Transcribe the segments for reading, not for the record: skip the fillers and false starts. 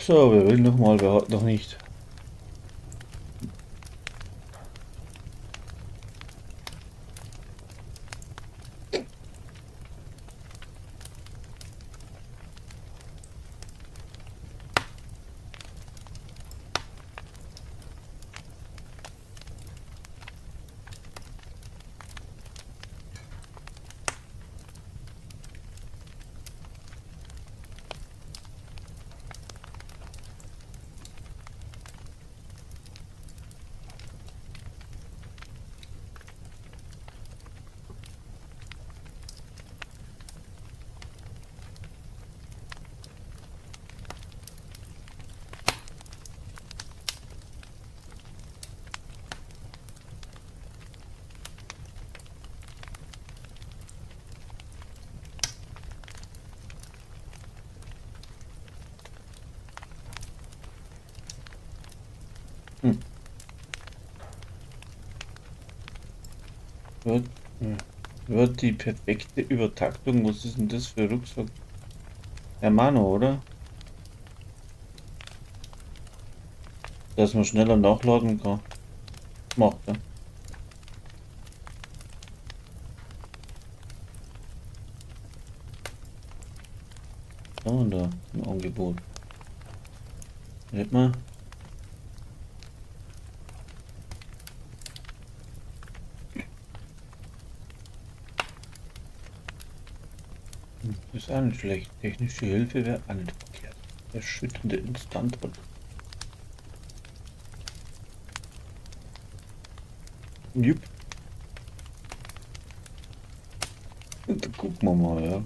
So, wer will nochmal, wer hat noch nicht? Hm. Wird, wird die perfekte Übertaktung, was ist denn das für Rucksack? Hermano, oder? Dass man schneller nachladen kann. Macht er. Da und da im Angebot. Hält mal. Ist auch nicht schlecht. Technische Hilfe wäre auch nicht verkehrt. Erschütternde Instandhaltung. Jupp. Da gucken wir mal, ja.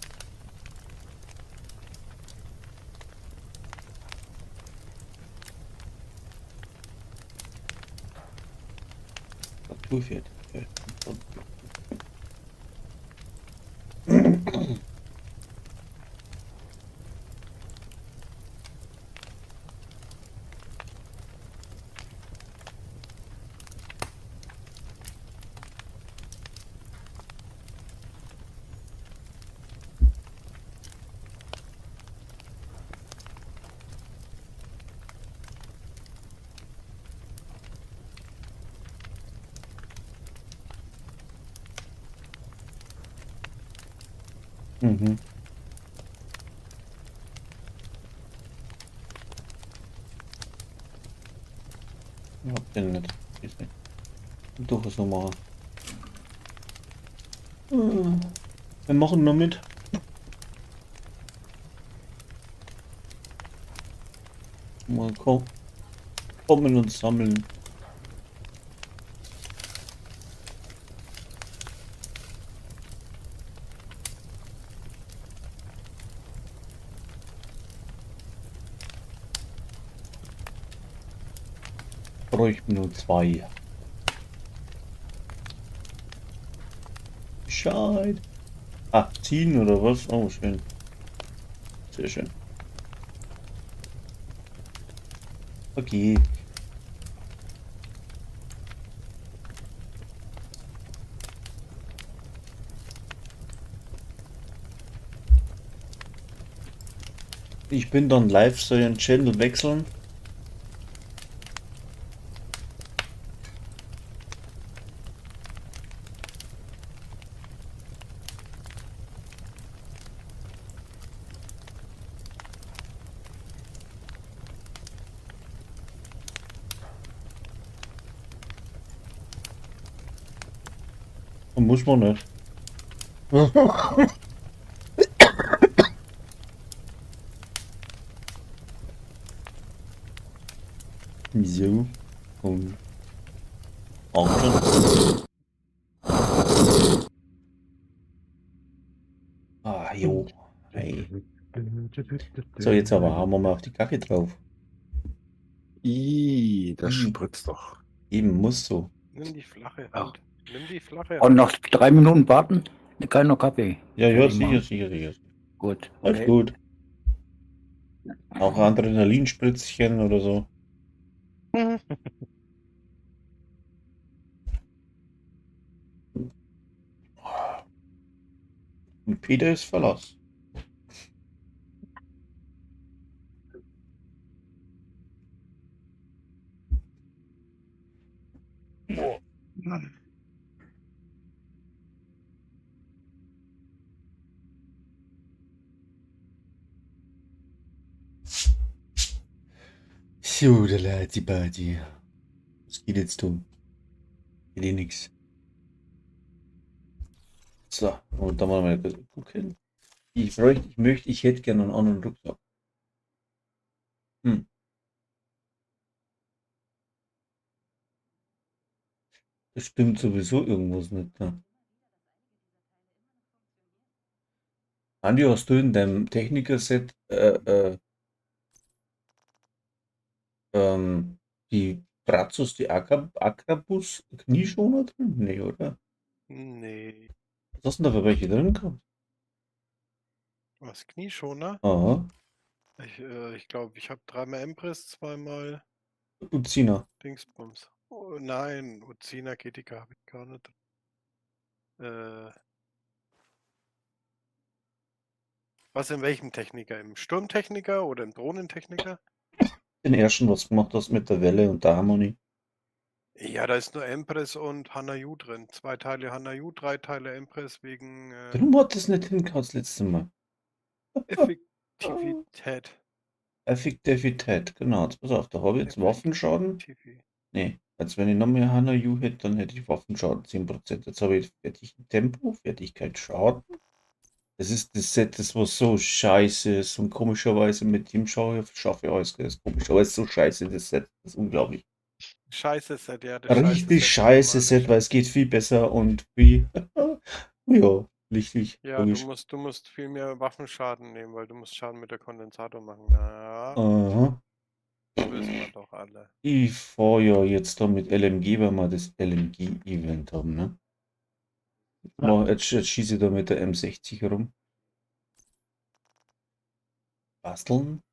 Naturfertigkeit. Mhm. Hab den nicht gesehen. Doch, so machen. Wir machen noch mit. Mal kommen und sammeln. Bräuchten nur zwei. Bescheid. Ah, ziehen oder was? Oh, schön. Sehr schön. Okay. Ich bin dann live, soll ich den Channel wechseln? Muss man nicht. Wieso? Und schon. Ah, jo. Hey. So, jetzt aber hauen wir mal auf die Kacke drauf. Das I, spritzt doch. eben muss so. Nimm die flache Ach. Hand. Nimm die flache Und Hand. noch 3 Minuten warten? Kein noch Kaffee. Ja, ja, Fertig sicher, machen. sicher, sicher. Gut. Alles Okay. gut. Auch Adrenalinspritzchen oder so. Und Peter ist Verlass. Tjodela, die Party. Was geht jetzt tun? Geht eh nix. So, und dann wollen wir mal kurz gucken. Ich hätte gerne einen anderen Rucksack. Hm, das stimmt sowieso irgendwas nicht. Ne? Andi, hast du in deinem Techniker-Set die Brazos, die Akrabus Knieschoner drin? Nee, oder? Nee. Was hast du denn da für welche drin gehabt? Was, Knieschoner? Aha, Ich glaube, ich habe dreimal Empress, zweimal Uzina. Dingsbums. Oh, nein, Uzina Getika habe ich gar nicht. Was in welchem Techniker? Im Sturmtechniker oder im Drohnentechniker? Den ersten, was du gemacht hast mit der Welle und der Harmonie. Ja, da ist nur Empress und Hanayu drin. 2 Teile Hanayu, 3 Teile Empress wegen Warum hat das nicht hingehauen das letzte Mal? Effektivität. Effektivität, genau. Jetzt pass auf, da habe ich jetzt Waffenschaden. Effektivi- Nee, als wenn ich noch mehr Hanayu hätte, dann hätte ich Waffenschaden 10%. Jetzt habe ich fertigen Tempo, Fertigkeit Schaden. Das ist das Set, das was so scheiße ist und komischerweise mit dem schaffe ich alles. Das ist komischerweise so scheiße, das Set. Das ist unglaublich. Scheiße Set, ja, das Richtig Set ist scheiße immer Set, nicht. weil es geht viel besser und wie. Ja, richtig. Ja, Logisch. du musst viel mehr Waffenschaden nehmen, weil du musst Schaden mit der Kondensator machen. Na, Aha. wissen wir doch alle. Ich fahre ja jetzt da mit LMG, weil wir das LMG-Event haben, ne? Jetzt schieße ich da mit der M60 rum. Basteln?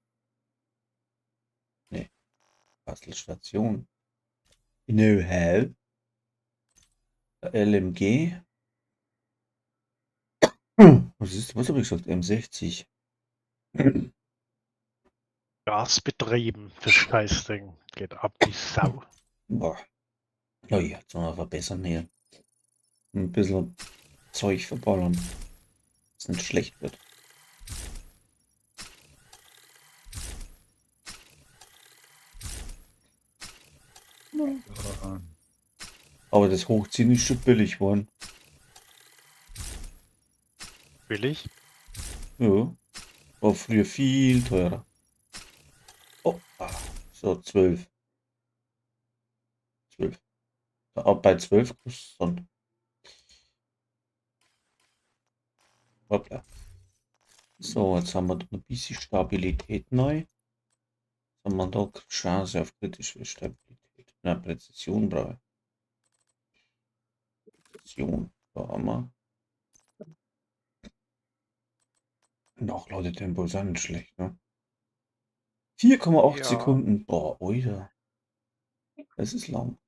Ne, Bastelstation. Know-how. LMG. Was habe ich gesagt? M60. Gas betrieben, das Scheißding. Geht ab wie Sau. Boah. Ja, jetzt mal verbessern hier. Ein bisschen Zeug verballern. Dass es nicht schlecht wird. Aber das Hochziehen ist schon billig geworden. Billig? Ja. War früher viel teurer. Oh, so 12. 12. Bei 12 kostet es dann. Hoppla. So, jetzt haben wir da ein bisschen Stabilität neu. Jetzt haben wir da Chance auf kritische Stabilität. Na, Präzision brauche ich. Präzision. Da haben wir. Nachladetempo ist auch nicht schlecht, ne? 4,8 Ja. Sekunden. Boah, Alter. Das ist lang.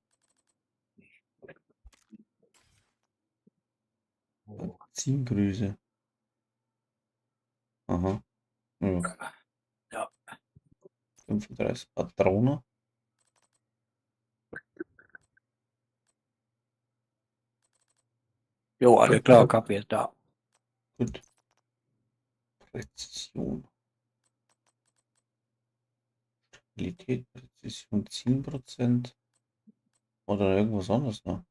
Zielgröße. Aha. Ja. Ja. 35 Patronen. Jo, alles klar, Kaffee ist da. Gut. Präzision. Stabilität, Präzision 10%. Oder irgendwas anderes noch.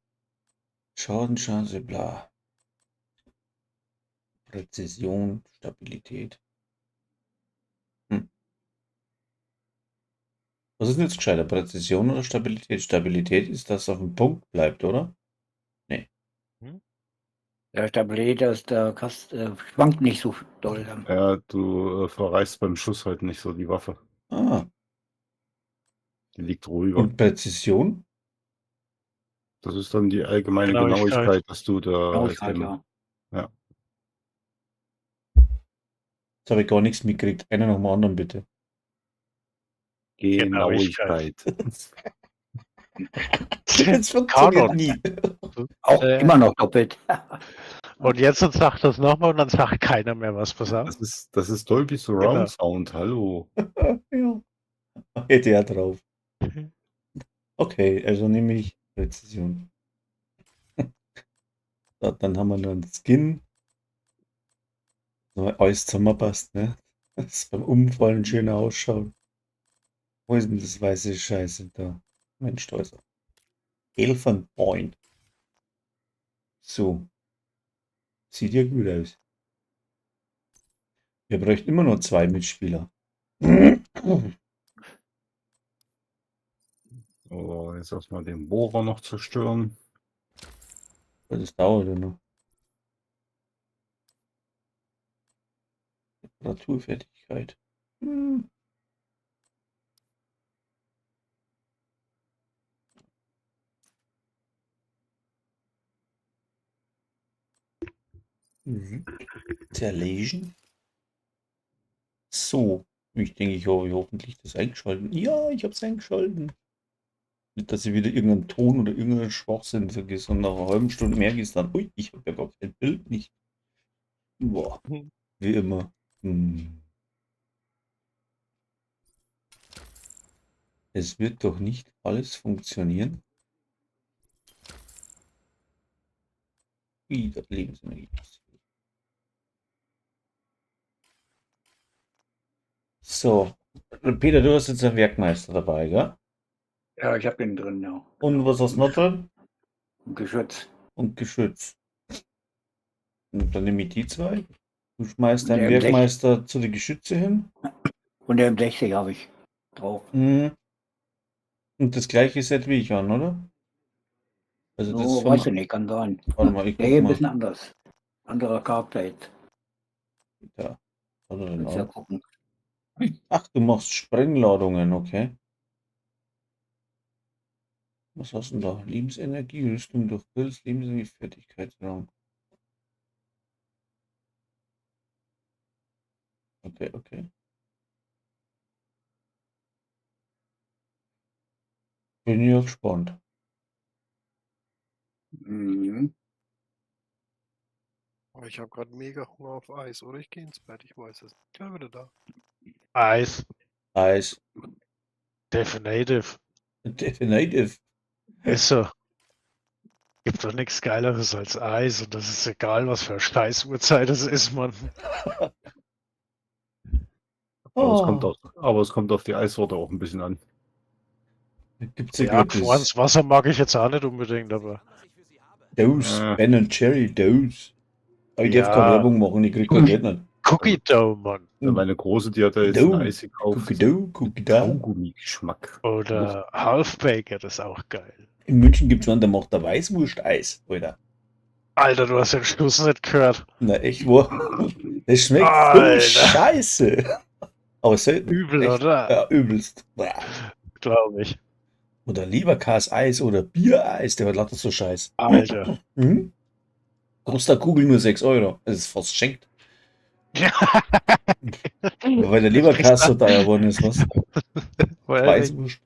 Schadenschance, bla. Präzision, Stabilität. Was ist denn jetzt gescheiter? Präzision oder Stabilität? Stabilität ist, dass es auf dem Punkt bleibt, oder? Der Stabilität ist der Kast schwankt nicht so doll. Dann. Ja, du verreißt beim Schuss halt nicht so die Waffe. Ah. Die liegt ruhiger. Und Präzision? Das ist dann die allgemeine Genauigkeit. Genauigkeit, dass du da Genauigkeit, ja. Jetzt habe ich gar nichts mitgekriegt. Einer nach dem anderen, bitte. Genauigkeit. Das funktioniert Kanon. nie. Auch immer noch doppelt. Und jetzt sagt das nochmal und dann sagt keiner mehr was. Pass auf. Das ist Dolby Surround Genau. Sound, hallo. Ja. Hätte er drauf. Okay, also nehme ich Präzision. So, dann haben wir noch einen Skin. So, alles zusammenpasst, ne? Dass es beim Umfallen schöner ausschaut. Wo ist denn das weiße Scheiße da? Mensch, da ist er. Elfenbein. So. Sieht ja gut aus. Wir bräuchten immer nur 2 Mitspieler. Oh, jetzt erstmal den Bohrer noch zerstören. Das dauert ja noch. Temperaturfertigkeit. Hm. Zerlegen. So. Ich denke, ich habe hoffentlich das eingeschalten. Ja, ich habe es eingeschalten. Nicht, dass ich wieder irgendeinen Ton oder irgendeinen Schwachsinn vergesse und nach einer halben Stunde merke ich dann, ui, ich habe ja gar kein Bild nicht. Boah, wie immer. Es wird doch nicht alles funktionieren. Wie das Lebensenergie ist. So, Peter, du hast jetzt einen Werkmeister dabei, gell? Ja, ich habe ihn drin, ja. Und was hast du noch drin? Geschütz. Und Geschütz. Und dann nehme ich die 2. Du schmeißt Der deinen M60. Werkmeister zu den Geschütze hin. Und der M60 habe ich drauf. Mhm. Und das gleiche Set wie ich an, oder? Also das So, von, weiß ich nicht, kann sein. warte mal, ich Der guck hier ein mal. bisschen anders. Anderer Charakter jetzt. Ja. Was hat er denn Kannst ja auch? gucken. Ach, du machst Sprengladungen, okay. Was hast du denn da? Lebensenergie, Rüstung durch Pilz, Lebensenergie, Fertigkeitsraum. Okay, okay. Bin ja gespannt. Mhm. Aber ich habe gerade mega Hunger auf Eis, oder? Ich gehe ins Bett, ich weiß es. Gleich wieder da. Eis. Eis. Definitive. Definitive. Ist so. Gibt doch nichts Geileres als Eis und das ist egal, was für eine Scheißuhrzeit es ist, Mann. Oh, Aber es kommt auf die Eissorte auch ein bisschen an. gibt's ja Ja, gerade gefrorenes das Wasser mag ich jetzt auch nicht unbedingt, aber Dose, Äh. Ben Jerry Dose. Aber ich darf keine ja, Werbung machen, ich krieg kein Geld nicht. Cookie Dough, Mann. Meine Große, die hat da jetzt ein Eis gekauft. Cookie Dough, Cookie Dough. Kaugummi-Geschmack. Oder Half Baked ist auch geil. In München gibt's einen, der macht da Weißwurst-Eis, Alter. Alter, du hast den Schluss nicht gehört. Na echt, wo? Das schmeckt so Alter. scheiße. Aber selten. Übel, Echt, oder? ja, übelst. Glaube ich. Oder Leberkas-Eis oder Biereis, der wird lauter so scheiß. Alter. Mhm. Kostet eine Kugel nur 6 Euro. Das ist fast schenkt. Weil der Leberkas so teuer geworden ist, was? Weil Weißwurst.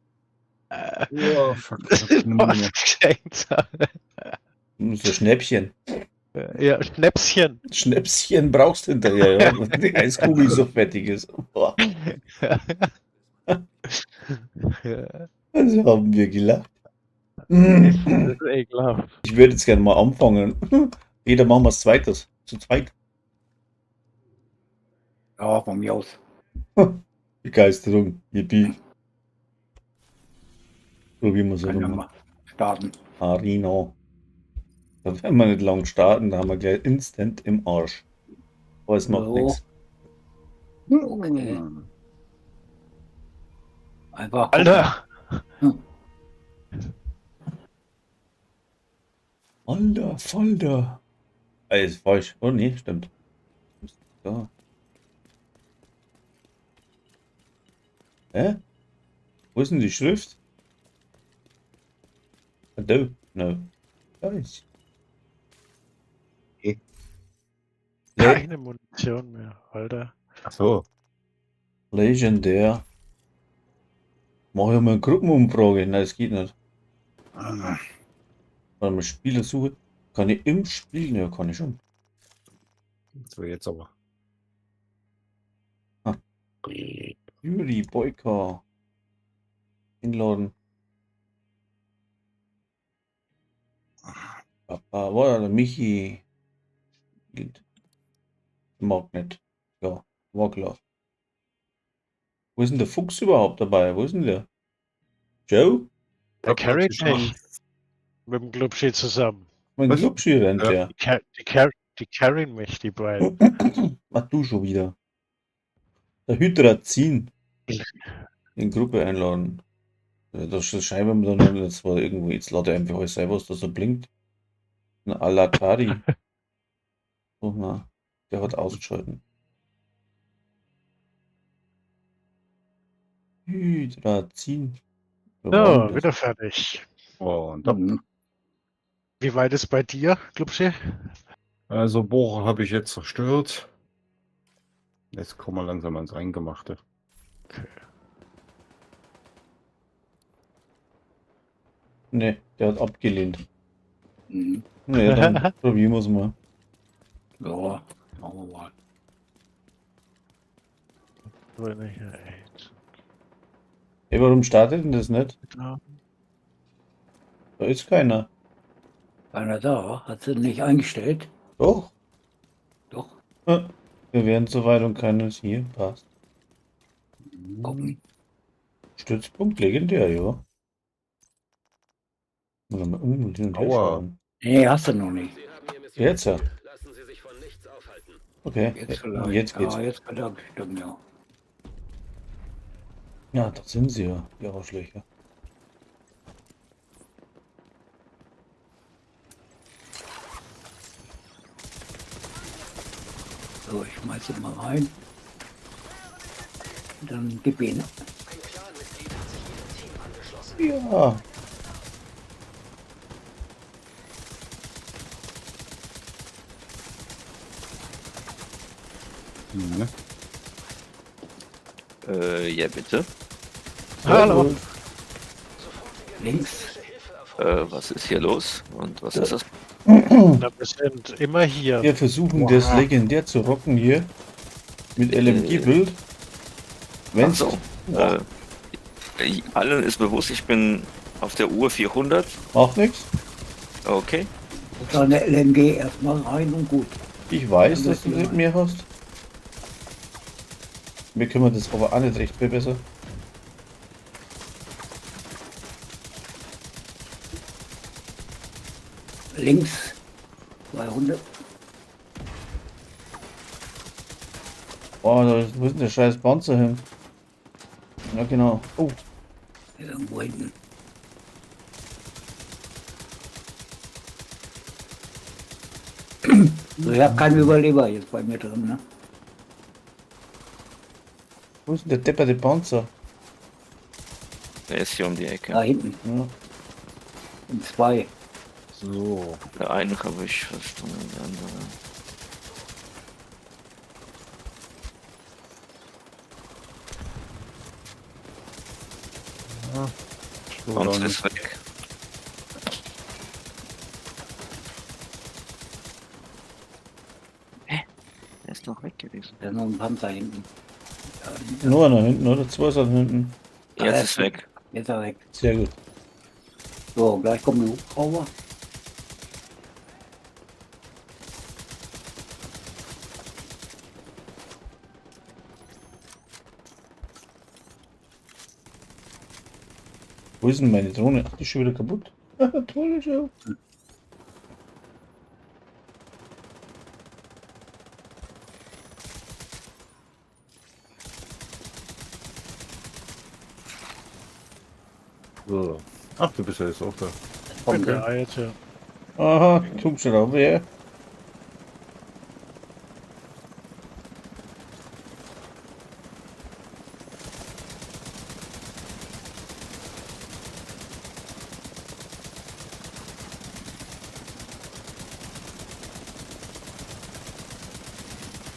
Ja, fuck. Nimm mal. was geschenkt. So Schnäppchen. Ja, Schnäpschen. Schnäpschen brauchst du hinterher, ja. Wenn die Eiskugel so fertig ist. Boah, also haben wir gelacht. Das ist ekelhaft. Ich würde jetzt gerne mal anfangen. Jeder machen wir es zweites. Zu zweit. Ja, von mir aus. Begeisterung. Yippie. Probieren wir so Kann ja rum. mal starten. Arena. Da werden wir nicht lang starten, da haben wir gleich instant im Arsch. Aber es macht So. nichts. Okay. Einfach gucken. Alter. Alter, Falter. Ist falsch. Oh nee, stimmt. Da. Hä? Wo ist denn die Schrift? Da. No. Da ist. Keine Munition mehr, Alter. Ach so. Legendär. Mach ich mal eine Gruppenumfrage. Nein, das geht nicht. Ah, Warte mal, Spielersuche. Kann ich im Spiel? Ja, kann ich schon. So, jetzt aber. Juri, Boyka. Inladen. Papa, war der Michi. Mag nicht. Ja, war klar. Wo ist denn der Fuchs überhaupt dabei? Wo ist denn der? Joe? Der carried mich. Mit dem Glubschi zusammen. Mein Was? Glubschi rennt Ja. der. Die carryen mich, die beiden. Mach du schon wieder. Der Hydrazin. In Gruppe einladen. Das schreiben wir dann jetzt mal irgendwo. Jetzt lade ich einfach alles selber, was da so blinkt. Ein Alatari. Oh na, der hat ausgeschalten. Hydrazin. Wo war denn So, das? wieder fertig. Und Wie weit ist bei dir, Glubschi? also Bohrer habe ich jetzt zerstört. Jetzt kommen wir langsam ans Eingemachte. Ne, der hat abgelehnt. Mhm. Ne, dann probieren wir es mal. Ja, machen wir mal. Ey, warum startet denn das nicht? Da ist keiner. Keiner da, hat sie nicht eingestellt? Doch. Doch, Wir wären soweit und keiner ist hier. Passt. gucken. Stützpunkt legendär, ja. Mal hin und her Aua. schauen. Nee, hast du noch nicht. Jetzt ja. Okay, Jetzt vielleicht. jetzt geht's. Ja, jetzt kann er bestimmt, ja. Ja, da sind sie ja, die Arschlöcher. So, ich schmeiß ihn mal rein. Dann gib ihn. Ja. Ne? Ja, bitte. Hallo. Links. Was ist hier los? Und was ist das? Na, wir sind immer hier. Wir versuchen das legendär zu rocken hier. Mit LMG-Bild. Wenn's. Ach so. Allen ist bewusst, ich bin auf der Uhr 400. Macht nichts. Okay. Seine LMG erstmal rein und gut. Ich weiß, dass du mit mir hast. Wir können das aber auch nicht recht viel besser. Links 200. Oh, wo ist denn der scheiß Panzer hin? Ja, genau. Oh, Irgendwo hinten. So, ich habe keinen Überleber jetzt bei mir drin, ne? wo ist denn der depperte Panzer? Der ist hier um die Da Ecke. hinten. Ja. Und zwei. So. Der eine habe ich verstanden, der andere. So, Und dann ist weg. Der ist noch weg gewesen. Da ist noch ein Panzer hinten. Nur nach hinten, oder? Zwei sind hinten. Jetzt ist weg. Jetzt ist er weg. Sehr gut. So, gleich kommt ein Hubschrauber. Wo ist denn meine Drohne? Ach, die ist schon wieder kaputt. Drohne schon. so. Ach, du bist ja jetzt auch da. Kommt Der er. Alte. Aha, guck schon auf, wer.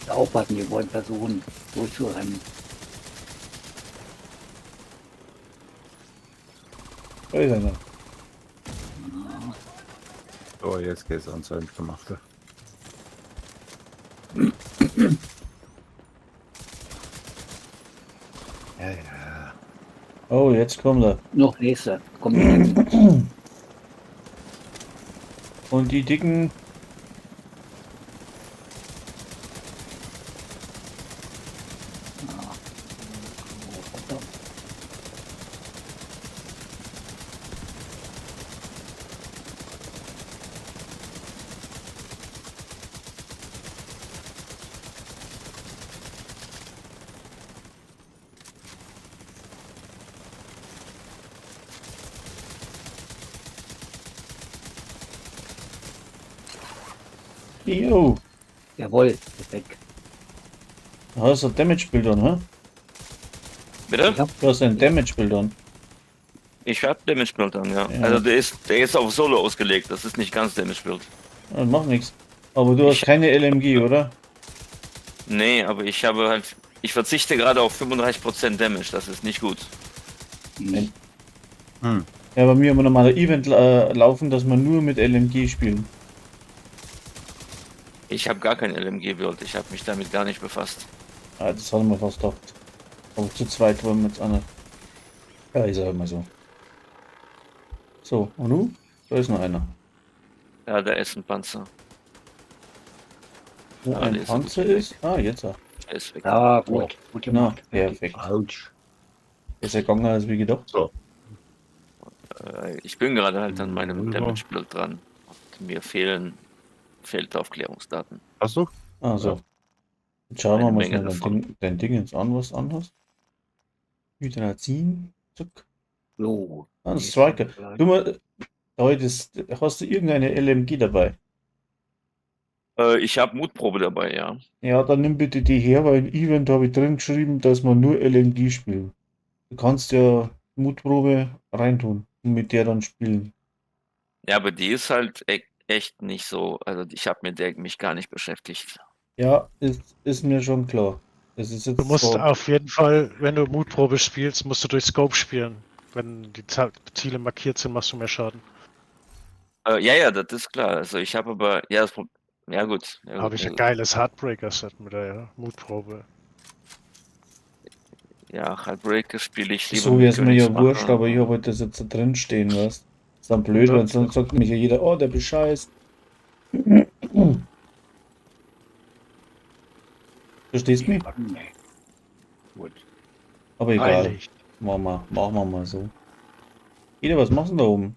Aufpassen, die wollen versuchen durchzurennen. Da ist einer. So, jetzt geht's ans Eingemachte. Ja, ja. Oh, jetzt kommt er. Noch nächster. Kommt die nächste. Und die dicken. Jo, Jawohl, ist weg. du hast ein Damage-Bild an, hä? Bitte? Ich hab, Du hast ein Damage-Bild an. Ich hab Damage Build an, ja. Ja. Also der ist auf Solo ausgelegt, das ist nicht ganz Damage Build. Das macht nichts. Aber du hast keine LMG, oder? Nee, aber ich habe halt. Ich verzichte gerade auf 35% Damage, das ist nicht gut. nee. Hm. Ja, bei mir haben wir nochmal ein Event laufen, dass wir nur mit LMG spielen. Ich habe gar kein LMG-Build, ich habe mich damit gar nicht befasst. Ah, das haben wir fast gedacht. Aber zu zweit wollen wir jetzt auch nicht. Ja, ich sag mal so. So, und du? Da ist noch einer. Ja, da ist ein Panzer. Wo Ah, ein der ist Panzer gut weg. ist? Ah, jetzt auch. Der ist weg. Ja, gut. Gut Na, gemacht. perfekt. Autsch. Ist ja gegangen als wie gedacht. So. Ich bin gerade halt an meinem Wunderbar. Damage-Build dran. Und mir fehlen Feldaufklärungsdaten. Hast du? Also. Jetzt schauen wir Eine mal Menge schnell davon. dein Ding jetzt an, was du anhast. Wieder ziehen. Zack. So. Ah, das Striker. Du mal, heute hast du irgendeine LMG dabei? Ich habe Mutprobe dabei, ja. Ja, dann nimm bitte die her, weil im Event habe ich drin geschrieben, dass man nur LMG spielen. Du kannst ja Mutprobe reintun und mit der dann spielen. Ja, aber die ist halt echt nicht so. Also ich habe mit der mich gar nicht beschäftigt. Ja, ist mir schon klar. Das ist jetzt Du musst so. auf jeden Fall, wenn du Mutprobe spielst, musst du durch Scope spielen. Wenn die Ziele markiert sind, machst du mehr Schaden. Ja, das ist klar. Also ich habe aber, ja, ja gut. Ja, Habe gut, ich ein geiles Heartbreaker-Set mit der Mutprobe. ja, Heartbreaker spiele ich lieber So mit wäre es mir ja Königsmacher. wurscht, aber ich habe halt das jetzt da drin stehen, weißt. Ist dann blöd, weil sonst sagt mich ja jeder, oh, der bescheißt. Verstehst du mich? Nee. Gut. Aber egal. Heilig. Machen wir mal so. Jeder, was machst du denn da oben?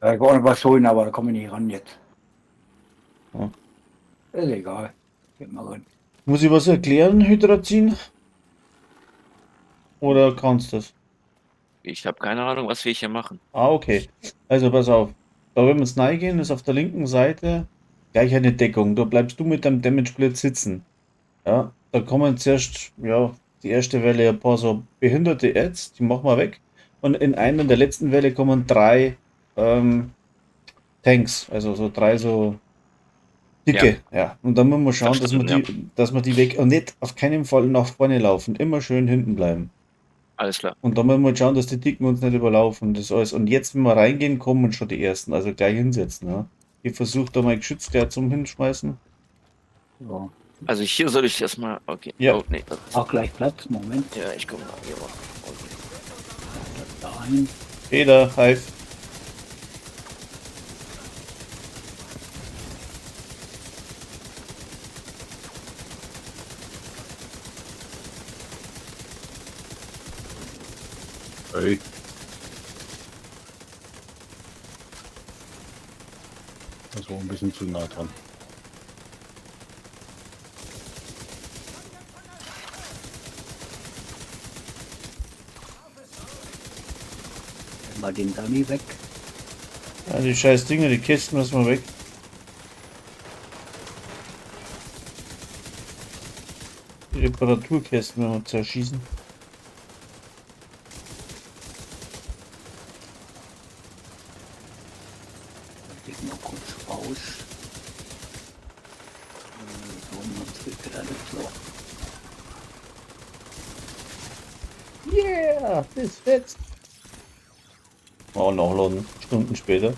Ich wollte was holen, aber da komme ich nicht ran jetzt. Ja. Ist egal. Geht mal rein. Muss ich was erklären, Hydrazin? Oder kannst du das? Ich habe keine Ahnung, was wir hier machen. Ah, okay. Also pass auf. Da wenn wir ins gehen, ist auf der linken Seite gleich eine Deckung. Da bleibst du mit deinem Damage Blitz sitzen. Ja, da kommen zuerst, ja, die erste Welle ein paar so behinderte Ads, die machen wir weg. Und in einer der letzten Welle kommen 3 Tanks, also so 3 so dicke. Ja. Und dann müssen wir schauen, Das stimmt, dass wir die weg und nicht auf keinen Fall nach vorne laufen. Immer schön hinten bleiben. Alles klar. Und dann müssen wir schauen, dass die Dicken uns nicht überlaufen. Das alles. Und jetzt, wenn wir reingehen, kommen schon die ersten. Also gleich hinsetzen. Ja. Ich versuche da mal Geschütz gleich zum Hinschmeißen. So. Also hier soll ich erstmal. Okay. Ja. Oh, nee. Das, Auch gleich Platz. Moment. ja, ich komme mal hier mal. Okay. Da ein. Peter, Hive. Hey. Das war ein bisschen zu nah dran. Mal den Dummy weg. Ja, die scheiß Dinger, die Kisten müssen wir weg. Die Reparaturkästen werden wir zerschießen. Ich mal kurz raus. So, sonst geht wieder das Loch. Yeah, das fetzt. Oh, nachladen. Stunden später.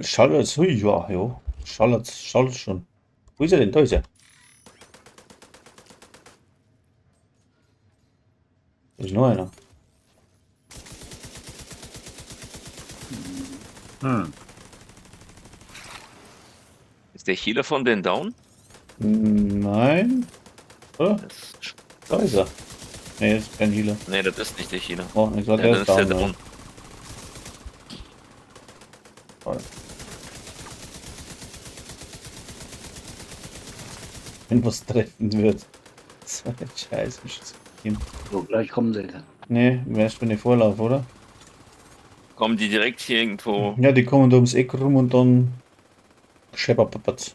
Schallert, hui, ja, jo. Schallert schon. Wo ist er denn? Da ist er. Da ist noch einer. Hm. Ist der Healer von den down? Nein. Oder? Das, Da ist er. Nee, das ist kein Healer. nee, das ist nicht der Healer. Oh, ich glaube, Ja, der das ist ist der down. down. Ja. Voll. Wenn was treffen wird. So ein Scheiß. So, gleich kommen sie. Nee, wärst wenn ich vorlaufe, oder? Kommen die direkt hier irgendwo? Ja, die kommen da ums Eck rum und dann schepperpapatz.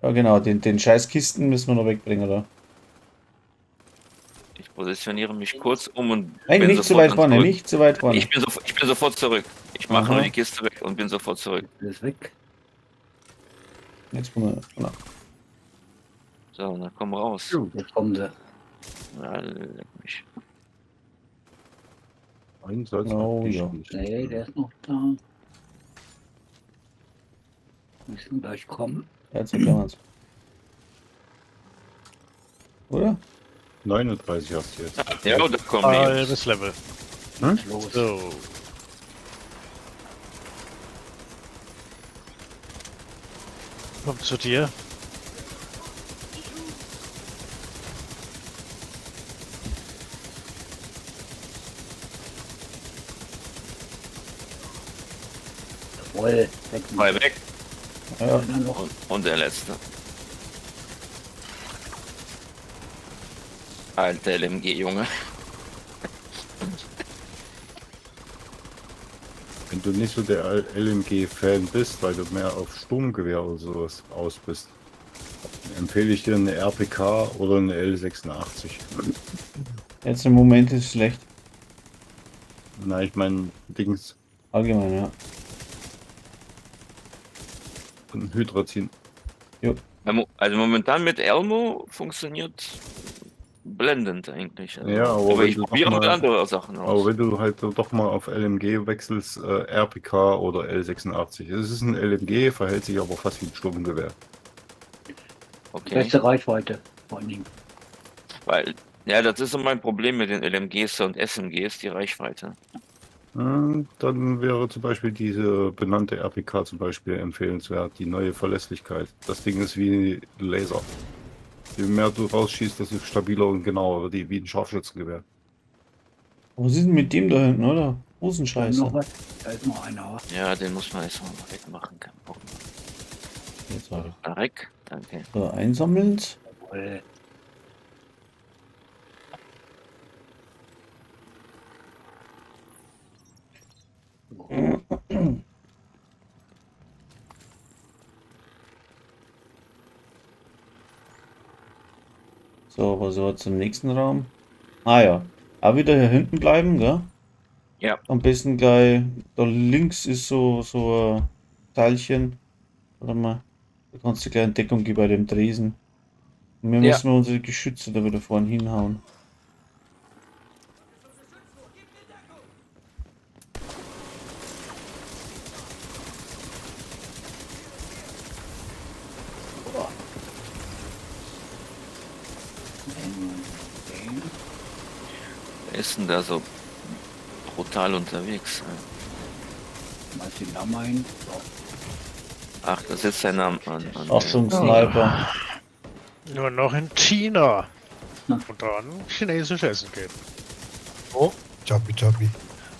Ja genau, den Scheißkisten müssen wir noch wegbringen, oder? Ich positioniere mich kurz um und Nein, bin nicht zu sofort weit dann vorne, zurück. nicht zu weit vorne. Ich bin sofort zurück. Ich mache Aha. nur die Kiste weg und bin sofort zurück. Ist weg. Jetzt kommen wir. Genau. So, dann komm raus. Jetzt kommen sie. Ja, leck mich. Einsatz Oh, ja. abgeschlossen. Nee, der ist noch da. Müssen gleich kommen. Jetzt kann man's. Oder? 39 hast du jetzt. Ja, da kommen die. Halbes Level. Los. So. Kommt zu dir. Jawohl. Weg. Zwei weg Ja, Einer noch. und der letzte. Alter LMG, Junge. Wenn du nicht so der LMG-Fan bist, weil du mehr auf Sturmgewehr oder sowas aus bist, empfehle ich dir eine RPK oder eine L86. jetzt im Moment ist es schlecht. Na, ich meine, Dings Allgemein, ja. und Hydrazin. Also momentan mit Elmo funktioniert blendend eigentlich. Also, Ja, aber aber wenn ich du doch probiere mal- mal andere Sachen Aber aus. wenn du halt doch mal auf LMG wechselst, RPK oder L86. Es ist ein LMG, verhält sich aber fast wie ein Sturmgewehr. Okay. Beste Reichweite. Vor allen Dingen. Weil, ja, das ist so mein Problem mit den LMGs und SMGs, die Reichweite. Dann wäre zum Beispiel diese benannte RPK zum Beispiel empfehlenswert, die neue Verlässlichkeit. Das Ding ist wie ein Laser. Je mehr du rausschießt, desto stabiler und genauer wird die, wie ein Scharfschützengewehr. Was ist denn mit dem da hinten, oder? Da noch Hosenscheiße. was? Da ist noch einer. Ja, den muss man erstmal wegmachen. Kein Bock. Jetzt war Mal weg. Danke. so einsammeln. Jawohl. So, was war zum nächsten Raum? Ah ja. Aber wieder hier hinten bleiben, gell? Ja. Am besten gleich. Da links ist so ein Teilchen. Warte mal. Da kannst du gleich in Deckung gehen bei dem Tresen. Und wir Ja. müssen unsere Geschütze da wieder vorne hinhauen. Wer ist denn da so brutal unterwegs? Mal den Namen ein. So. Ach, das ist sein Name an. Achtung, Sniper. Nur noch in China. Na. Und dann chinesisch essen gehen. Oh, Chubby Chubby.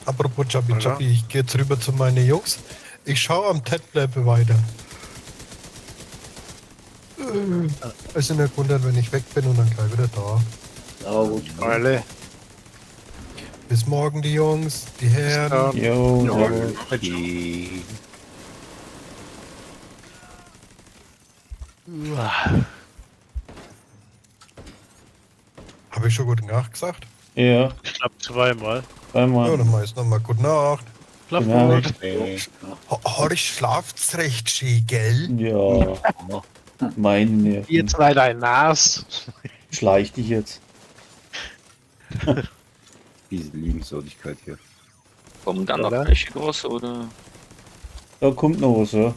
Apropos Chubby Voilà. Chubby, ich gehe jetzt rüber zu meinen Jungs. Ich schaue am Tablet weiter. Also nicht wundern, wenn ich weg bin und dann gleich wieder da. Ja, gut. Alle. Bis morgen, die Jungs, die Herren. Jo, Ja. jawohl. Habe ich schon gute Nacht gesagt? Ja, Ich glaube zweimal. Ja, zweimal. dann meist nochmal gute Nacht. Schlaf Genau. gut. Horch schlaft's recht schön, gell? Ja. Meine Ihr Nerven. zwei dein Nas. Schleich dich jetzt. Diese Liebenswürdigkeit hier. Kommen dann noch Oder? welche große oder? Da kommt noch was, ja.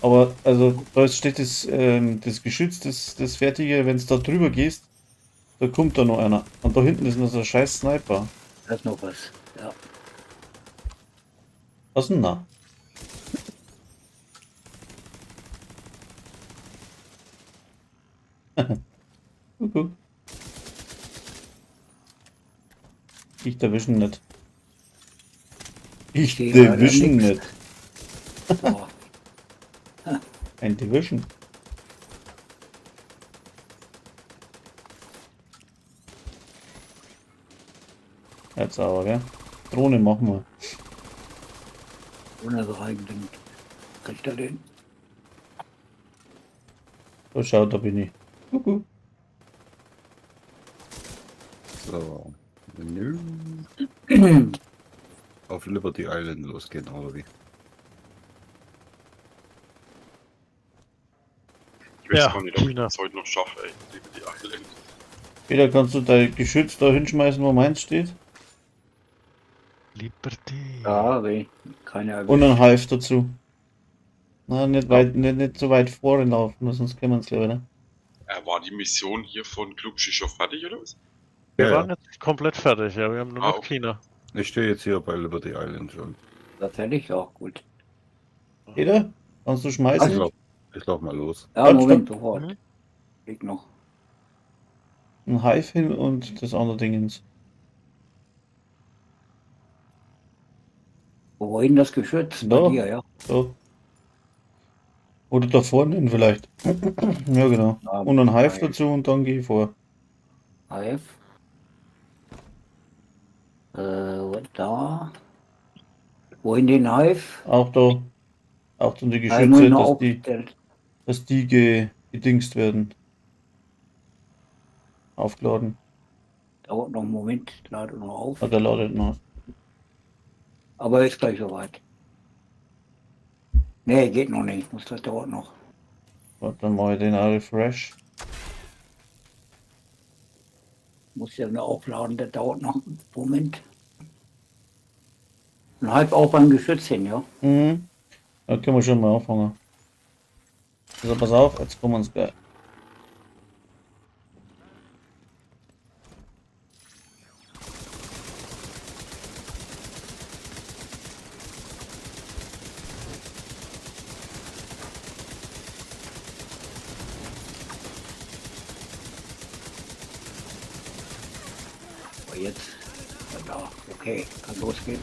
Aber, also, da steht das Geschütz, das Fertige, wenn du da drüber gehst, da kommt da noch einer. Und da hinten ist noch so ein scheiß Sniper. Da ist noch was. Ja. Was denn da? Guck. Ich erwischen nicht. Ich Steht leider erwischen nix. nicht. Oh, Ein Division. jetzt aber, gell? Drohne machen wir. Ohne so eigentlich. Kriegt er den? So, schau, da bin ich. Kuckuck. So. Menü. Auf Liberty Island losgehen, oder wie? Ich weiß Ja, gar nicht, ob ich China. das heute noch schaffe, ey. Die Island. Peter, kannst du dein Geschütz da hinschmeißen, wo meins steht? Liberty. Ja, aber keine Und ein Hive dazu. Na, nicht weit, nicht so weit vorne laufen, sonst können wir uns gleich wieder. War die Mission hier von Klubschi schon fertig, oder was? Wir Ja, waren jetzt komplett fertig, ja. Wir haben nur Ah, noch okay. China. Ich stehe jetzt hier bei Liberty Island schon. Das hätte ich auch gut. Peter, kannst du Ich schmeißen? lauf mal los. Ja, Halt, Moment, stopp. sofort. Mhm. Geht noch. Ein Hive hin und das andere Dingens. Wohin das Geschütz? Bei Da. dir, ja. So. Oder da vorne vielleicht. Ja, genau. Ja, Und ein Hive Hive. dazu und dann gehe ich vor. Hive. Da. Wohin den Hive? Auch da. Auch dann die Ich muss Geschütze, noch dass die, aufstellen. dass die gedingst werden. Aufgeladen. Dauert noch einen Moment, lade noch auf. Ah, der ladet noch. Aber ist gleich soweit. Nee, geht noch nicht. Das dauert noch. Warte, dann mache ich den auch refresh. Muss ja nur aufladen, das dauert noch einen Moment. Ein Halb auch beim Geschütz hin, ja. Mhm. Da können wir schon mal anfangen. Also pass auf, jetzt kommen wir uns gleich. Aber jetzt, ja, da, okay, kann losgehen.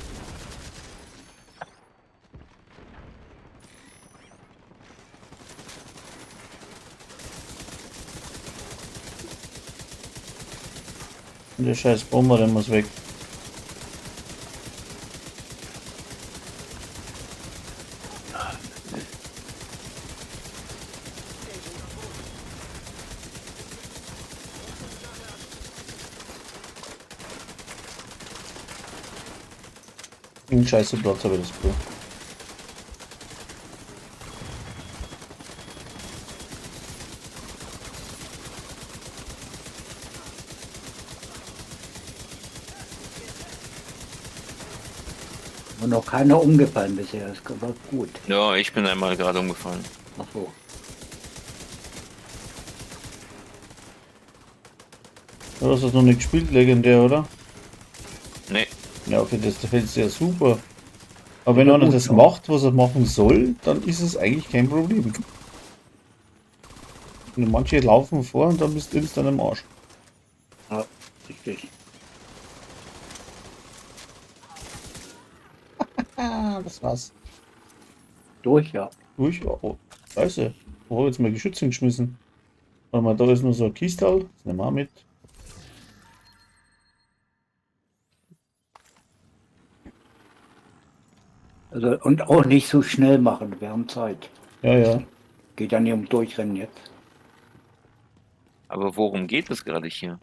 Und der scheiß Bomber, der muss weg. Ein scheiße Platz habe ich das Bro. Und noch keiner umgefallen bisher, das war gut. Ja, ich bin einmal gerade umgefallen. Ach so. Du hast das noch nicht gespielt, legendär, oder? Nee. Ja, okay, das gefällt dir super. Aber wenn Ja, einer gut, das ja. macht, was er machen soll, dann ist es eigentlich kein Problem. Und manche laufen vor und dann bist du instant im Arsch. Ja, richtig. Ah, das war's. Durch, ja. Durch, oh, scheiße. Wo habe ich jetzt mein Geschütz hingeschmissen? Warte mal, da ist nur so ein Kistal. Das nehmen wir auch mit. Also, und auch nicht so schnell machen, wir haben Zeit. Ja, ja. Geht ja nicht um Durchrennen jetzt. Aber worum geht es gerade hier?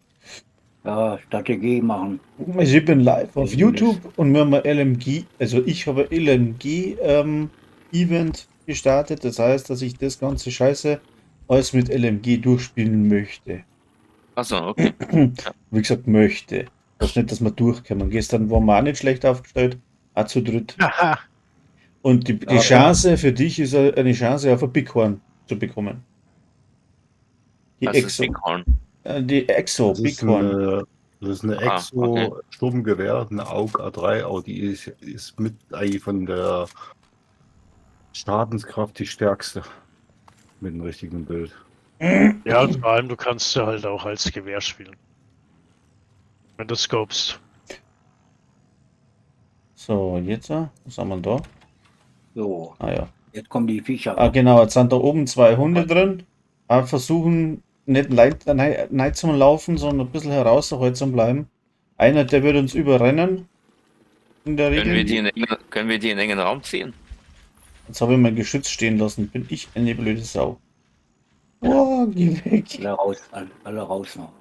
Ja, Strategie machen. Also ich bin live auf Ja, YouTube und wir haben ein LMG, also ich habe ein LMG-Event gestartet. Das heißt, dass ich das ganze Scheiße alles mit LMG durchspielen möchte. Achso, okay. Wie gesagt, möchte. Das nicht, dass wir durchkommen. Gestern waren wir auch nicht schlecht aufgestellt, auch zu dritt. Haha. Und die Ja, Chance für dich ist eine Chance auf ein Bighorn zu bekommen. Die Was ist Exo. Bighorn? Die Exo, Das ist Bighorn. eine Ah, Exo okay. Sturmgewehr, eine AUG A3, aber die ist mit eigentlich von der Schadenskraft die stärkste. Mit dem richtigen Bild. Ja, und vor allem, du kannst ja halt auch als Gewehr spielen. Wenn du scopest. So, jetzt, was haben wir da? So, Ah ja. jetzt kommen die Viecher. Ah, genau, jetzt sind da oben 2 Hunde drin. Aber versuchen nicht leid zum Laufen, sondern ein bisschen herauszuhalten bleiben. Einer, der wird uns überrennen. In der Können wir, Regel. können wir die in engen Raum ziehen? Jetzt habe ich mein Geschütz stehen lassen. Bin ich eine blöde Sau. Oh, geh weg. Alle raus noch.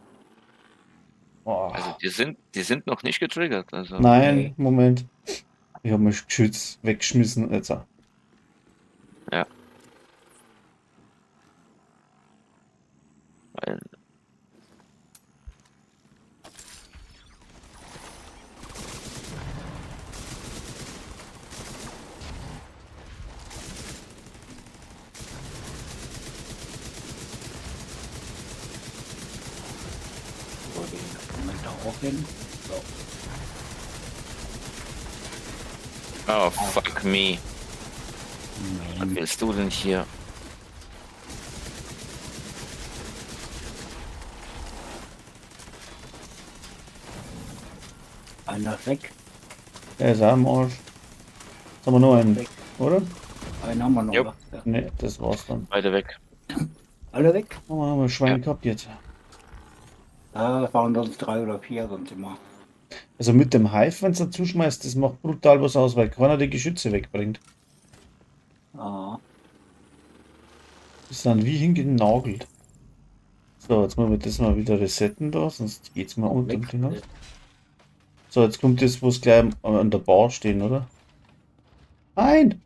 Oh. Also die sind noch nicht getriggert. Also Nein, nee. Moment. Ich habe mein Geschütz weggeschmissen. Jetzt. weil, So, den Moment da auch hin. So. oh fuck me. Was Nein. willst du denn hier? Einer ist weg. Der ist am Arsch. Jetzt haben wir nur einen, Weg. oder? Einen haben wir noch. Jupp. oder? Ja. Ne, das war's dann. Beide weg. Alle weg? Oh, haben wir Schwein Ja. gehabt jetzt. Da waren sonst 3 oder 4 sonst immer. Also mit dem Hive, wenn es dazu schmeißt, das macht brutal was aus, weil keiner die Geschütze wegbringt. Ah, Die sind wie hingenagelt. So, jetzt müssen wir das mal wieder resetten da, sonst geht's mal unter weg. den Hinaus. So, jetzt kommt das, wo es gleich an der Bar stehen, oder? Nein!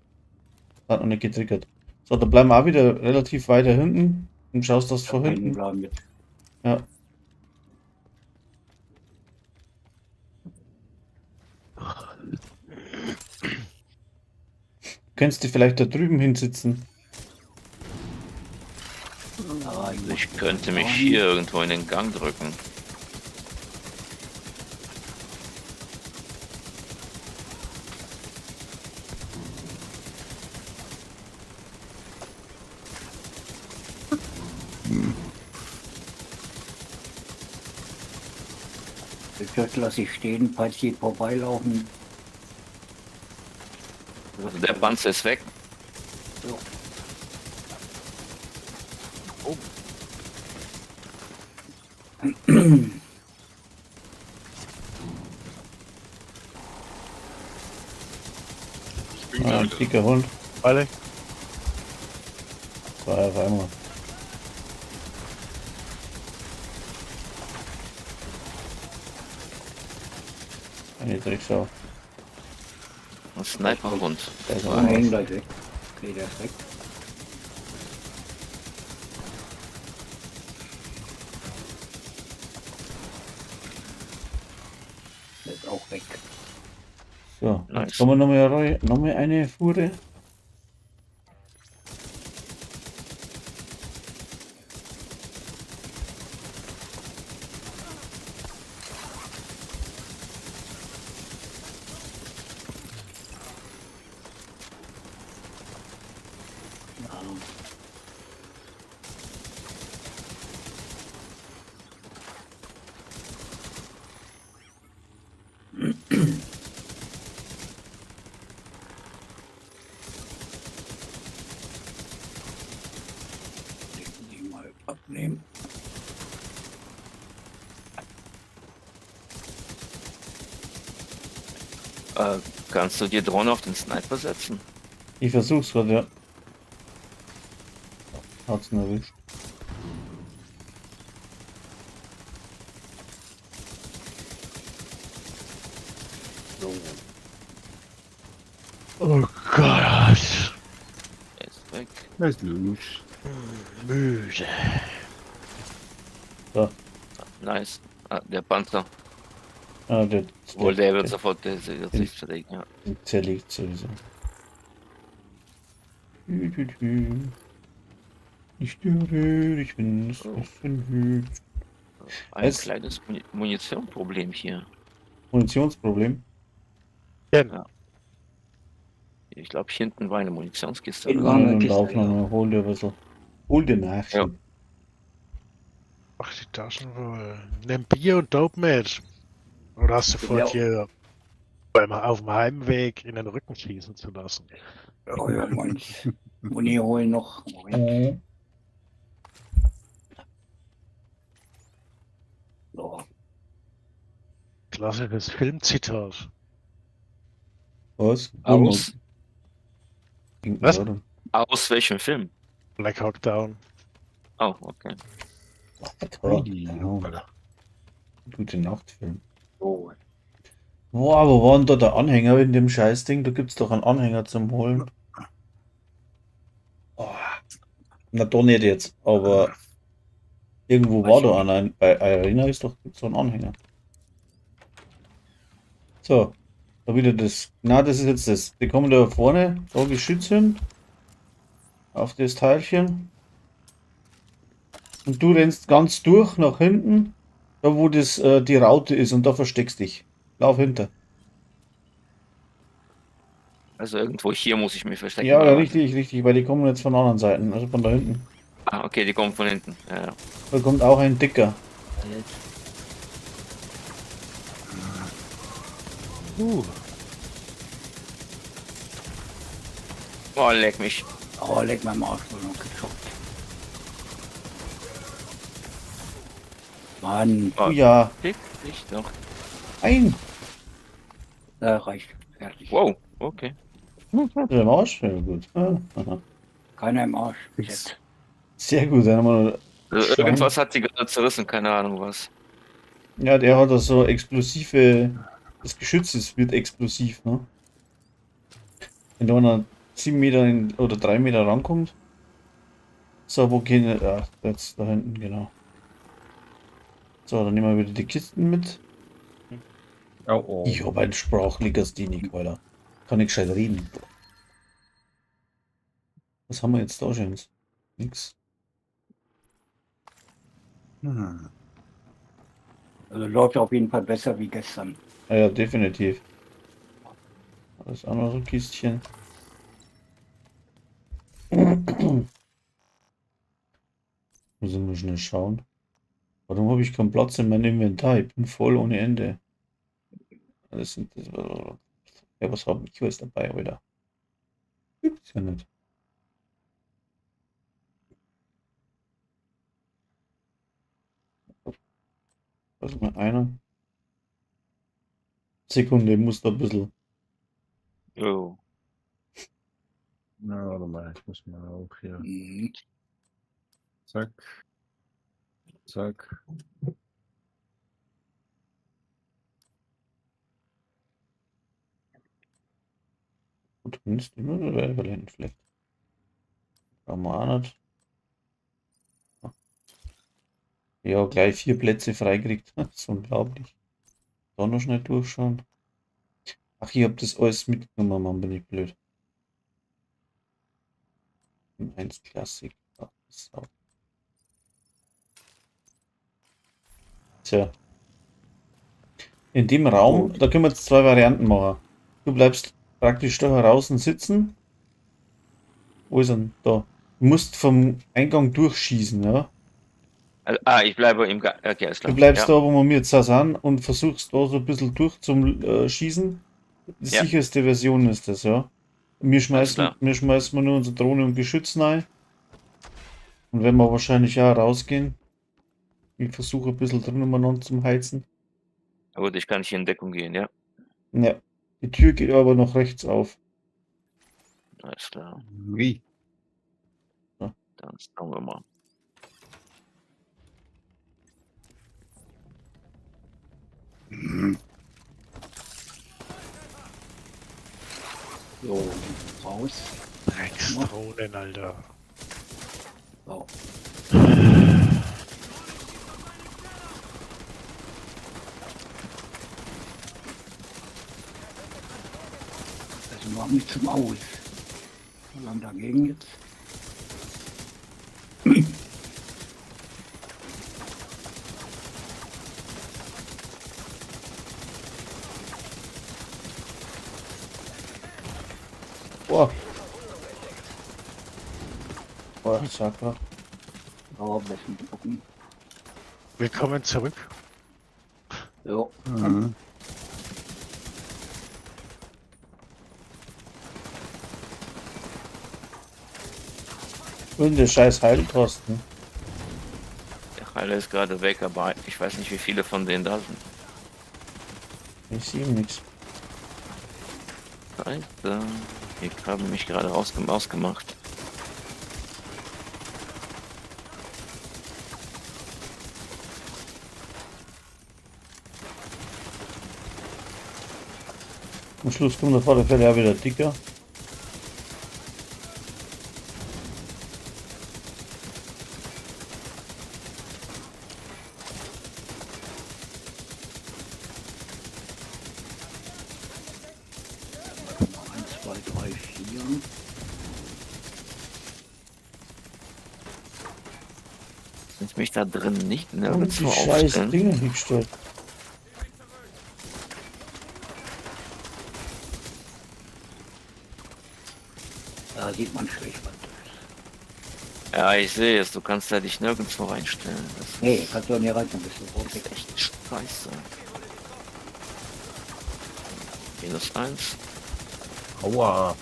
Hat noch nicht getriggert. So, da bleiben wir auch wieder relativ weiter hinten und schaust das von Hinten hinten. bleiben jetzt. Ja. Könntest du vielleicht da drüben hinsitzen? Ah, Ich könnte mich hier irgendwo in den Gang drücken. Das lasse ich stehen, falls die vorbeilaufen. Also der Panzer ist weg. So. Ich bin Ah, gleich ein wieder. dicker Hund. Alle? Zwei auf einmal. Eine Drecksau. Ein Sniperhund. Der ist auch Ah, am gleich Arsch. weg. Okay, der ist weg. Der ist auch weg. So, Nice. jetzt kommen wir noch mal eine Fuhre. Ja. Die mal abnehmen. Kannst du die Drohne auf den Sniper setzen? Ich versuch's gerade, ja. Hat's nur erwischt. So. Oh Gott. Er ist weg. Er ist los. Müde. Nice. Ah, der Panzer. Ah, der Wohl, der wird sofort der sich zerlegen, ja. zerlegt sowieso. Ich störe, ich bin es Oh. bisschen müde. Ein Es- kleines Munitionproblem hier. Munitionsproblem. Ja. Ich glaube, hier hinten war eine Munitionskiste. In oder? War eine Und Kiste, Aufnahme, hol dir was so. Hol dir nach. Ja. Ach, die Taschen wohl. Nimm Bier und Dope mit. Oder hast du vor, Ja. dir auf dem Heimweg in den Rücken schießen zu lassen? Oh ja, manch. Muni holen noch. Moment. So. klassisches Filmzitat. Was? Aus? Was? Aus welchem Film? Black Hawk Down. Oh, okay. Gute Nachtfilm. Oh, Boah, wo war denn da der Anhänger in dem Scheißding? Da gibt's doch einen Anhänger zum Holen. Oh. Na doch nicht jetzt, aber irgendwo war da einer. Bei Arena ist doch gibt's so einen Anhänger. So, da wieder das. Na, das ist jetzt das. Die kommen da vorne, da Geschütz hin. Auf das Teilchen. Und du rennst ganz durch nach hinten. Da wo das die Raute ist und da versteckst dich. Lauf hinter. Also irgendwo hier muss ich mich verstecken. Ja, oder was? richtig, weil die kommen jetzt von anderen Seiten, also von da hinten. Ah, okay, die kommen von hinten. Ja, ja. Da kommt auch ein Dicker. jetzt. Oh, leck mich. Oh, leg mal am Arsch, wohl noch geschockt. Mann, Oh ja, Fick dich doch. ein. da reicht. Fertig. Wow, okay. Der Arsch, ja gut. Aha. Keiner im Arsch. Bis jetzt. Sehr gut, dann haben wir. Also Schwein. irgendwas hat die gerade zerrissen, keine Ahnung was. Ja, der hat da so explosive. Das Geschütz wird explosiv, ne? Wenn da einer 7 Meter oder 3 Meter rankommt. So, wo gehen. Ja, jetzt da hinten, genau. So, dann nehmen wir wieder die Kisten mit. Oh, Ich habe ein Sprachlegastheniker, Alter. Kann ich gescheit reden. Was haben wir jetzt da schon? Nix. Also läuft auf jeden Fall besser wie gestern. Ah ja, definitiv. Das ist auch noch so ein Kistchen. Müssen wir schnell schauen. Warum habe ich keinen Platz in meinem Inventar? Ich bin voll ohne Ende. Das sind das. Ja, was habe ich alles dabei, Alter? Gibt's ja nicht. Was mal einer? Sekunde, ich muss da ein bisschen. Oh. Na, warte mal, ich muss mal auch hier. Mhm. Zack. Zack. Gut, Mist, immer oder hinten vielleicht. Kann man auch nicht. Ja, gleich 4 Plätze freikriegt. Das ist unglaublich. Da noch schnell durchschauen. Ach, ich hab das alles mitgenommen, Mann, bin ich blöd. 1 Klassik. Ach, Sau. Tja. In dem Raum, da können wir jetzt 2 Varianten machen. Du bleibst praktisch da draußen sitzen. Wo ist er denn? Da. Du musst vom Eingang durchschießen, ja. Also, ich bleibe im okay, alles klar. Du bleibst ja. da, wo wir jetzt sind und versuchst da so ein bisschen durch zum Schießen. Die Ja. sicherste Version ist das, ja. Wir klar. schmeißen nur unsere Drohne und Geschütz rein. Und wenn wir wahrscheinlich auch rausgehen. Ich versuche ein bisschen drin umeinander zum Heizen. Na gut, ich kann hier in Deckung gehen, ja. Ja. Die Tür geht aber noch rechts auf. Alles klar. Wie? Dann schauen wir mal. So, raus. Drecksdrohnen, Alter. So. Das ist überhaupt nicht zum Aus. Wir haben dagegen jetzt. Boah. Boah, Sakra. So, ein bisschen gucken. Willkommen zurück. So. Mhm. Und der scheiß Heilkosten. Der Heiler ist gerade weg, aber ich weiß nicht, wie viele von denen da sind. Ich sehe nichts. Alter. Ich habe mich gerade ausgemacht. Am Schluss kommt auf alle Fälle auch wieder dicker. Eins, zwei, drei, vier. Sind mich da drin nicht Und nirgendwo die scheiß aufstellen. Dinge hingestellt. Da sieht man schlecht was das ist. Ja, ich sehe es. Du kannst da dich nirgendwo reinstellen. Das Nee, kannst du nicht rein, ein bisschen rot weg. ist echt scheiße. -1. Aua.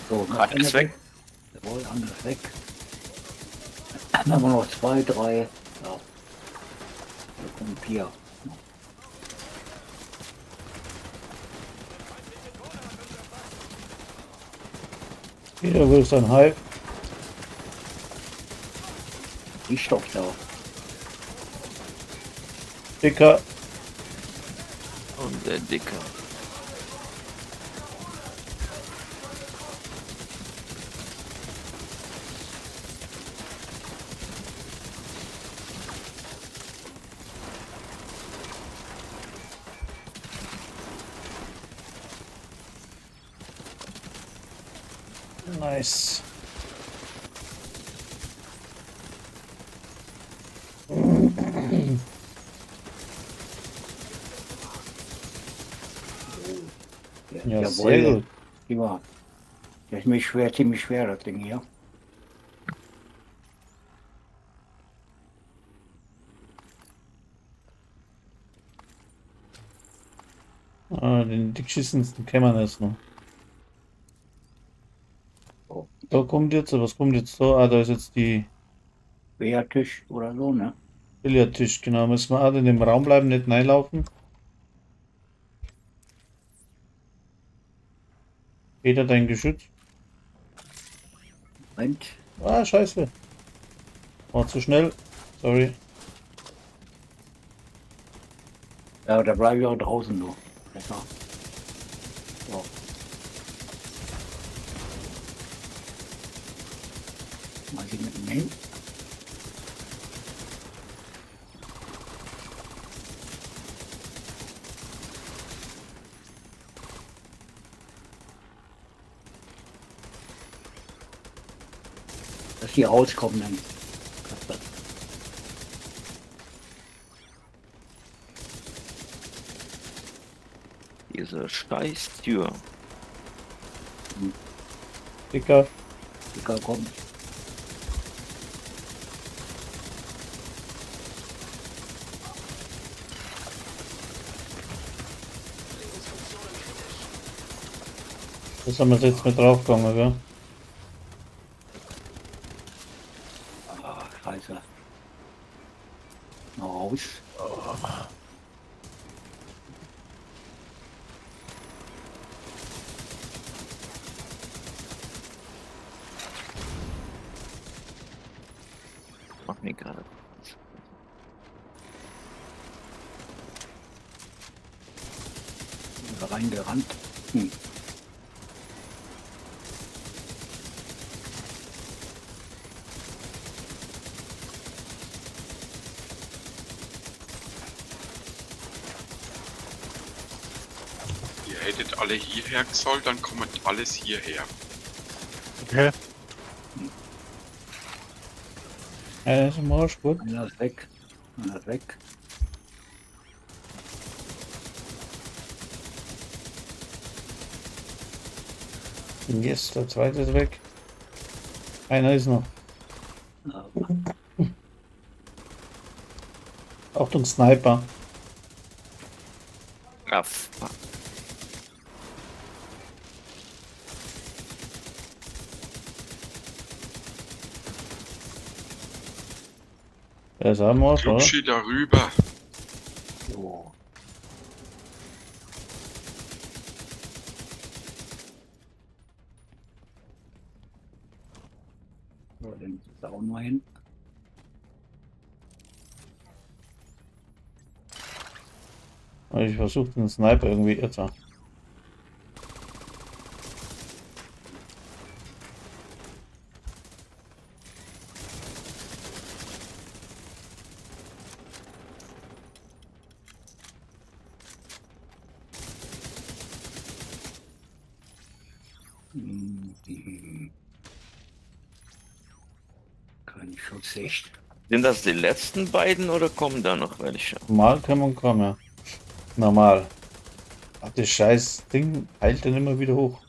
So, Rad ist weg. Jawohl, anderes weg. Dann haben wir noch 2, 3. Ja. Da kommen 4. Wieder will es ein Hive. Die Stoff da. Dicker. Und der Dicke. Nice. Ja, sehr gut. Ja. Das ist mir schwer, ziemlich schwer, das Ding hier. Ah, den dickschissensten kennen wir jetzt noch. Oh. Da kommt jetzt, was kommt jetzt da? Ah, da ist jetzt die Wehrtisch oder so, ne? Billardtisch, genau. Müssen wir auch in dem Raum bleiben, nicht reinlaufen. Peter, dein Geschütz. Moment. Ah, scheiße. War zu schnell. Sorry. Ja, da bleibe ich auch draußen nur. Besser. So. Mal hier mit dem hin. Dass die rauskommen dann. Diese scheiß Tür. Dicker. Dicker kommt. Das haben wir jetzt mit draufgegangen, gell? Ah, scheiße. Noch raus. Mach mir gerade. Reingerannt. Hm. Ihr hättet alle hierher gesollt, dann kommt alles hierher. Okay. Ja, das ist im Arsch, gut. Einer ist weg. Einer ist weg. Yes, der zweite ist weg. Einer ist noch. Aber Achtung, Sniper. Ah, fuck. Der ist am Arsch, oder? Klugschi darüber. So. So, den ist auch noch hin. Ich versuche den Sniper irgendwie irre. Kein Schutzsicht. Sind das die letzten beiden oder kommen da noch welche? Normal kann man kommen, ja. Normal. Ach, das scheiß Ding heilt dann immer wieder hoch.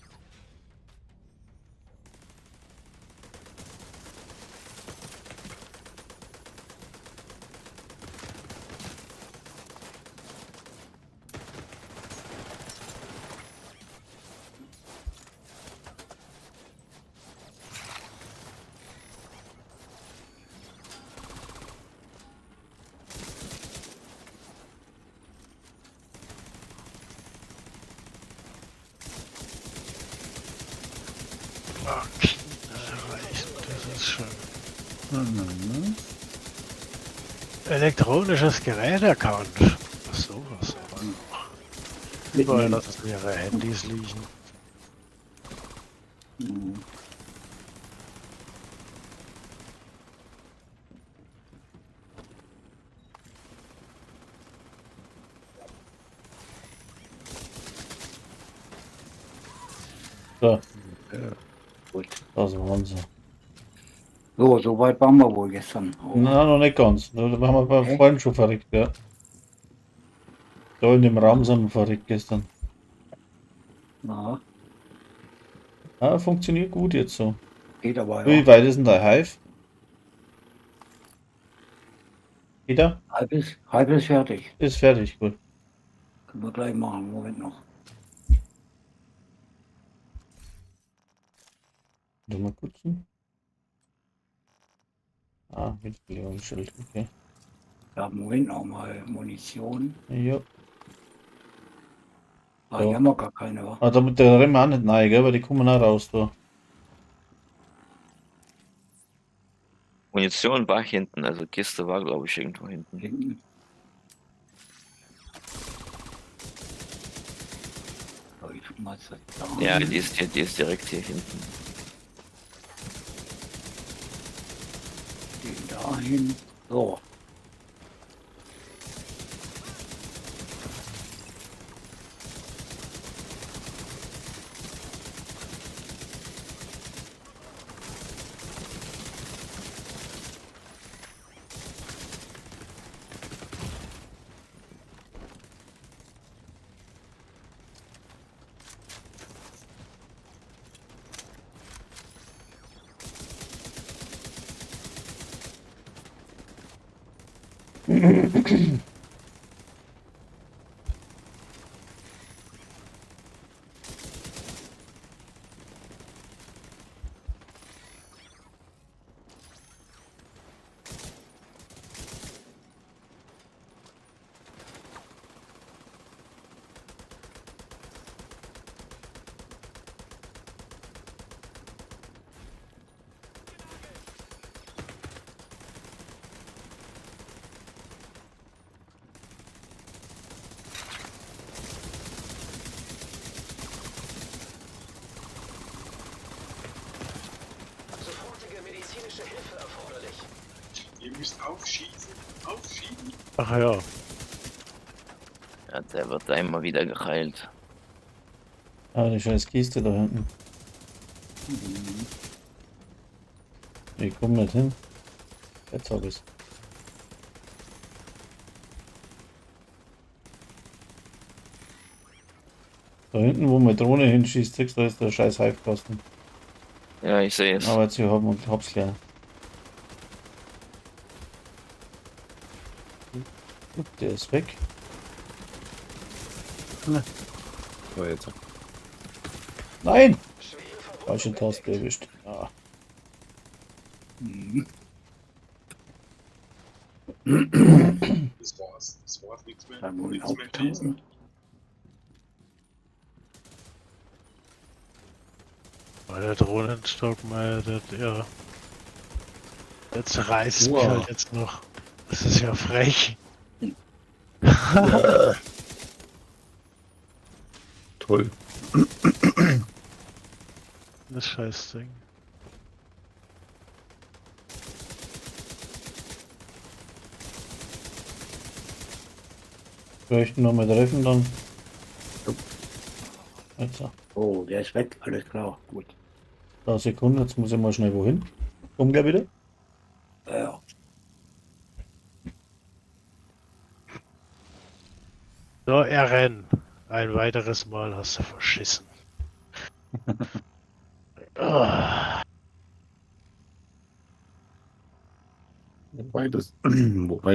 Okay, erreicht, das ist schön. Mhm. Elektronisches Gerät erkannt. Was sowas. Überall lassen sie ihre Handys liegen. Mhm. So, Gut. das waren sie. So weit waren wir wohl gestern. Na, noch nicht ganz. Da haben wir bei Hä? Freunden schon verrückt, ja. Da in dem Raum sind wir verrückt gestern. Na, Ah, funktioniert gut jetzt so. geht aber Wie ja. weit ist denn der Hive? Wieder? Halbes fertig. Ist fertig, gut. Können wir gleich machen. Moment noch. Mal putzen. Ah, mit Belehrungsschild, okay. Ja, Moment noch mal Munition. Ja. Ah, Ja. hier haben wir gar keine, wa? Ah, damit der rennen wir auch nicht rein, gell, weil die kommen auch raus da. Munition war hinten, also Kiste war glaube ich irgendwo hinten. Hinten. So, ich schmeiß das da. Ja, die ist direkt hier hinten. Den dahin. So. Ihr müsst aufschießen. Aufschieben. Ach ja, Ja, der wird da immer wieder geheilt. Ah, die scheiß Kiste da hinten. Ich komme nicht hin. Jetzt hab ich's. Da hinten, wo man Drohne hinschießt, siehst du, da ist der scheiß Hive-Kasten. Ja, ich sehe es. Aber jetzt hier haben und hab's gleich. Gut, der ist weg. So, jetzt. Nein! Falsche Taste erwischt. Ah. Mhm. Das war's. Das war's, nichts mehr. Dann wohl Nichts mehr lesen. auftanken. Weil der Drohnenstockmeier, ja. Jetzt reißt mich Wow. halt jetzt noch. Das ist ja frech. Toll. Das Scheißding. Vielleicht noch mal treffen dann. Jetzt, Oh, der ist weg, alles klar, gut. da Sekunden, jetzt muss ich mal schnell wohin. Komm gleich wieder. Ja. So, RN. Ein weiteres Mal hast du verschissen. Ah, Wobei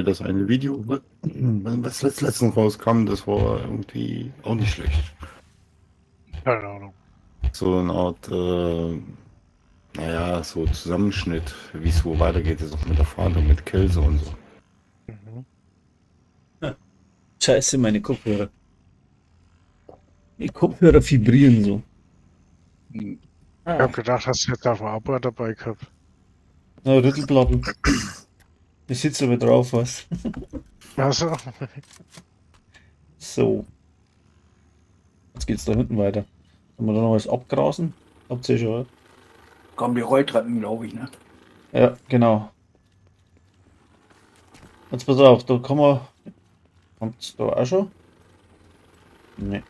das eine Video, was letztens rauskam, das war irgendwie auch nicht schlecht. keine Ahnung. So eine Art, naja, so Zusammenschnitt, wie es so weitergeht, ist auch mit der Fahrt und mit Käse und so. Mhm. Scheiße, meine Kopfhörer. Die Kopfhörer vibrieren so. Hm. Ich hab gedacht, hast du jetzt auf Arbeit dabei gehabt. Na, Rüttelplatten. Ich sitze aber drauf, was. Also, So. Jetzt geht's da hinten weiter. Sollen wir da noch was abgrasen? Habt ihr schon, oder? Kommen die Rolltreppen, glaube ich, ne? Ja, genau. Jetzt pass auf, da kann man. Kommt's da auch schon? Nee.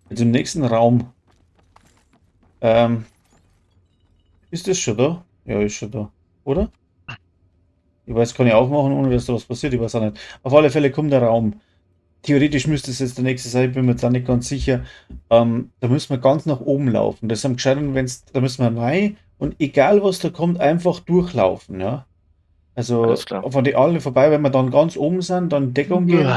Jetzt im nächsten Raum. Ist das schon da? Ja, ist schon da. Oder? Ich weiß, kann ich aufmachen, ohne dass da was passiert. Ich weiß auch nicht. Auf alle Fälle kommt der Raum. Theoretisch müsste es jetzt der nächste sein, ich bin mir jetzt auch nicht ganz sicher. Da müssen wir ganz nach oben laufen. Das ist am gescheiten, wenn's, da müssen wir rein und egal was da kommt, einfach durchlaufen, ja. Also Alles klar. von den allen vorbei, wenn wir dann ganz oben sind, dann Deckung gehen,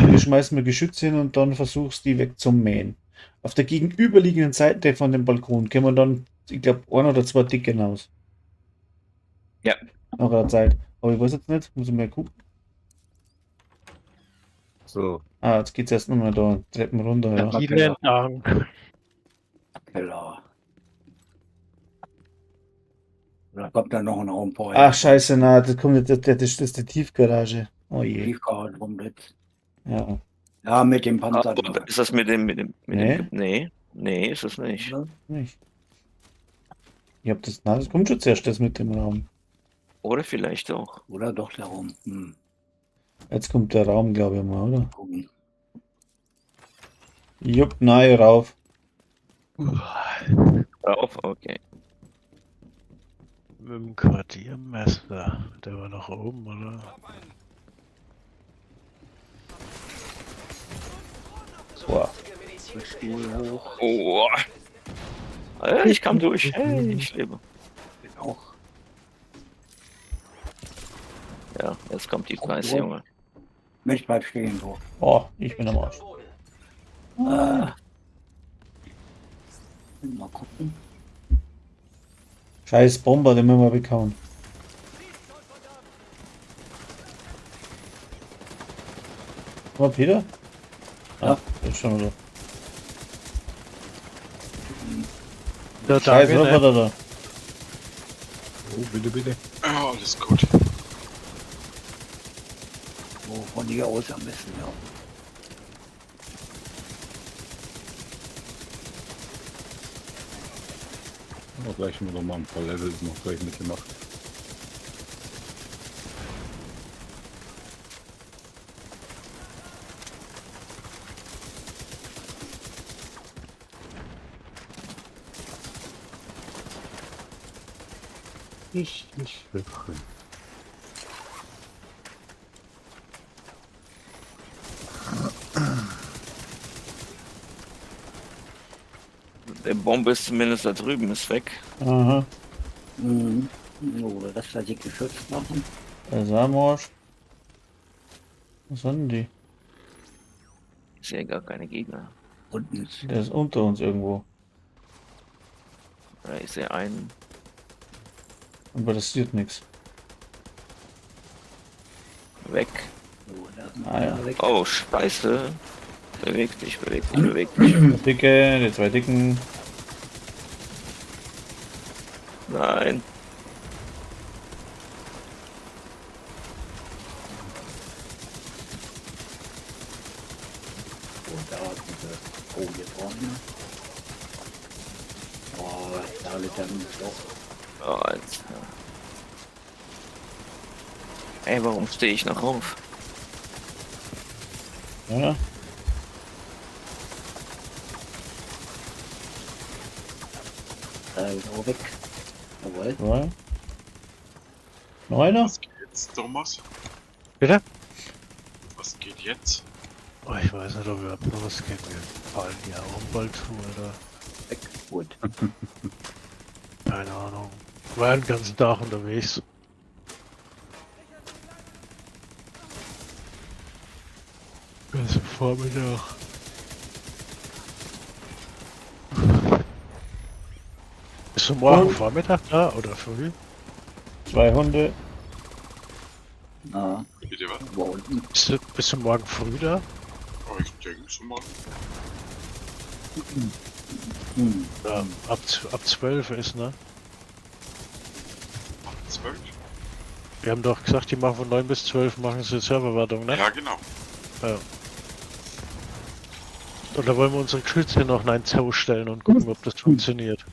wir schmeißen wir Geschütze hin und dann versuchst die weg zum Mähen. Auf der gegenüberliegenden Seite von dem Balkon können wir dann, ich glaube, 1 oder 2 Dicken aus. Ja. Nach einer Zeit. Aber ich weiß jetzt nicht, muss ich mal gucken. So, Ah, jetzt geht's erst nochmal da, Treppen runter, ja. vielen Dank. Keller. Da kommt dann noch ein Raum vor. Ach, scheiße, na, das kommt jetzt, das ist die Tiefgarage. Oh je. Tiefgarage rum jetzt. Ja. Ja, mit dem Panzer. Aber ist das mit dem, Nee. Nee, ist es nicht. Nicht. Ich hab das, na, das kommt schon zuerst das mit dem Raum. Oder vielleicht auch. Oder doch der Raum. Hm. Jetzt kommt der Raum, glaube ich mal, oder? Gucken. Jupp, nein, rauf. Auf, okay. Mit dem Quartiermesser. Der war noch oben, oder? Boah. Stuhl hoch. Oh. Ich kam durch. Hey, ich lebe. Bin auch. Ja, jetzt kommt die Preise, Junge. Mensch, bleib stehen, so. Oh, ich bin am Arsch. Mal gucken. Scheiß Bomber, den müssen wir bekauen. Mal Peter? Ja. Ist schon wieder. Ja, Scheiß danke, ne? Roboter da. oh, bitte, bitte. Ja, alles gut. So, von hier aus am besten, ja. Aber gleich noch mal ein paar Levels noch gleich mitgemacht. Ich will drin. Der Bombe ist zumindest da drüben, ist weg. Aha. Mhm. So, das lasse ich geschützt machen. Der ist am Arsch. Was sind die? Ich sehe gar keine Gegner. Unten. Der ist unter uns irgendwo. Ja, ich sehe einen. Aber das passiert nichts. Weg. So, da ist noch Ah, ja. einer weg. Oh, Scheiße. Beweg dich, beweg dich, beweg dich. Der Dicke, die zwei Dicken. Nein. Und da diese. Oh, hier vorne. Oh, da liegt dann doch. Oh, Alter. Ey, warum stehe ich noch auf? Ja, Da ist auch weg. Jawohl. zwei. Noch einer? Was geht jetzt, Thomas? Bitte? Was geht jetzt? Oh, ich weiß nicht, ob wir losgehen. Wir fallen ja auch bald zu, oder? Weg. Gut. Keine Ahnung. War den ganzen Tag unterwegs. Ganzen Vormittag. Bist du morgen Und? Vormittag da oder früh? Zwei Hunde. Na, Bitte was? wo unten. Bist du morgen früh da? Oh, ich denke so mal. Ja, ab 12 ist, ne? Ab 12? Wir haben doch gesagt, die machen von 9 bis 12 machen sie Serverwartung, ne? Ja, genau. Und da wollen wir unsere Geschütze noch in einen Zoo stellen und gucken, ob das funktioniert.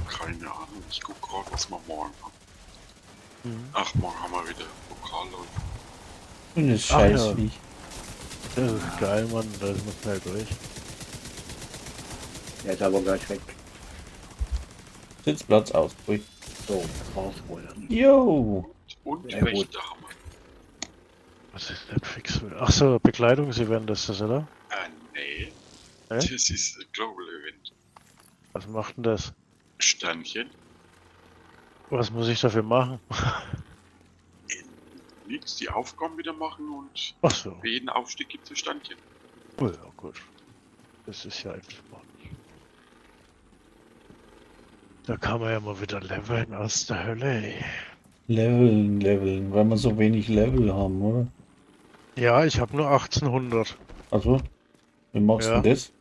Keine Ahnung. Ich guck gerade, was wir morgen haben. Mhm. Ach, morgen haben wir wieder Pokal und Und das Ach, ja. Scheißviech. Das ist geil, Mann, da ist man schnell durch. Der ist aber gleich weg. Sitzplatz aus. Ui. So, rausholen. Jo. Ja, gut. Wächter haben wir. Was ist denn fix? Ach so, Bekleidungsevent ist das, oder? Nee. Hä? Das ist ein Global Event. Was macht denn das? Sternchen. Was muss ich dafür machen? Nix, die Aufgaben wieder machen und Ach so, für jeden Aufstieg gibt es ein Sternchen. oh, ja gut. Das ist ja entspannt. Da kann man ja mal wieder leveln aus der Hölle, ey. Leveln, weil wir so wenig Level haben, oder? Ja, ich habe nur 1800. Also, wie machst Ja. du das?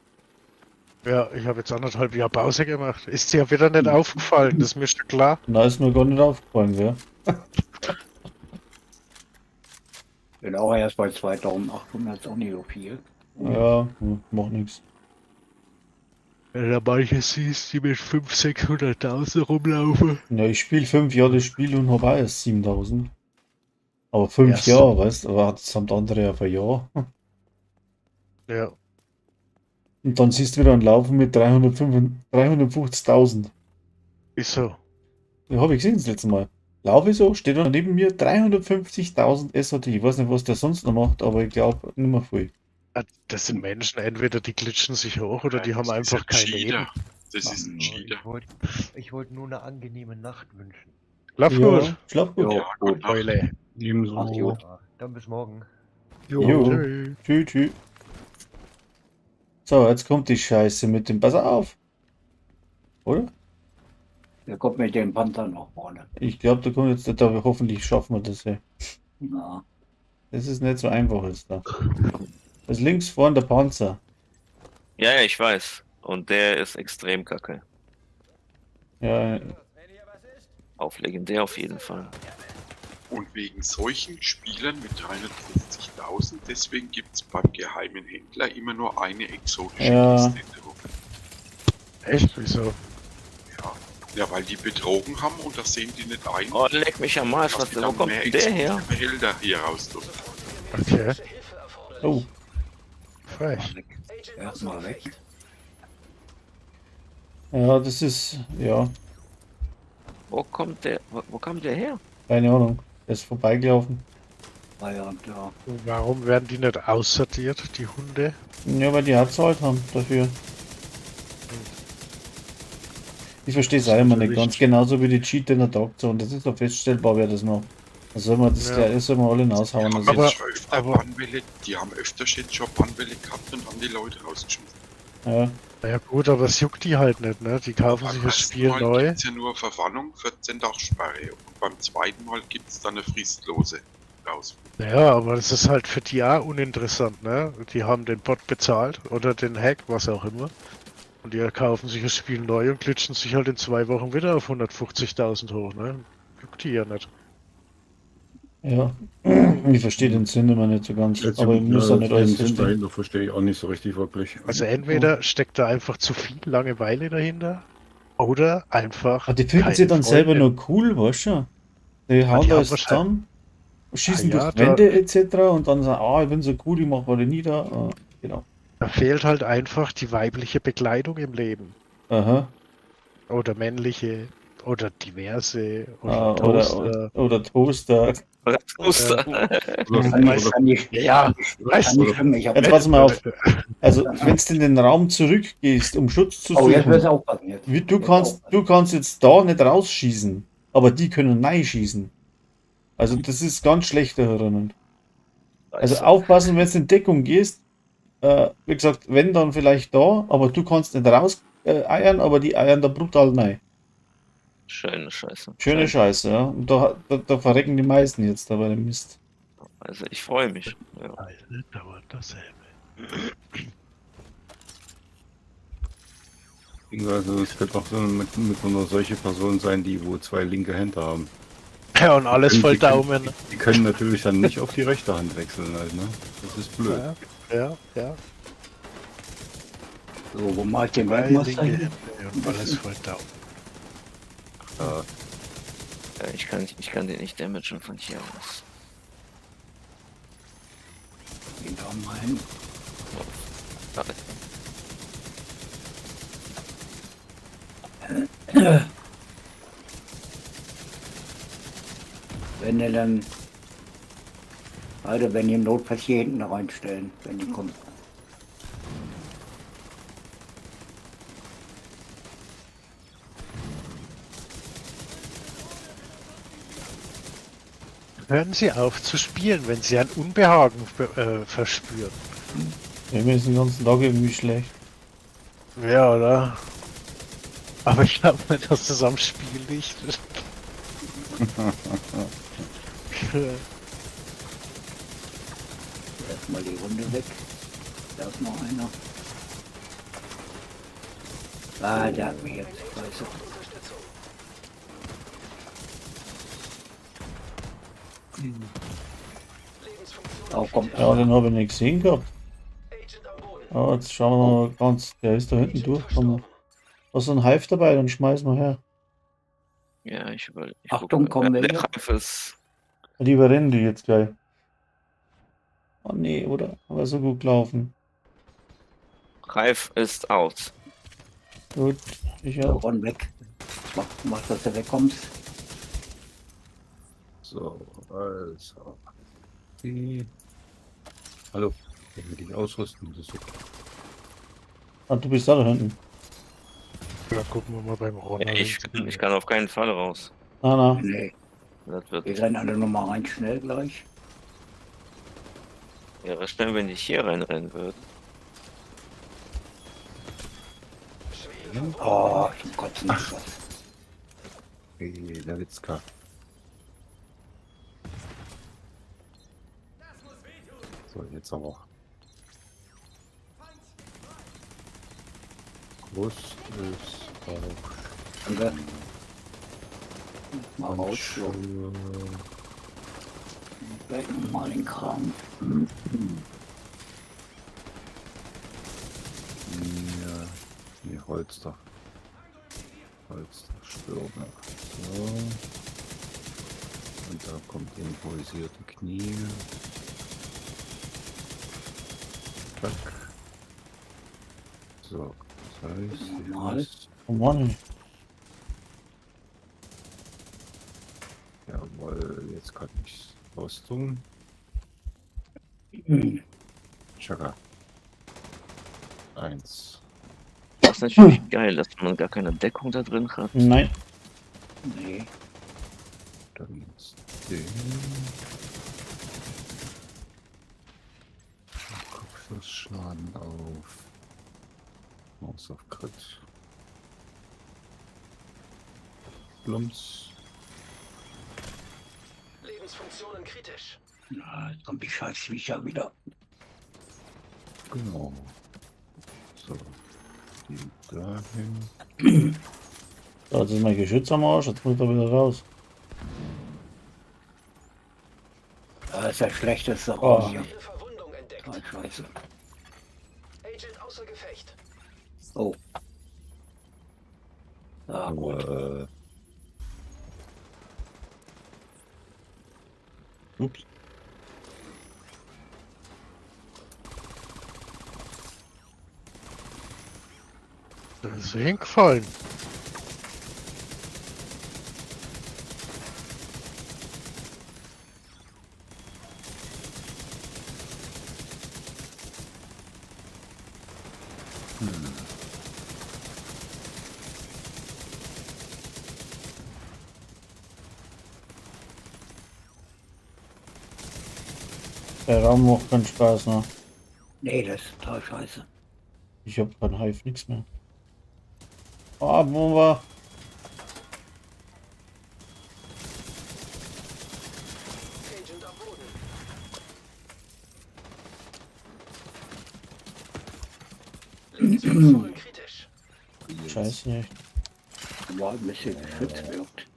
Ja, ich habe jetzt 1,5 Jahre Pause gemacht. Ist dir wieder nicht aufgefallen, das ist mir schon klar. Da ist mir gar nicht aufgefallen, gell? Bin auch erst bei 2800, ist auch nicht so viel. Ja, macht nichts. Wenn du manche siehst, die mit 500.000, 600.000 rumlaufen. Ja, ich spiele 5 Jahre das Spiel und habe auch erst 7000. Aber 5 Yes. Jahre, weißt du, aber das haben die andere ja für ein Jahr. Ja, Und dann siehst du wieder einen Laufen mit 350.000. ist so. Ja, habe ich gesehen das letzte Mal. Laufe so, steht da neben mir 350.000 SAT. Ich weiß nicht, was der sonst noch macht, aber ich glaube nicht mehr viel. Das sind Menschen, entweder die glitschen sich hoch oder die Nein, haben das ist einfach ein kein Leben. Cheater. Das ist ein Ja, Cheater. Ich wollte nur eine angenehme Nacht wünschen. Schlaf gut. Schlaf gut. Jo, Ja, gut. gute Nacht. Eule. Ebenso. Ach, jo. Ja, dann bis morgen. Jo. Tschö. Tschüss. So, jetzt kommt die Scheiße mit dem. Pass auf. Oder? Der kommt mit dem Panther noch vorne. Ich glaube, da kommt jetzt, da hoffentlich schaffen wir das. Ja. Na, Das ist nicht so einfach jetzt da. Das ist links vorne der Panzer. Ja, ja, ich weiß. Und der ist extrem kacke. Ja, Auf legendär auf jeden Fall. Und wegen solchen Spielern mit 350.000, deswegen gibt es beim geheimen Händler immer nur eine exotische Ja. Kiste in der Woche. Echt? Wieso? Ja, weil die betrogen haben und das sehen die nicht ein. Oh, leck mich am Arsch. dass Was, die wo dann kommt mehr denn der her? exotische Behälter hier raus tun. Okay, oh, frech. weg. Erstmal weg. ja, das ist, ja, Wo kommt der? Wo kam der her? keine Ahnung. Der ist vorbeigelaufen. Feierabend, ja. Warum werden die nicht aussortiert, die Hunde? Ja, weil die Herzalt haben dafür. Ich verstehe es auch immer nicht ganz. Genauso wie die Cheater in der Dark Zone. Das ist doch feststellbar, wer das macht. Sollen wir alle raushauen. Die Also haben Aber- jetzt schon öfter aber- Bannwelle, die haben öfters jetzt schon Bannwelle gehabt und haben die Leute rausgeschmissen. ja. Ja gut, aber es juckt die halt nicht, ne? Die kaufen Beim sich das ersten Spiel Mal neu. gibt es ja nur Verwarnung, 14 Tage Sperre. Und beim zweiten Mal gibt es dann eine fristlose Rausfuhr. Ja, aber das ist halt für die auch uninteressant, ne? Die haben den Bot bezahlt oder den Hack, was auch immer. Und die kaufen sich das Spiel neu und glitschen sich halt in 2 Wochen wieder auf 150.000 hoch, ne? Juckt die ja nicht. Ja. Ich verstehe den Sinn immer nicht so ganz. Jetzt Aber ich muss ja nicht alles den Sinn verstehen. dahinter verstehe ich auch nicht so richtig wirklich. Also entweder steckt da einfach zu viel Langeweile dahinter oder einfach. Aber die finden keine sie dann selber Freude. nur cool, weißt du? Die hauen die da haben jetzt wahrscheinlich- zusammen, schießen ja, durch da- Wände etc. und dann sagen, ich bin so cool, ich mach alle nieder. Genau. Da fehlt halt einfach die weibliche Bekleidung im Leben. Aha. Oder männliche oder diverse Ah, oder Toaster. oder Toaster. Oder Toaster. Kann ich, Ja, weißt kann ich für mich. Jetzt pass mal auf. Also, wenn du in den Raum zurückgehst, um Schutz zu Oh, jetzt wird es suchen, auch passiert. du kannst jetzt da nicht rausschießen, aber die können nein schießen. Also, das ist ganz schlecht da drinnen. Also, aufpassen, wenn du in Deckung gehst. Wie gesagt, wenn dann vielleicht da, aber du kannst nicht raus eiern, aber die eiern da brutal nein. Schöne Scheiße. Schöne Scheiße, ja. Und da verrecken die meisten jetzt dabei den Mist. Also ich freue mich. Ja. Weile dauert dasselbe. Also es wird auch so mit einer solche Person sein, die wo 2 linke Hände haben. Ja, und alles Die voll können- Daumen. Die können natürlich dann nicht auf die rechte Hand wechseln halt, ne? Das ist blöd. Ja. So, wo mach ich den Zwei Weltmeister linke hin? Hände und alles voll Daumen. Ja, Ja, ich kann den nicht damagen von hier aus. Den da mal hin. Warte. Wenn ihr dann, Alter, wenn die im Notfall hier hinten reinstellen, wenn die kommen. Hören Sie auf zu spielen, wenn Sie ein Unbehagen verspüren. Ja, mir ist den ganzen Tag irgendwie schlecht. Ja, oder? Aber ich glaube nicht, dass das am Spiel liegt. Erstmal die Runde weg. Da ist noch einer. Ah, der hat mich jetzt. Scheiße. Oh, kommt. Ja, den habe ich nicht gesehen gehabt. Ja, jetzt schauen wir mal ganz. Der ist da hinten durchgekommen. Hast du einen Hive dabei? Dann schmeiß mal her. Ja, ich überlege. Achtung, kommen der welche. Reif ist. Die überrennen die jetzt gleich. Oh nee, oder? Aber so gut gelaufen. Reif ist out. Gut, ich So, auch. Ron weg. Mach, dass du wegkommst. so, also. Hallo, ich will dich ausrüsten. Das ist super. Ah, du bist da hinten. Ja, gucken wir mal beim Ronald. Ich kann auf keinen Fall raus. Na. Nee, Das wird wir rennen alle nochmal rein, schnell gleich. wäre schnell, wenn ich hier reinrennen würde. Oh, ich kotze nicht was. Hey, der Witzka. So, jetzt aber. Groß ist auch. Danke. Mal raus. So. Handschuhe. Weg mal den Kram. Ja, nee, Holster. Holster, Stürmer. So. Und da kommt die improvisierte Knie. Zack. So, das heißt, Normal. Oh Mann. jawohl, jetzt kann ich Rüstung. Chaka. 1. Das ist natürlich geil, dass man gar keine Deckung da drin hat. Nein. Nee. Dann jetzt Okay. Kopfschuss-Schaden auf. Maus auf Crit. Plumps. Lebensfunktionen kritisch. Ja, jetzt kommt die scheiß Viecher wieder. Genau. So. Die dahin. So, jetzt ist mein Geschütz am Arsch, jetzt muss er wieder raus. Das ist der schlechteste Oh. Raum hier. Ihre Verwundung entdeckt. Ah, scheiße. Agent außer Gefecht. Oh. Ah, gut. Ups. Da ist er hingefallen. Der Raum macht keinen Spaß mehr. Nee, das ist total scheiße. Ich hab kein Hive, nix mehr. Ah, Bomber. Agent am Boden. Lebensfunktionen kritisch. Scheiße nicht. War ein bisschen geschützt wirkt.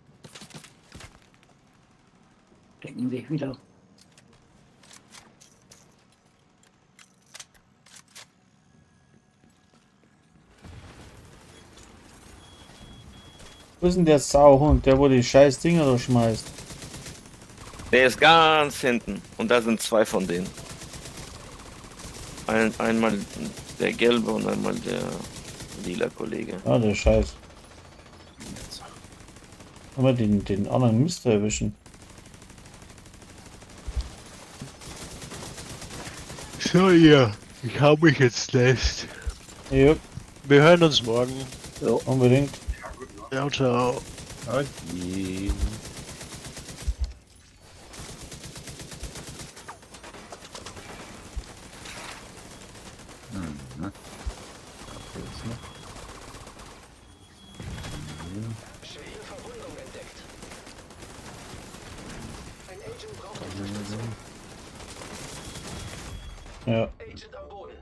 Denken sich wieder. Wo ist denn der Sauhund, der wo die scheiß Dinger da schmeißt? Der ist ganz hinten. Und da sind zwei von denen. Einmal der gelbe und einmal der lila Kollege. Ah, der Scheiß. Kann man den anderen Mister erwischen? So, ihr. Ich hau mich jetzt lässt. Ja, Wir hören uns morgen. unbedingt. Ciao, ciao. Okay. Mhm. Jetzt noch. Schwere Verwundung entdeckt. Ein Agent braucht Unterstützung. Ja, Agent am Boden.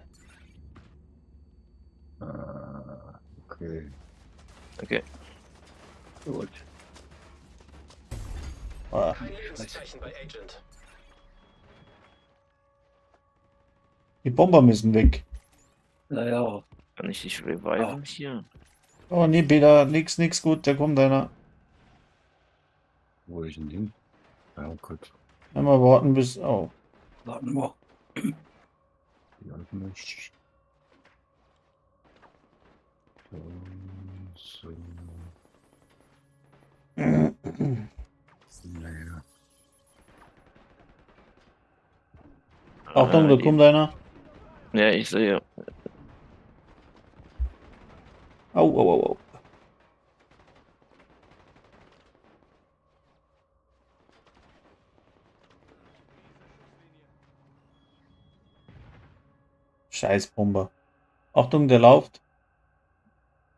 Okay. Okay. Gut. ah, Kein Lebenszeichen bei Agent. die Bomber müssen weg. Naja, Kann ich dich reviven hier? Oh nee, Peter, nix gut, da kommt einer. Wo ich denn hin? Ja, gut. Einmal warten bis. Oh. warten wir. Die alten nicht. So. Naja. Achtung, da kommt einer. Ja, ich sehe. Au. Scheiß Bomber. Achtung, der läuft.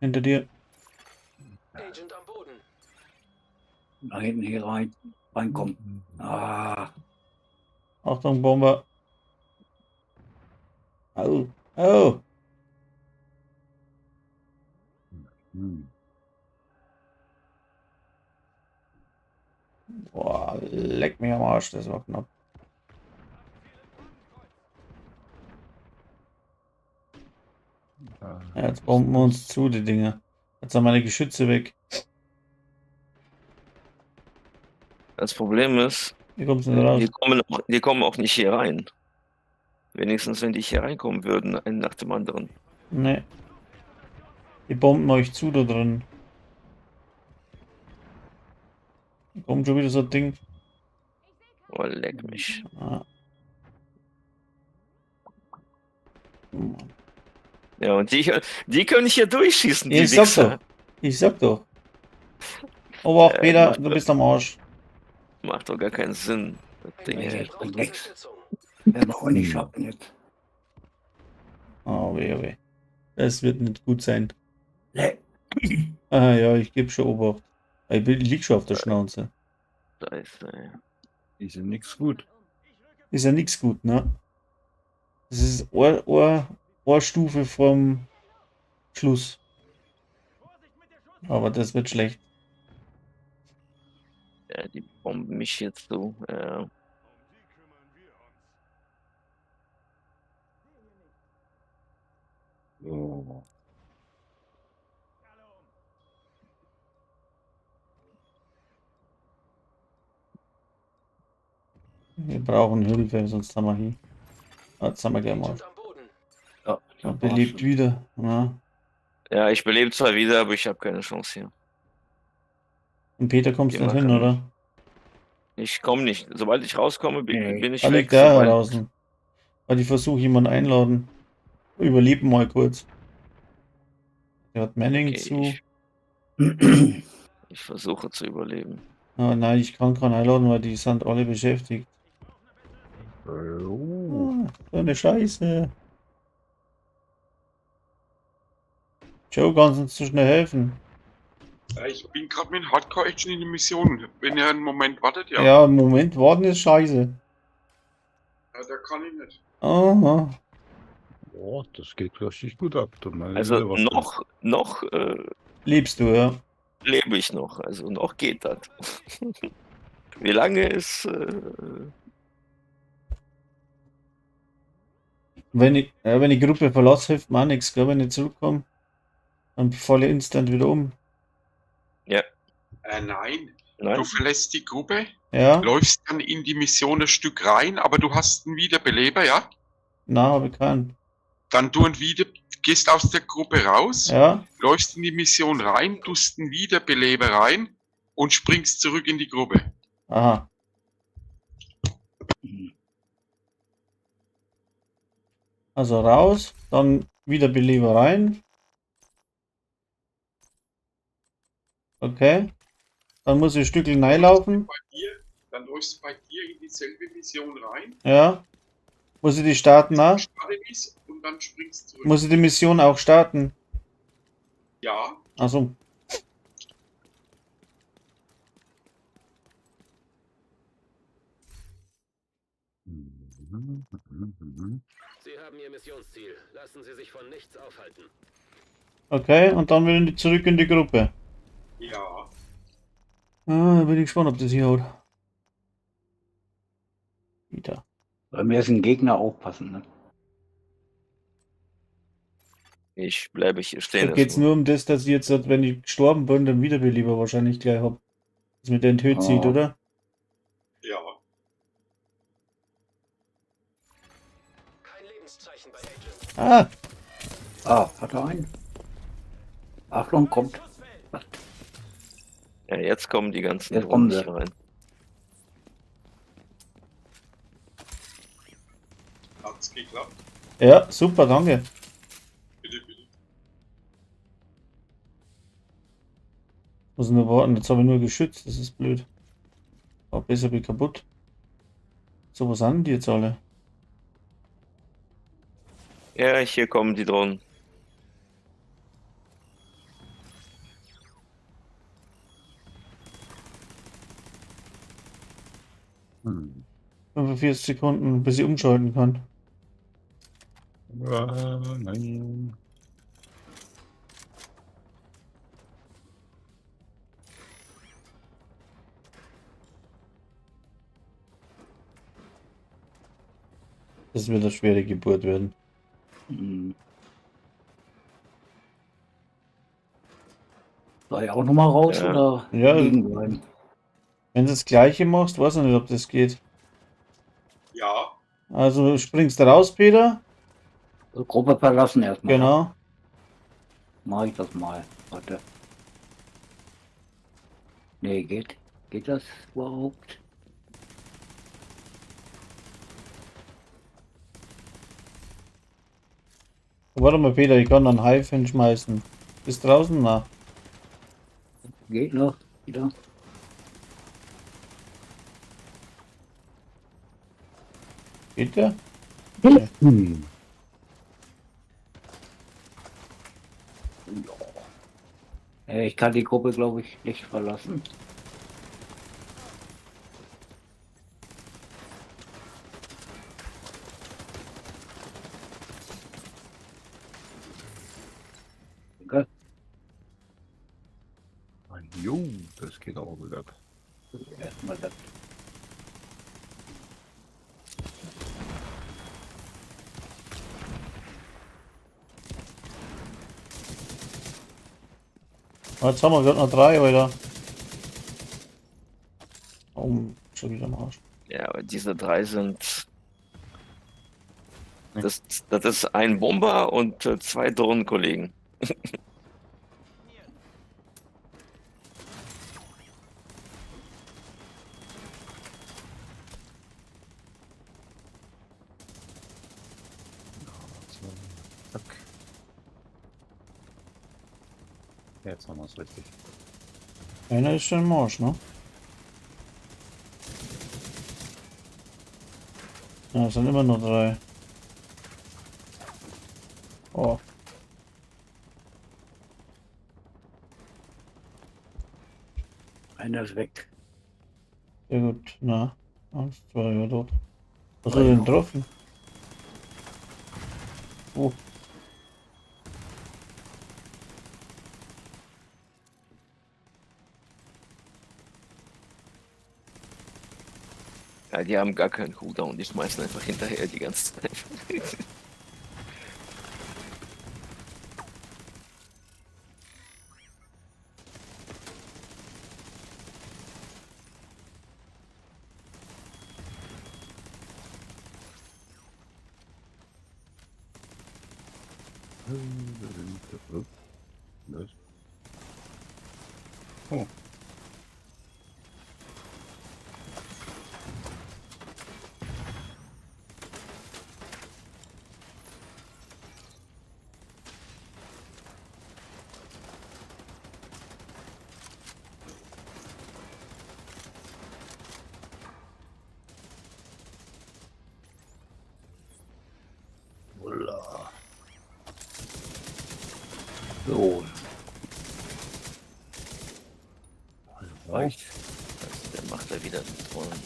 Hinter dir. Agent am Boden. Da hinten hier reinkommen. Ah, Achtung, Bomber. Au. Oh. Boah, leck mich am Arsch, das war knapp. Ja, jetzt bomben wir uns zu, die Dinger. Jetzt haben meine Geschütze weg. Das Problem ist, Wie kommst du denn raus? die kommen auch nicht hier rein. Wenigstens, wenn die hier reinkommen würden, einen nach dem anderen. Ne. Die bomben euch zu da drin. Da kommt schon wieder so ein Ding. Oh, leck mich. Ah. Mann. Ja, und die können hier durchschießen, die Ich sag Wichser. doch. Ich sag doch. Obacht, Ja, Peter, macht du das. bist am Arsch. Macht doch gar keinen Sinn. Das Ding. Nee, Agent das braucht bringt nichts. Unterstützung. Werden wir auch nicht schaffen jetzt. Oh, weh. Das wird nicht gut sein. Nee. Ah ja, ich gebe schon Obacht. Ich lieg schon auf der Schnauze. Scheiße, ey. Die sind nix gut. Ist ja nichts gut, ne? Das ist Ohrstufe vom Schluss. Aber das wird schlecht. Ja, die bomben mich jetzt so. So. Wir brauchen Hilfe, sonst haben wir hier. Jetzt haben wir gleich mal. Agent am Boden. Ja, Er belebt wieder. Ja. Ja, ich belebe zwar wieder, aber ich habe keine Chance hier. Und Peter kommst Geh nicht mal hin, ran. oder? Ich komme nicht. Sobald ich rauskomme, Nee. bin ich Da weg. liegt der Sobald- draußen. Weil ich versuche jemanden einladen. Überleben mal kurz. Der hat Manning Okay, zu. ich versuche zu überleben. Ah, nein, ich kann keinen einladen, weil die sind alle beschäftigt. Oh. Ah, so eine Scheiße. Joe, kannst du uns so schnell helfen? Ich bin gerade mit Hardcore-Action in der Mission. Wenn ihr einen Moment wartet, ja. Ja, im Moment, warten ist scheiße. Ja, da kann ich nicht. Aha. Oh, das geht richtig gut ab. Du meinst, Also was noch Liebst du, ja? lebe ich noch. Also noch geht das. Wie lange ist... Wenn ich die Gruppe verlasse, hilft mir auch nichts, gell? Wenn ich zurückkomme, dann falle ich instant wieder um. Nein. Nein? Du verlässt die Gruppe, Ja? läufst dann in die Mission ein Stück rein, aber du hast einen Wiederbeleber, ja? Na, habe ich keinen. Dann du gehst aus der Gruppe raus, Ja? läufst in die Mission rein, tust einen Wiederbeleber rein und springst zurück in die Gruppe. Aha. Also raus, dann wieder Beleber rein. Okay. Dann muss ich ein Stückchen reinlaufen. Dann läufst du bei dir in dieselbe Mission rein, Ja. Muss ich die starten, na? startet ist und dann springst zurück. Muss ich die Mission auch starten? Ja, Also. Sie haben Ihr Missionsziel. Lassen Sie sich von nichts aufhalten. Okay, und dann wieder zurück in die Gruppe. ja. Ah, bin ich gespannt, ob das hier haut. Wieder. Bei mir ist ein Gegner aufpassen, ne? Ich bleibe hier stehen. Da geht's erstmal. nur um das, dass ich jetzt, wenn ich gestorben bin, dann Wiederbeleber wahrscheinlich gleich hab. Das mit den Tod zieht, Oh. oder? Ja. Kein Lebenszeichen bei Agent. Ah! Ah, hat er einen? Achtung, kommt. Ja, jetzt kommen die ganzen Jetzt kommen Drohnen sie. hier rein. Hat's geklappt? Ja, super, danke. Bitte, bitte. Muss nur warten, jetzt habe ich nur geschützt, das ist blöd. Aber besser bin ich kaputt. So, was sind die jetzt alle? Ja, hier kommen die Drohnen. Hm. 45 Sekunden, bis ich umschalten kann. Nein. Das wird eine schwere Geburt werden. Hm. Soll ich auch nochmal raus Ja. oder Ja. liegen bleiben? Wenn du das gleiche machst, weiß ich nicht, ob das geht. Ja. Also springst du raus, Peter? So, Gruppe verlassen erstmal. Genau. Mach ich das mal. Warte. Nee, geht das überhaupt? Warte mal, Peter, ich kann einen Hive hinschmeißen. Bist draußen? Na. Geht noch? Wieder? Geht der? Hm. Ich kann die Gruppe, glaube ich, nicht verlassen. Okay. Jo, das geht aber gut ab. Erstmal das. Jetzt haben wir gerade noch 3, Alter. Oh, schon wieder am Arsch. Ja, aber diese 3 sind. Das ist ein Bomber und 2 Drohnenkollegen. Zack. Jetzt haben wir es richtig. Einer ist schon im Arsch, ne? Ja, es sind immer nur 3. Oh, Einer ist weg. sehr gut. Na, 1, 2, ja dort. Was hat er denn getroffen? Oh, Ja, die haben gar keinen Cooldown, die schmeißen einfach hinterher die ganze Zeit. Das. Oh. Ulla. So. Reicht. Also, der macht da wieder die Drohnen.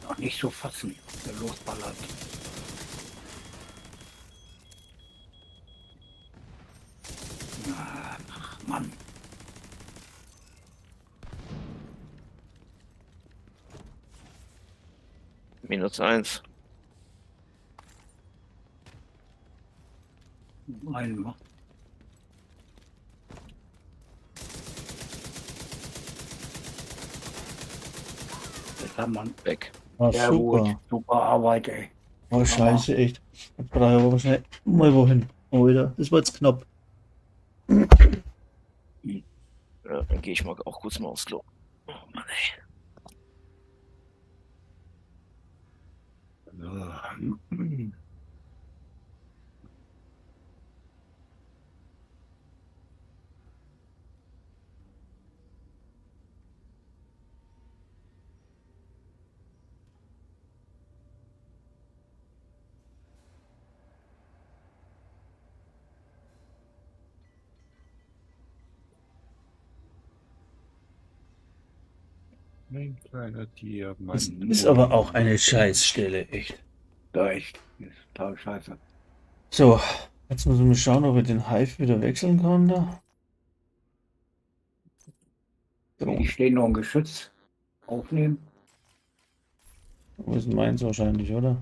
Noch nicht so fassen, der losballert. Ach, Mann. -1. Ein das hat man. Weg. war Ja, super. gut. Super Arbeit, ey. Oh, scheiße, echt. Ich brauche aber schnell mal wohin. Oh, wieder. Das war jetzt knapp. Ja, dann gehe ich mal auch kurz mal aufs Klo. Oh Mann, ey. Mein kleiner Tier, Das mein ist aber auch eine Scheißstelle, echt. Ja, echt. Das ist total scheiße. So, jetzt müssen wir schauen, ob wir den Hive wieder wechseln kann da. So, Ich stehe noch ein Geschütz. Aufnehmen. wo ist meins wahrscheinlich, oder?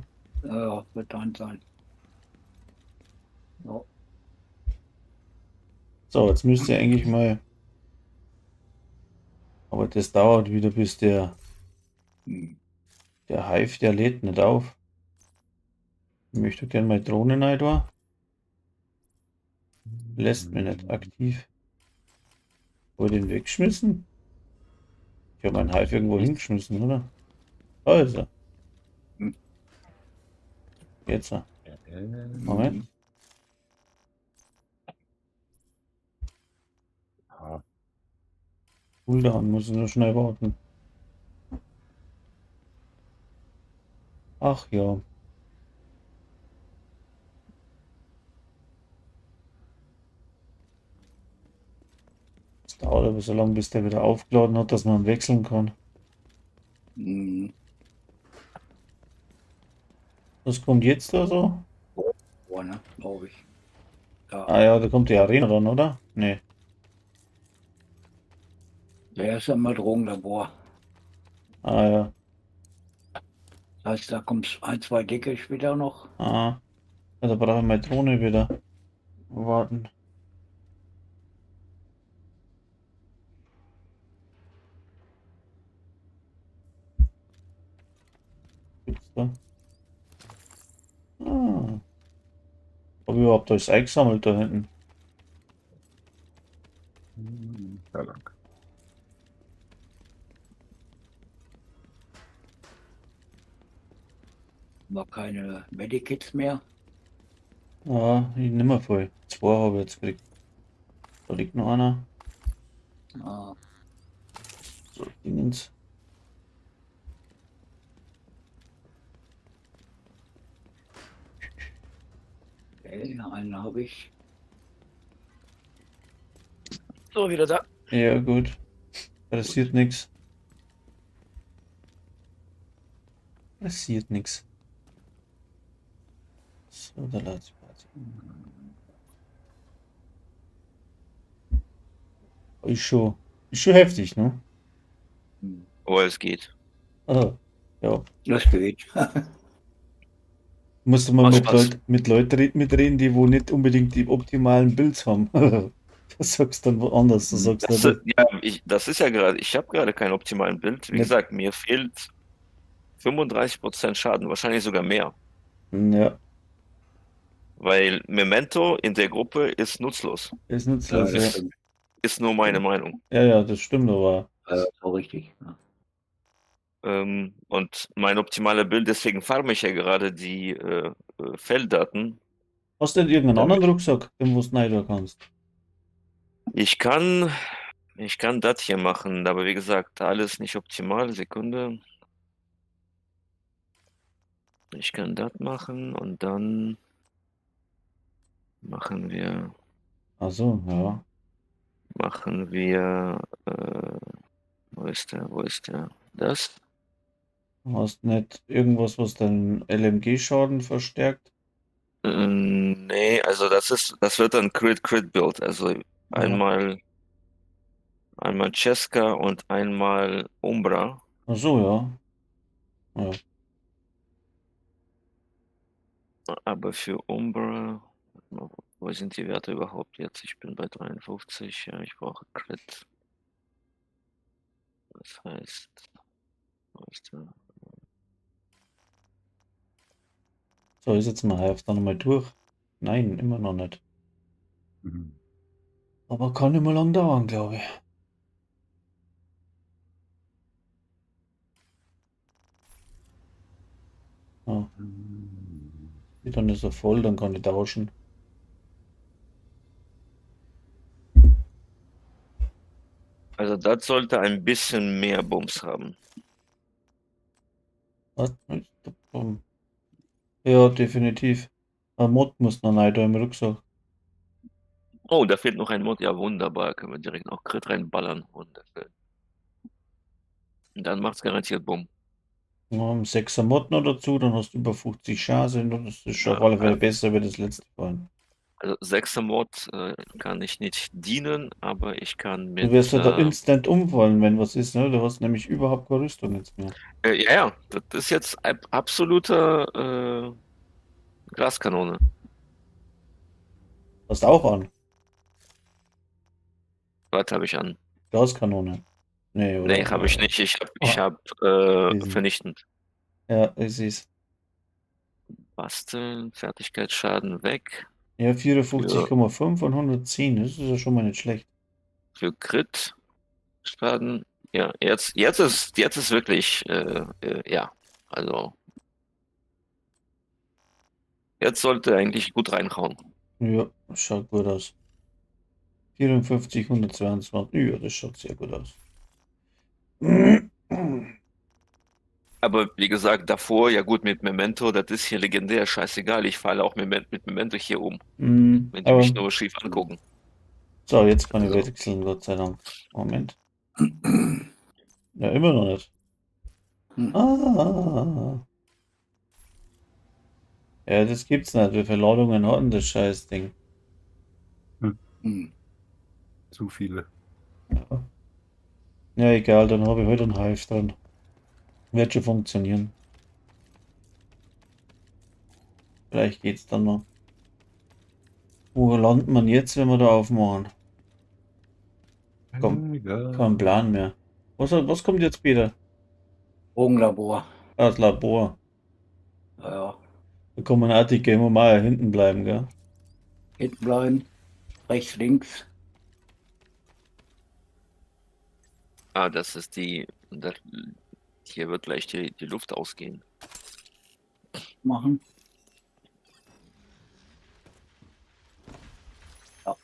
Ja, wird dann sein. Ja. So, jetzt müsste eigentlich mal. Aber das dauert wieder, bis der Hive, der lädt nicht auf. Ich möchte gerne mal Drohne rein da. Lässt mich nicht aktiv. Wurde den weggeschmissen? Ich habe meinen Hive irgendwo hingeschmissen, oder? Da ist er. Jetzt. Ja, Moment. Ja, Cooldown, muss ich nur schnell warten. Ach ja. Es dauert aber so lange, bis der wieder aufgeladen hat, dass man wechseln kann. Hm, Was kommt jetzt da so? ne, glaube ich. Ja, Ah ja, da kommt die Arena dann, oder? Nee. der ist immer Drogenlabor. Ah ja. Das heißt, da kommt ein, zwei Dicke später noch. Ah. Ja, da brauche ich meine Drohne wieder. Warten. Gibt's da? Ah. Hab ich überhaupt alles eingesammelt da hinten? ja, lang. War keine Medikits mehr. Ah, ich nimmer voll. 2 habe ich jetzt gekriegt. Da liegt noch einer. Ah, So, Dingens. okay, einen habe ich. So, wieder da. Ja, gut. Passiert nichts. Passiert nichts. So, da ladet sich quasi. Ist schon heftig, ne? Oh, es geht. Ah, ja. Das geht. Musst du mal Macht mit, Spaß. mit Leuten mitreden, die wo nicht unbedingt die optimalen Builds haben. Das sagst du dann woanders. Du sagst Das, dann, ja, das ist ja gerade, ich habe gerade kein optimalen Bild. Wie Nicht- gesagt, mir fehlt 35% Schaden, wahrscheinlich sogar mehr. ja, Weil Memento in der Gruppe ist nutzlos. ist nutzlos. das Ja, stimmt. Ist nur meine Meinung. ja, das stimmt, aber Das ist auch richtig. Ja. Und mein optimaler Bild, deswegen farme ich ja gerade die Felddaten. hast du denn irgendeinen Damit- anderen Rucksack, den wo du rein kannst? Ich kann das hier machen, aber wie gesagt, alles nicht optimal. Sekunde. Ich kann das machen und dann machen wir, Ach so, ja. wo ist der? Das? Du hast nicht irgendwas, was den LMG-Schaden verstärkt? Nee, also das wird dann Crit-Build. Also einmal Cesca und einmal Umbra. Ach so, ja. Ja. Aber für Umbra, wo sind die Werte überhaupt jetzt? Ich bin bei 53, ja, ich brauche Crit. Das heißt, wo ist der? So, ist jetzt mal Hälfte dann nochmal durch. Nein, immer noch nicht. Mhm. Aber kann immer lang dauern, glaube ich. Ja, dann ist er voll, dann kann ich tauschen. Also das sollte ein bisschen mehr Bums haben. Was? Ja, definitiv. Ein Mod muss noch rein, da im Rucksack. Oh, da fehlt noch ein Mod. Ja, wunderbar. Können wir direkt noch Crit reinballern. Wunderschön. Und dann macht's garantiert Bumm. Ja, ein 6er Mod noch dazu, dann hast du über 50 Chance. Das ist schon auf Ja, alle Fälle besser wie das letzte Mal. Also 6er Mod kann ich nicht dienen, aber ich kann Du mit. wirst ja da instant umfallen, wenn was ist, ne? Du hast nämlich überhaupt keine Rüstung jetzt mehr. Ja, das ist jetzt absoluter Glaskanone. Hast auch an. Was habe ich an? Gaskanone. Nee, oder? Nee, habe ich nicht. Ich hab Riesen. vernichtend. Ja, es ist. Basteln, Fertigkeitsschaden weg. Ja, 54,5 und 110. Das ist ja schon mal nicht schlecht. Für Crit Schaden. Ja, jetzt ist wirklich, ja, also Jetzt sollte eigentlich gut reinhauen. Ja, das schaut gut aus. 54, 122. Ja, das schaut sehr gut aus. Aber wie gesagt, davor, ja gut, mit Memento, das ist hier legendär, scheißegal. Ich falle auch mit Memento hier um, wenn die mich Aber nur schief angucken. so, jetzt kann ich Also, wechseln, Gott sei Dank. Moment. Ja, immer noch nicht. Hm. Ah. Ja, das gibt's nicht. Wie viele Ladungen hat denn das Scheißding? Hm. Zu viele. Ja. Ja, egal, dann habe ich heute einen Hive dran. Wird schon funktionieren. Vielleicht geht's dann noch. Wo landet man jetzt, wenn wir da aufmachen? Komm, Egal. kein Plan mehr. Was kommt jetzt wieder? Drogenlabor. Das Labor. Ja. Da kann man auch die Gamer mal hinten bleiben, gell? Hinten bleiben. Rechts, links. das ist hier wird gleich die Luft ausgehen. Machen. Ja.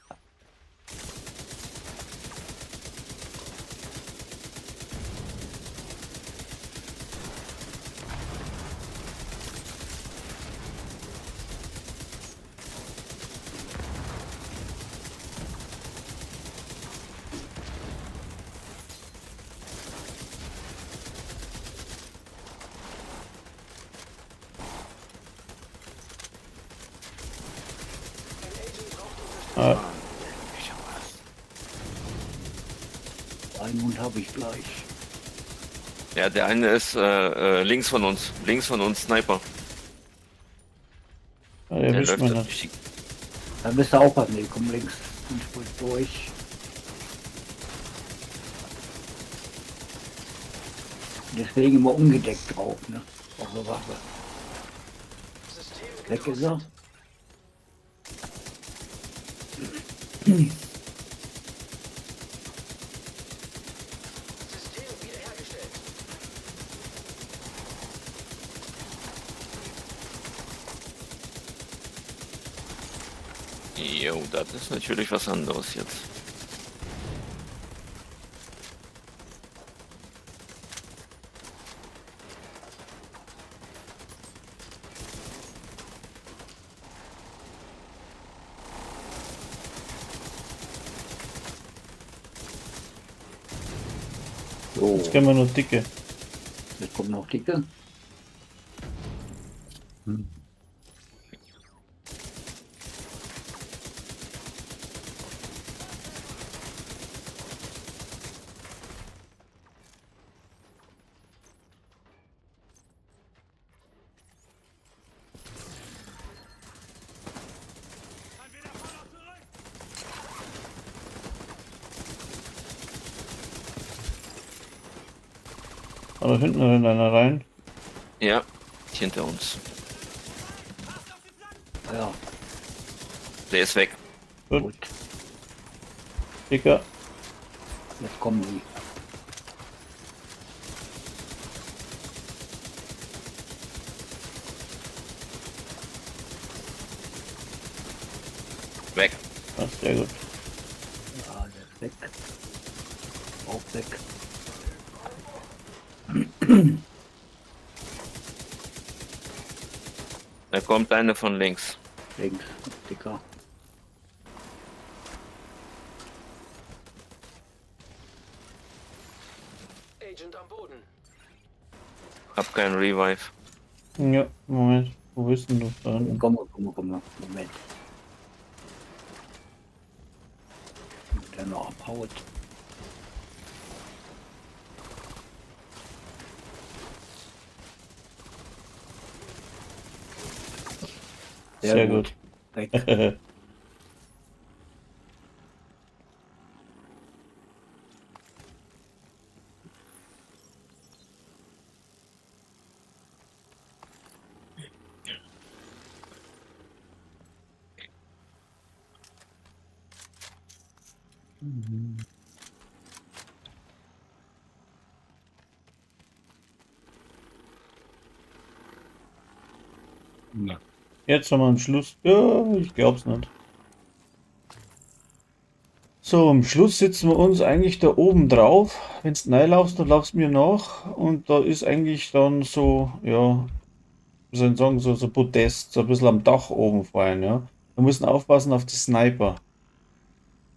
Ah, Einen Mund habe ich gleich. Ja, der eine ist links von uns, Sniper. der Der erwischt läuft mich da nicht. durch die Da bist du aufpassen. Nee, komm links. Und sprich durch. Deswegen immer ungedeckt drauf, ne? Auf der Waffe. Weg ist er. Jo, das ist natürlich was anderes jetzt. So, Jetzt können wir nur dicke. jetzt kommt noch dicke. Aber hinten rennt einer rein. Ja, hinter uns. Ja, Der ist weg. gut. Dicker. Jetzt kommen die. Weg. Ja, sehr gut. Ja, der ist weg. Auch weg. Da kommt eine von links. Links, dicker. Agent am Boden. Hab keinen Revive. Ja, Moment. Wo bist denn du da hinten? Komm, Moment. Der noch abhaut. Sehr gut. Weg. Na, Jetzt haben wir am Schluss. Ja, ich glaub's nicht. So, am Schluss sitzen wir uns eigentlich da oben drauf. Wenn du reinlaufst, dann laufst du mir nach. Und da ist eigentlich dann so, ja, wie soll ich sagen, so Podest, so ein bisschen am Dach oben fallen, ja. Wir müssen aufpassen auf die Sniper.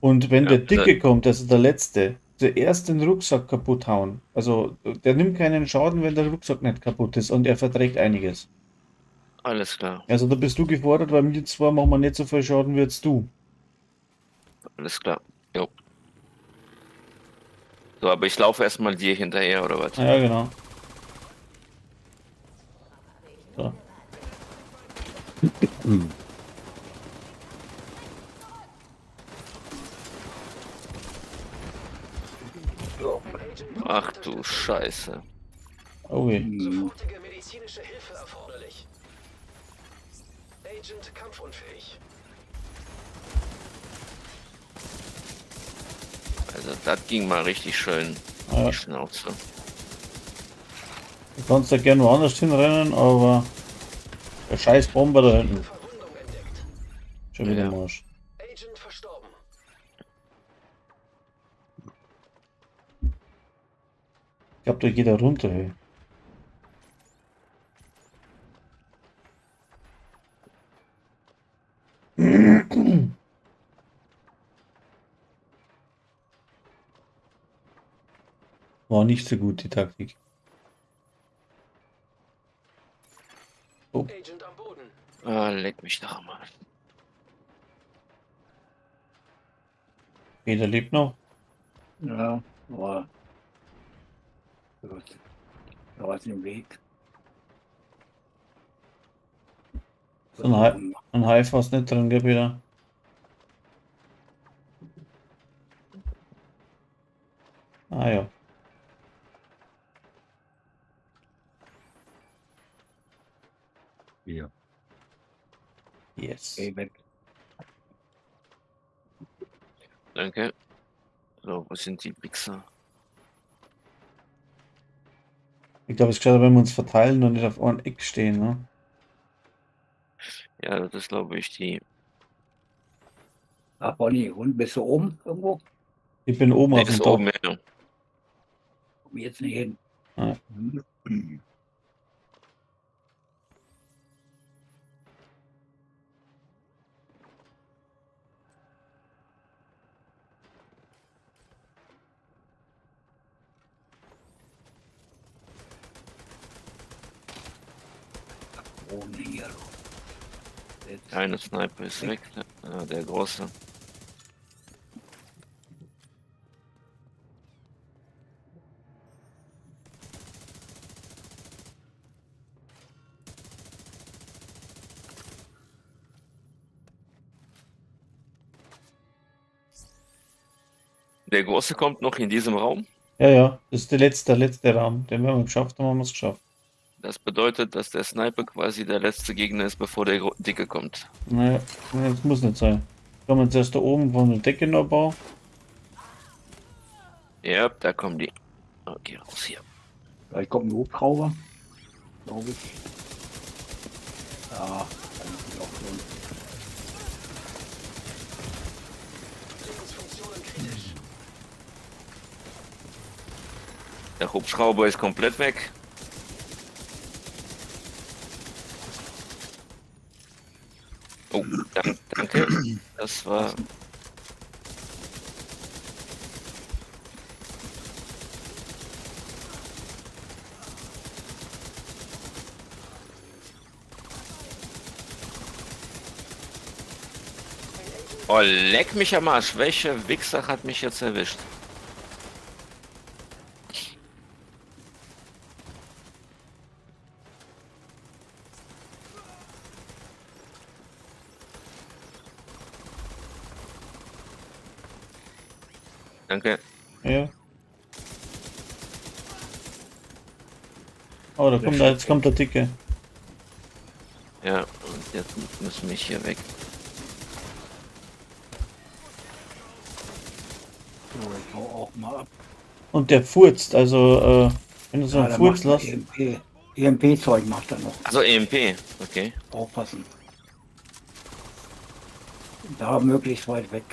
Und wenn Ja, der Dicke kommt, also der Letzte, zuerst den Rucksack kaputt hauen. Also der nimmt keinen Schaden, wenn der Rucksack nicht kaputt ist und er verträgt einiges. Alles klar, Also da bist du gefordert, weil mir zwar machen wir nicht so viel Schaden wie jetzt du. alles klar. Jo. So, aber ich laufe erstmal dir hinterher, oder was? Ja, genau. So. Ach du Scheiße. Oh je. Sofortige medizinische Hilfe erforderlich. Agent kampfunfähig. Also das ging mal richtig schön in Ja. die Schnauze. Du kannst da gerne woanders hinrennen, aber der scheiß Bomber da hinten. Verwundung entdeckt. Schon wieder Ja. im Arsch. Agent verstorben. Ich glaube, da geht er runter, hey. War nicht so gut, die Taktik. Agent am Boden. Ah, leck mich doch mal. Jeder lebt noch. Ja, aber gut. Da war es im Weg. So ein Hive fast nicht drin, gell, wieder. Ah ja. Hier. Yes. Geh weg. Danke. So, wo sind die Wichser? Ich glaube, es ist gescheiter, wenn wir uns verteilen und nicht auf einem Eck stehen, ne? Ja, das ist glaube ich die. Ach, Bonnie, und bist du oben irgendwo? Ich bin oben Der auf dem ist Dach. oben, ja. Komm jetzt nicht hin. Ja. Oben hier. Jetzt. Eine Sniper ist weg. Ja, der große. Der große kommt noch in diesem Raum. Ja, ja, das ist der letzte Raum. Den haben wir geschafft, dann haben wir es geschafft. Das bedeutet, dass der Sniper quasi der letzte Gegner ist, bevor der Dicke kommt. Naja, das muss nicht sein. Kann man zuerst da oben von der Decke noch bauen. Ja, da kommen die. Okay, raus hier. Vielleicht kommt ein Hubschrauber. Glaube ich. Ja, kann ich auch schon. Lebensfunktionen kritisch. Der Hubschrauber ist komplett weg. Oh, danke. Das war. Oh, leck mich am Arsch. Welche Wichser hat mich jetzt erwischt? Danke. Ja. Oh, da kommt jetzt kommt der Dicke. Ja, und jetzt müssen wir hier weg. So, ich hau auch mal ab. Und der furzt, also wenn du so Ja, einen der Furz macht lässt. EMP-Zeug macht er noch. Also EMP, okay. Aufpassen. Da möglichst weit weg.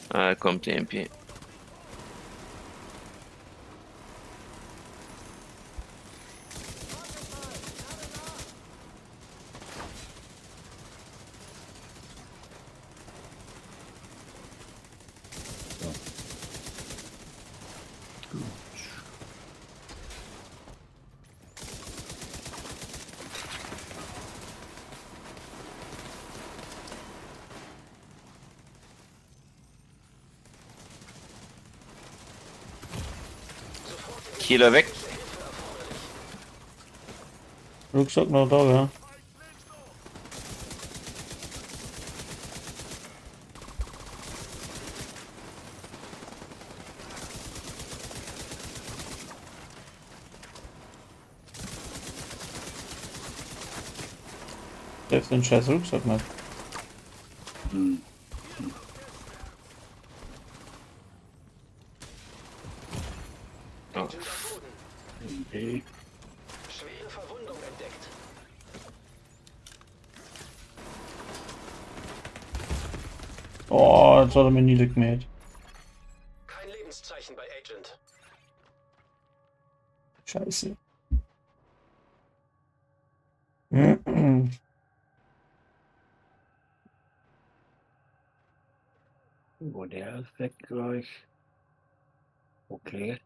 Ah, da kommt die MP. Kieler weg. Rucksack noch da, ja. Trefft den scheiß Rucksack nicht. Hm. Oh. Okay. Schwere Verwundung entdeckt. Oh, jetzt hat er mich niedergemäht. Kein Lebenszeichen bei Agent. Scheiße. Oh, der ist weg gleich. Okay.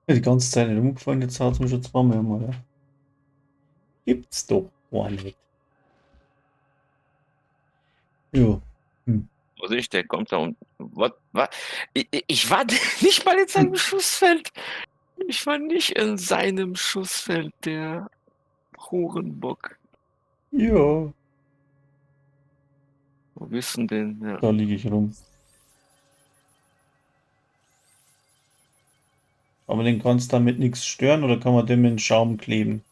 Die ganze Zeit nicht umgefallen, jetzt hat es mich schon zweimal einmal, ja. Gibt's doch gar nicht. Jo. Wo sehe ich, der kommt da und. Was? Ich war nicht mal in seinem Schussfeld. Ich war nicht in seinem Schussfeld, der Hurenbock. Ja. Wo bist du denn? Ja. Da liege ich rum. Aber den kannst du damit nichts stören oder kann man den mit dem Schaum kleben?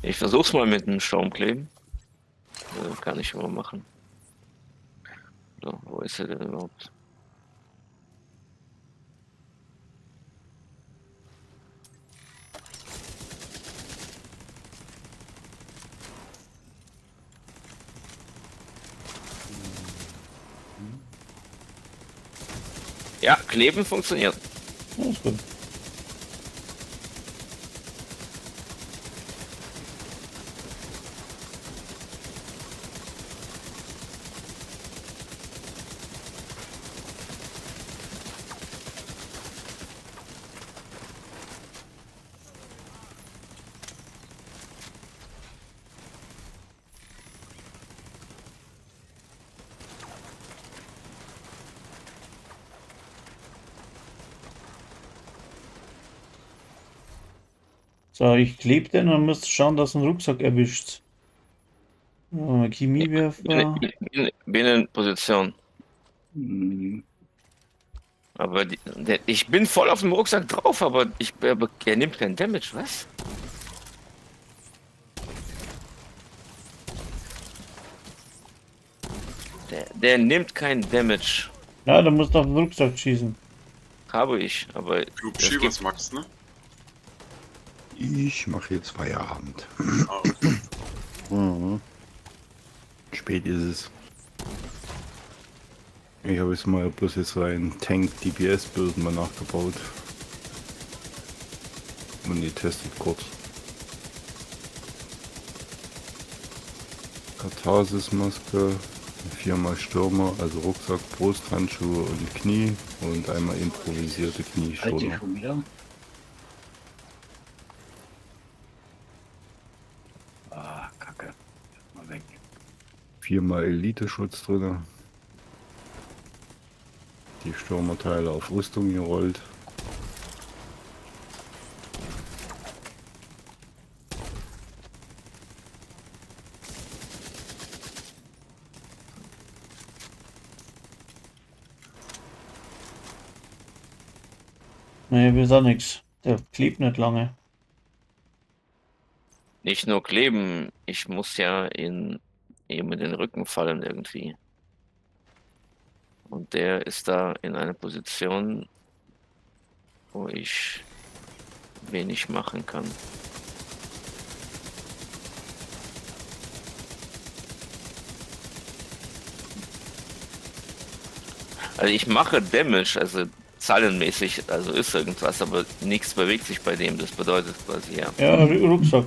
Ich versuch's mal mit einem Schaumkleben. Kann ich immer machen. So, wo ist er denn überhaupt? Ja, kleben funktioniert. Ja, ist gut. So, ich klebe den und muss schauen, dass ein Rucksack erwischt. Chemiewerfer. Bin in Position. Hm. Aber ich bin voll auf dem Rucksack drauf, aber er nimmt keinen Damage, was? Der nimmt keinen Damage. Ja, da musst du auf den Rucksack schießen. Habe ich, aber. Klubschi, was magst du, ne? Ich mache jetzt Feierabend. Ah, Mhm. Spät ist es. Ich habe jetzt mal bloß jetzt so einen Tank-DPS-Bild mal nachgebaut. Und die testet kurz. Katharsis-Maske, 4x Stürmer, also Rucksack, Brusthandschuhe und Knie und einmal improvisierte Halt die Knieschulter. schon wieder. Ah, Kacke. Mal weg. 4x Elite-Schutz drin. Die Stürmerteile auf Rüstung gerollt. Nee, wir sagen nichts. Der klebt nicht lange. Nicht nur kleben, ich muss ja in den Rücken fallen irgendwie. Und der ist da in einer Position, wo ich wenig machen kann. Also ich mache Damage, also zahlenmäßig, also ist irgendwas, aber nichts bewegt sich bei dem. Das bedeutet quasi, ja. Ja, Rucksack.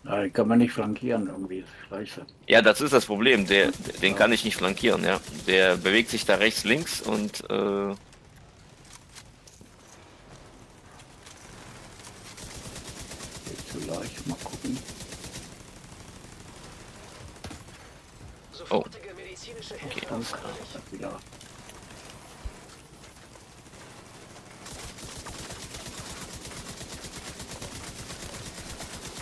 Ja, den kann man nicht flankieren irgendwie. Scheiße. Ja, das ist das Problem. Den kann ich nicht flankieren, ja. Der bewegt sich da rechts, links und Geht zu leicht. Mal gucken. Sofortige medizinische Hilfe Dann erforderlich. kracht wieder.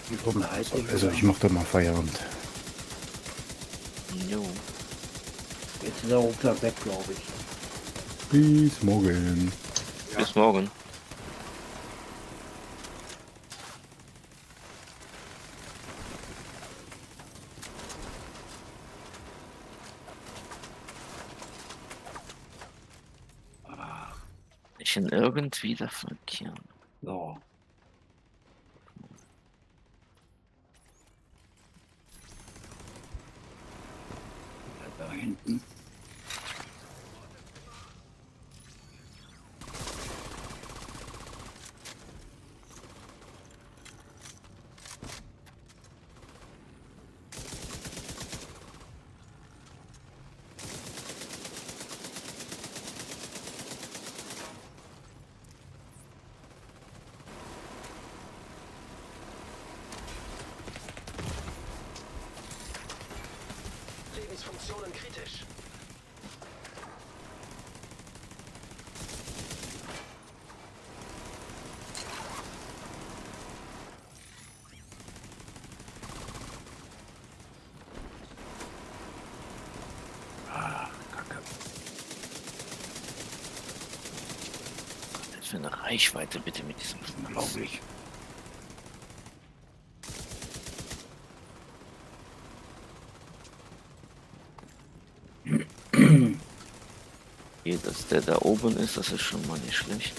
Wie kommt der Heiß? Also ich mach da mal Feierabend. jo. Jetzt ist der Rucksack weg, glaube ich. Bis morgen. Bis morgen. Ich ihn irgendwie da flankieren. So. Da hinten. Lebensfunktionen kritisch. Was für eine Reichweite bitte mit diesem Unglaublich. Okay, dass der da oben ist, das ist schon mal nicht schlecht.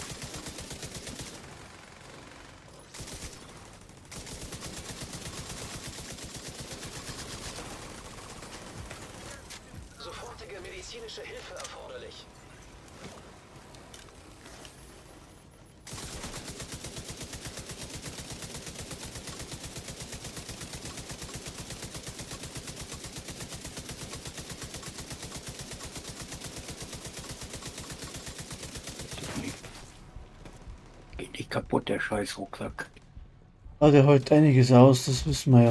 Sofortige medizinische Hilfe erforderlich. Geht nicht kaputt, der scheiß Rucksack. Hat er heute einiges aus, das wissen wir ja.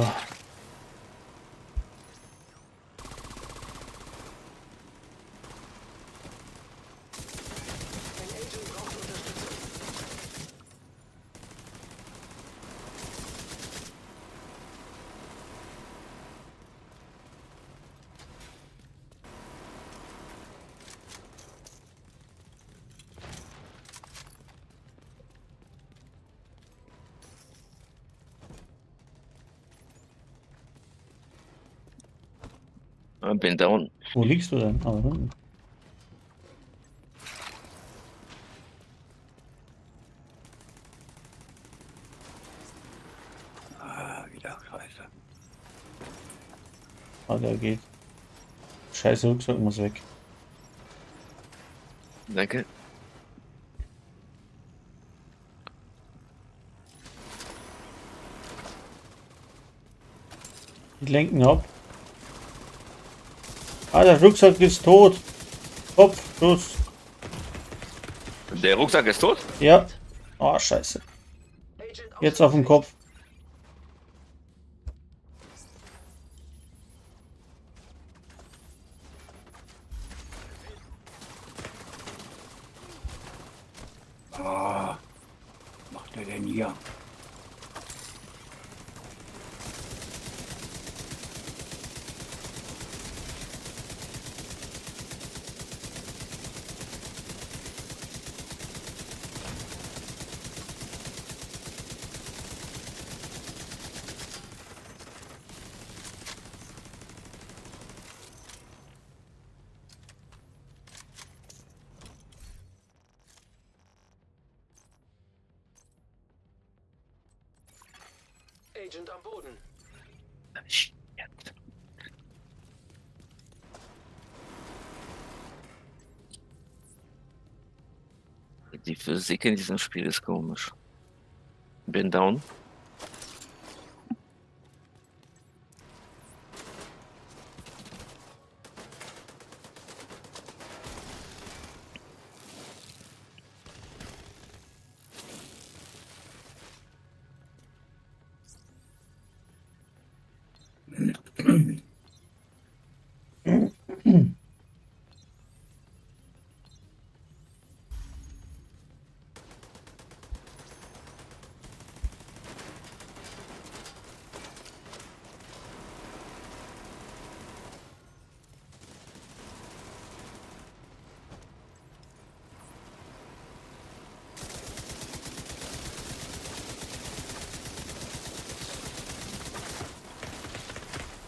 Ein Agent braucht Unterstützung. Bin down. Wo liegst du denn? Ah, unten. Ah, wieder scheiße. Ah, der geht. Scheiße, Rucksack muss weg. Danke. Die lenken ab. Ah, der Rucksack ist tot. Kopf, Schuss. Der Rucksack ist tot? Ja. Ah, scheiße. Agent Jetzt auf dem Kopf. Ah, was macht er denn hier? Agent am Boden. Shit. Die Physik in diesem Spiel ist komisch. Bin down.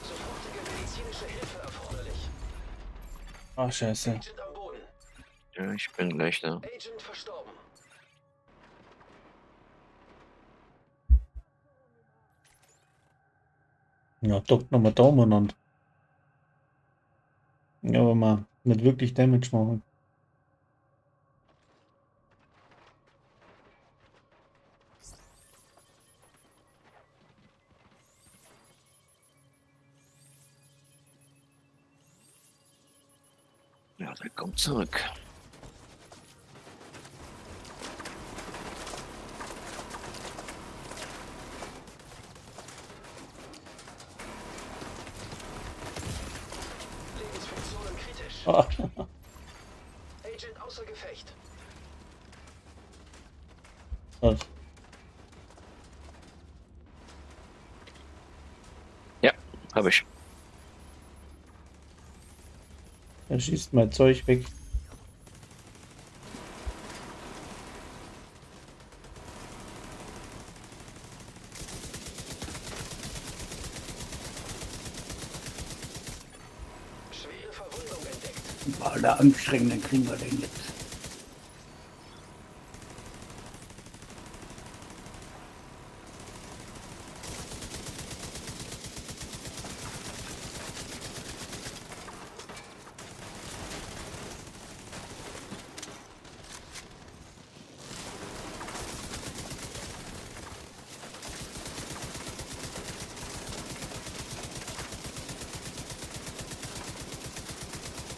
Sofortige medizinische Hilfe erforderlich. Ah, scheiße. Agent am Boden. Ja, ich bin gleich da. Agent verstorben. Ja, Doc nochmal Daumen an. Ja, aber mal nicht wirklich Damage machen. Ja, der kommt zurück. Lebensfunktionen kritisch. Ah, Agent außer Gefecht. was? Hab ich. Er schießt mein Zeug weg. Schwere Verwundung entdeckt. Bei aller Anstrengung, dann kriegen wir den jetzt.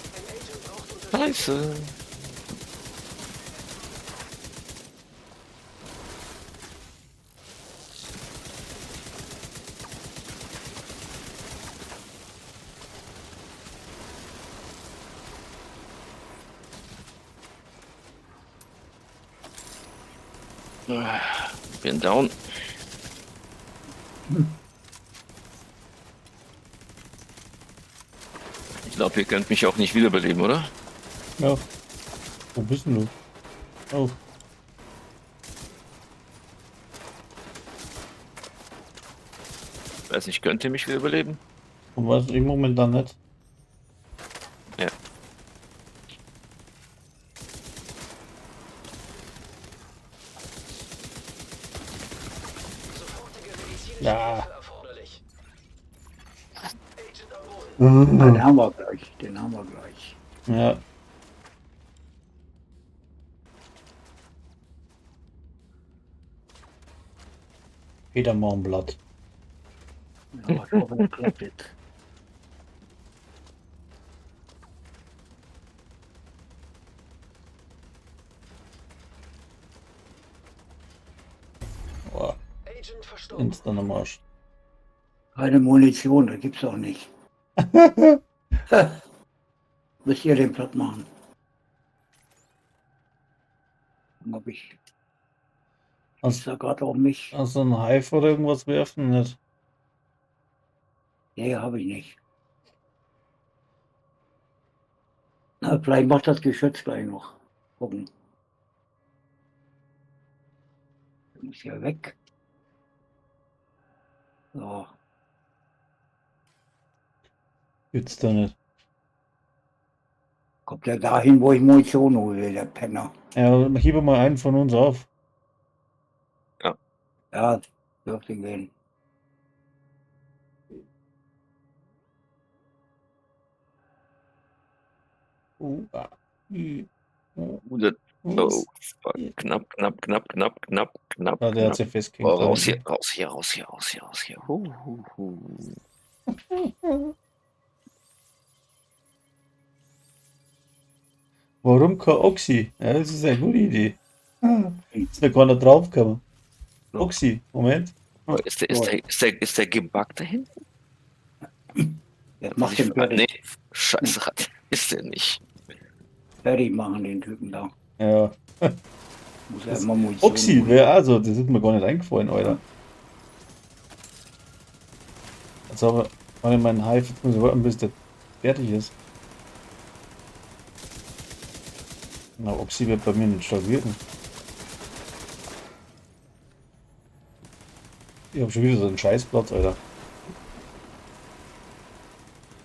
Ein Agent braucht Unterstützung. Scheiße. Bin down. Ich glaube, ihr könnt mich auch nicht wiederbeleben, oder? Ja. Wo bist denn du? Oh. Weiß nicht, könnt ihr mich wiederbeleben? Und was ich momentan nicht. Ja. Sofortige medizinische Ja. Hilfe erforderlich. Agent am Boden. Den haben wir gleich, den haben wir gleich. Ja. Wieder mal ein Blatt. Ja, ich hoffe, das klappt jetzt. Oh, Agent verstorben. instant am Arsch. Keine Munition, das gibt's auch nicht. Müsst ihr den platt machen. Dann hab ich. Ist da gerade auf mich? Hast du einen Hive oder irgendwas werfen? Nicht. Nee, habe ich nicht. Na, vielleicht macht das Geschütz gleich noch. Gucken. Muss hier weg. So. Gibt's da nicht. Kommt ja dahin, wo ich Munition hole, der Penner. Ja, hebe mal einen von uns auf. Ja, dürfte gehen. Das, oh, fuck. Ja, Knapp, knapp, knapp, knapp, knapp, knapp, der hat knapp. sich Oh, festgehängt. da raus hier, hinten. raus hier, raus hier, raus hier, raus hier. Warum kein Oxy? Ja, das ist eine gute Idee. Ist noch keiner draufgekommen. Oxy, Moment. Oh, ist der gebuggt da hinten? Jetzt mach den Nee, fertig, scheiße, ist der nicht. fertig machen, den Typen da. Ja. Muss Das- immer Munition Oxy, holen. wer also? Das ist mir gar nicht eingefallen, Alter. Jetzt aber, warte, mein Hive, jetzt muss ich warten, bis der fertig ist. Na, Oxy wird bei mir nicht stark wirken. Ich habe schon wieder so einen Scheißplatz, Alter.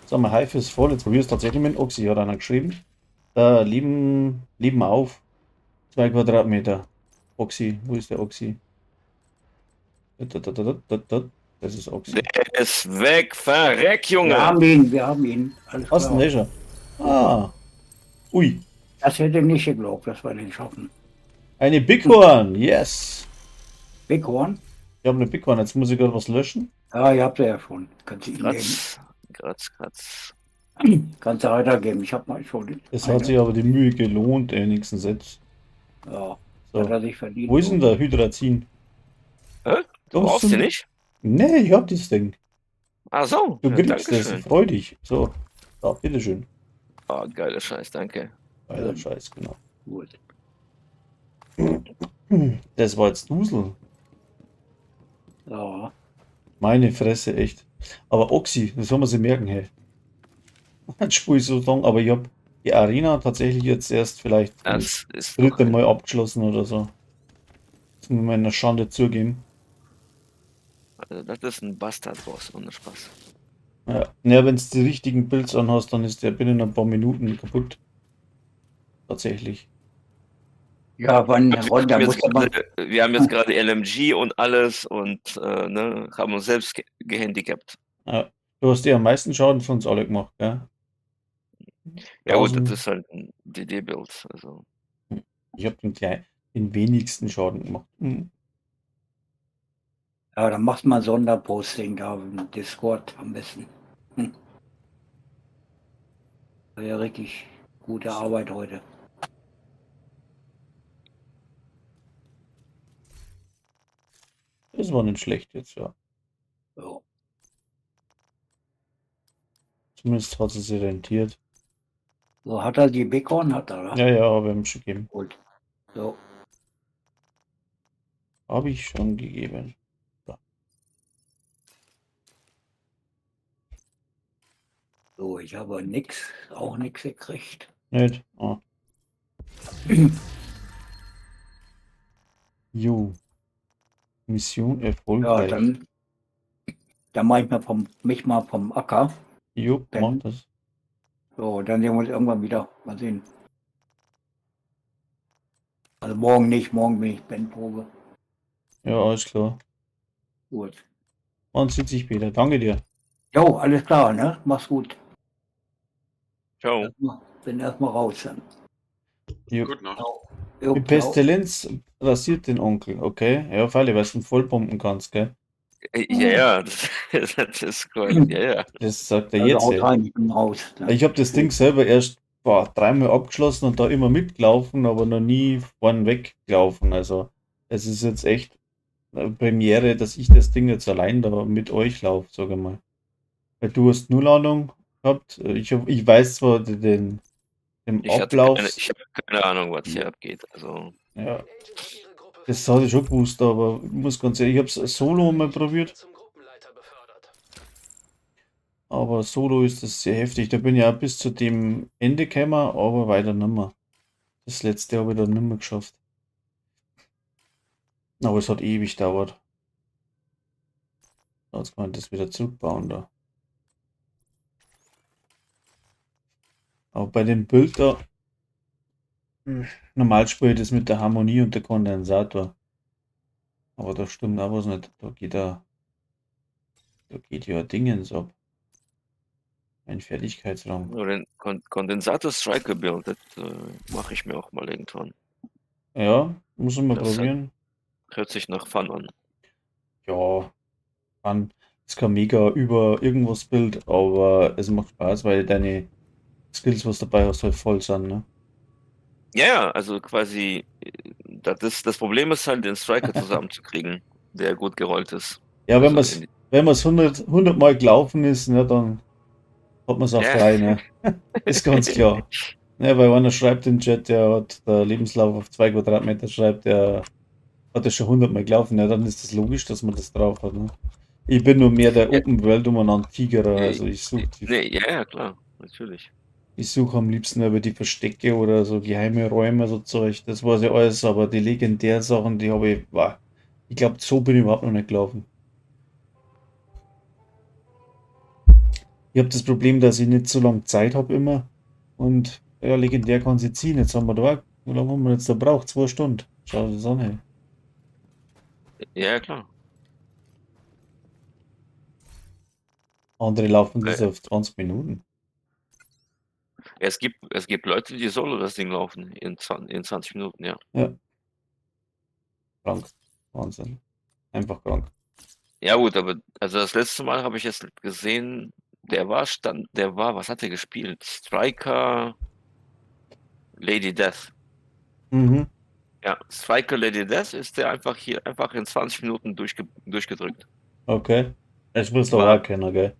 Sag mal, Hive ist voll. Jetzt probier es tatsächlich mit Oxy, hat einer geschrieben. Da lieben auf. 2 Quadratmeter. Oxy, wo ist der Oxy? Das ist Oxy. Der ist weg, verreck, Junge! Wir haben ihn. Alles Was denn klar. der schon? Ah. Ui. Das hätte nicht geglaubt, dass wir den schaffen. Eine Bighorn, yes. Bighorn? Ich habe eine Bighorn, jetzt muss ich gerade was löschen. Ja, ihr habt ja schon. Kannst du ihm Kratz. geben. Kannst du weitergeben. Ich hab mal schon. Es hat sich aber die Mühe gelohnt, wenigstens jetzt. Ja, So. hat er sich verdient. Wo ist denn der Hydrazin? Hä? Du Kommst brauchst du- den nicht? Nee, ich hab das Ding. Ach so, Du ja, kriegst das, dankeschön. freu dich. So, da, bitteschön. Oh, geiler Scheiß, danke. Alter Scheiß, genau. Gut. Das war jetzt Dusel. Ja, Meine Fresse, echt. Aber Oxy, das soll man sich merken, hey. Jetzt spule ich so lang, aber ich habe die Arena tatsächlich jetzt erst vielleicht das Das ist dritte doch, Mal abgeschlossen oder so. Das muss man meiner Schande zugeben. also das ist ein Bastard-Boss, ohne Spaß. Ja, wenn du die richtigen Builds anhast, dann ist der binnen ein paar Minuten kaputt. Tatsächlich. ja wann runter muss man. Wir haben jetzt gerade LMG und alles und ne, haben uns selbst gehandicapt. Ja, du hast ja am meisten Schaden von uns alle gemacht, gell? Ja gut, 1000. das ist halt ein DD-Build. Also. Ich habe den wenigsten Schaden gemacht. Ja, dann machst du mal Sonderposting da im Discord am besten. War ja richtig gute Arbeit heute. Das war nicht schlecht jetzt, ja. Ja. Zumindest hat es sich rentiert. So, hat er die Bighorn? Hat er, oder? Ja, habe ich ihm schon gegeben. Gut. So, Habe ich schon gegeben. so, ich habe auch nix gekriegt. Nicht? Ah. Jo. Mission Ja, erfolgreich. dann mach ich mich mal vom Acker. Jo, mach das. So, dann sehen wir uns irgendwann wieder. Mal sehen. Also morgen nicht, morgen bin ich Bandprobe. Ja, alles klar. Gut. Man sieht sich später. Danke dir. Jo, alles klar, ne? Mach's gut. Ciao. Bin erstmal raus dann. Jo. Gut Nacht. Jo, Die ciao. Pestilenz rasiert den Onkel, okay? Ja, Falle, weil du ihn vollpumpen kannst, gell? Ja, das ist cool. Ja. Das sagt er Also jetzt. haut Ey. rein, ich bin raus. Ne? Ich habe das Ding selber erst 3-mal abgeschlossen und da immer mitgelaufen, aber noch nie vorn weggelaufen. Also es ist jetzt echt eine Premiere, dass ich das Ding jetzt allein da mit euch laufe, sag ich mal. Weil du hast null Ahnung gehabt. Ich weiß zwar den Ich Ablauf. habe keine Ahnung, was hier abgeht. Also, Ja, das hatte ich schon gewusst, aber ich muss ganz ehrlich, ich habe es solo mal probiert. Zum Gruppenleiter befördert. Aber solo ist das sehr heftig. Da bin ich ja bis zu dem Ende gekommen, aber weiter nimmer. Das letzte habe ich dann nimmer geschafft. Aber es hat ewig gedauert. Jetzt kann man das wieder zurückbauen da. Aber bei dem Bild da, normal spiele ich das mit der Harmonie und der Kondensator. Aber da stimmt auch was nicht. Da geht ja Dingens ab. Ein Fertigkeitsraum. Nur den Kondensator Striker Build, das mache ich mir auch mal irgendwann. Ja, muss man mal Das hat- probieren. Hört sich nach Fun an. Ja, kann, ist kein mega über irgendwas Bild, aber es macht Spaß, weil deine Skills, was dabei hast, halt voll sind, ne? Ja, also quasi, das Problem ist halt, den Striker zusammenzukriegen, der gut gerollt ist. Ja, wenn Also man es 100 Mal gelaufen ist, ne, dann hat man es auch Ja. frei, ne? Ist ganz klar. Ne, weil einer schreibt im Chat, der hat der Lebenslauf auf 2 Quadratmeter schreibt, der hat das schon 100 Mal gelaufen, ja, dann ist das logisch, dass man das drauf hat, ne? Ich bin nur mehr der Ja. Open World umeinander Tigerer, also ich suche ja, klar, natürlich. Ich suche am liebsten über die Verstecke oder so geheime Räume, so Zeug. Das weiß ich alles, aber die legendären Sachen, die habe ich, ich glaube, so bin ich überhaupt noch nicht gelaufen. Ich habe das Problem, dass ich nicht so lange Zeit habe immer. Und ja, legendär kann sie ziehen. Jetzt haben wir da, wie lange haben wir jetzt da braucht? 2 Stunden. Schau das an, ey. Ja, klar. Andere laufen das auf 20 Minuten. Es gibt Leute, die Solo das Ding laufen in 20 Minuten, ja. Ja. Krank. Wahnsinn. Einfach krank. Ja gut, aber also das letzte Mal habe ich es gesehen, was hat er gespielt? Striker Lady Death. Mhm. Ja, Striker Lady Death ist der einfach in 20 Minuten durchgedrückt. Okay. Das musst du War- aber auch kennen, gell?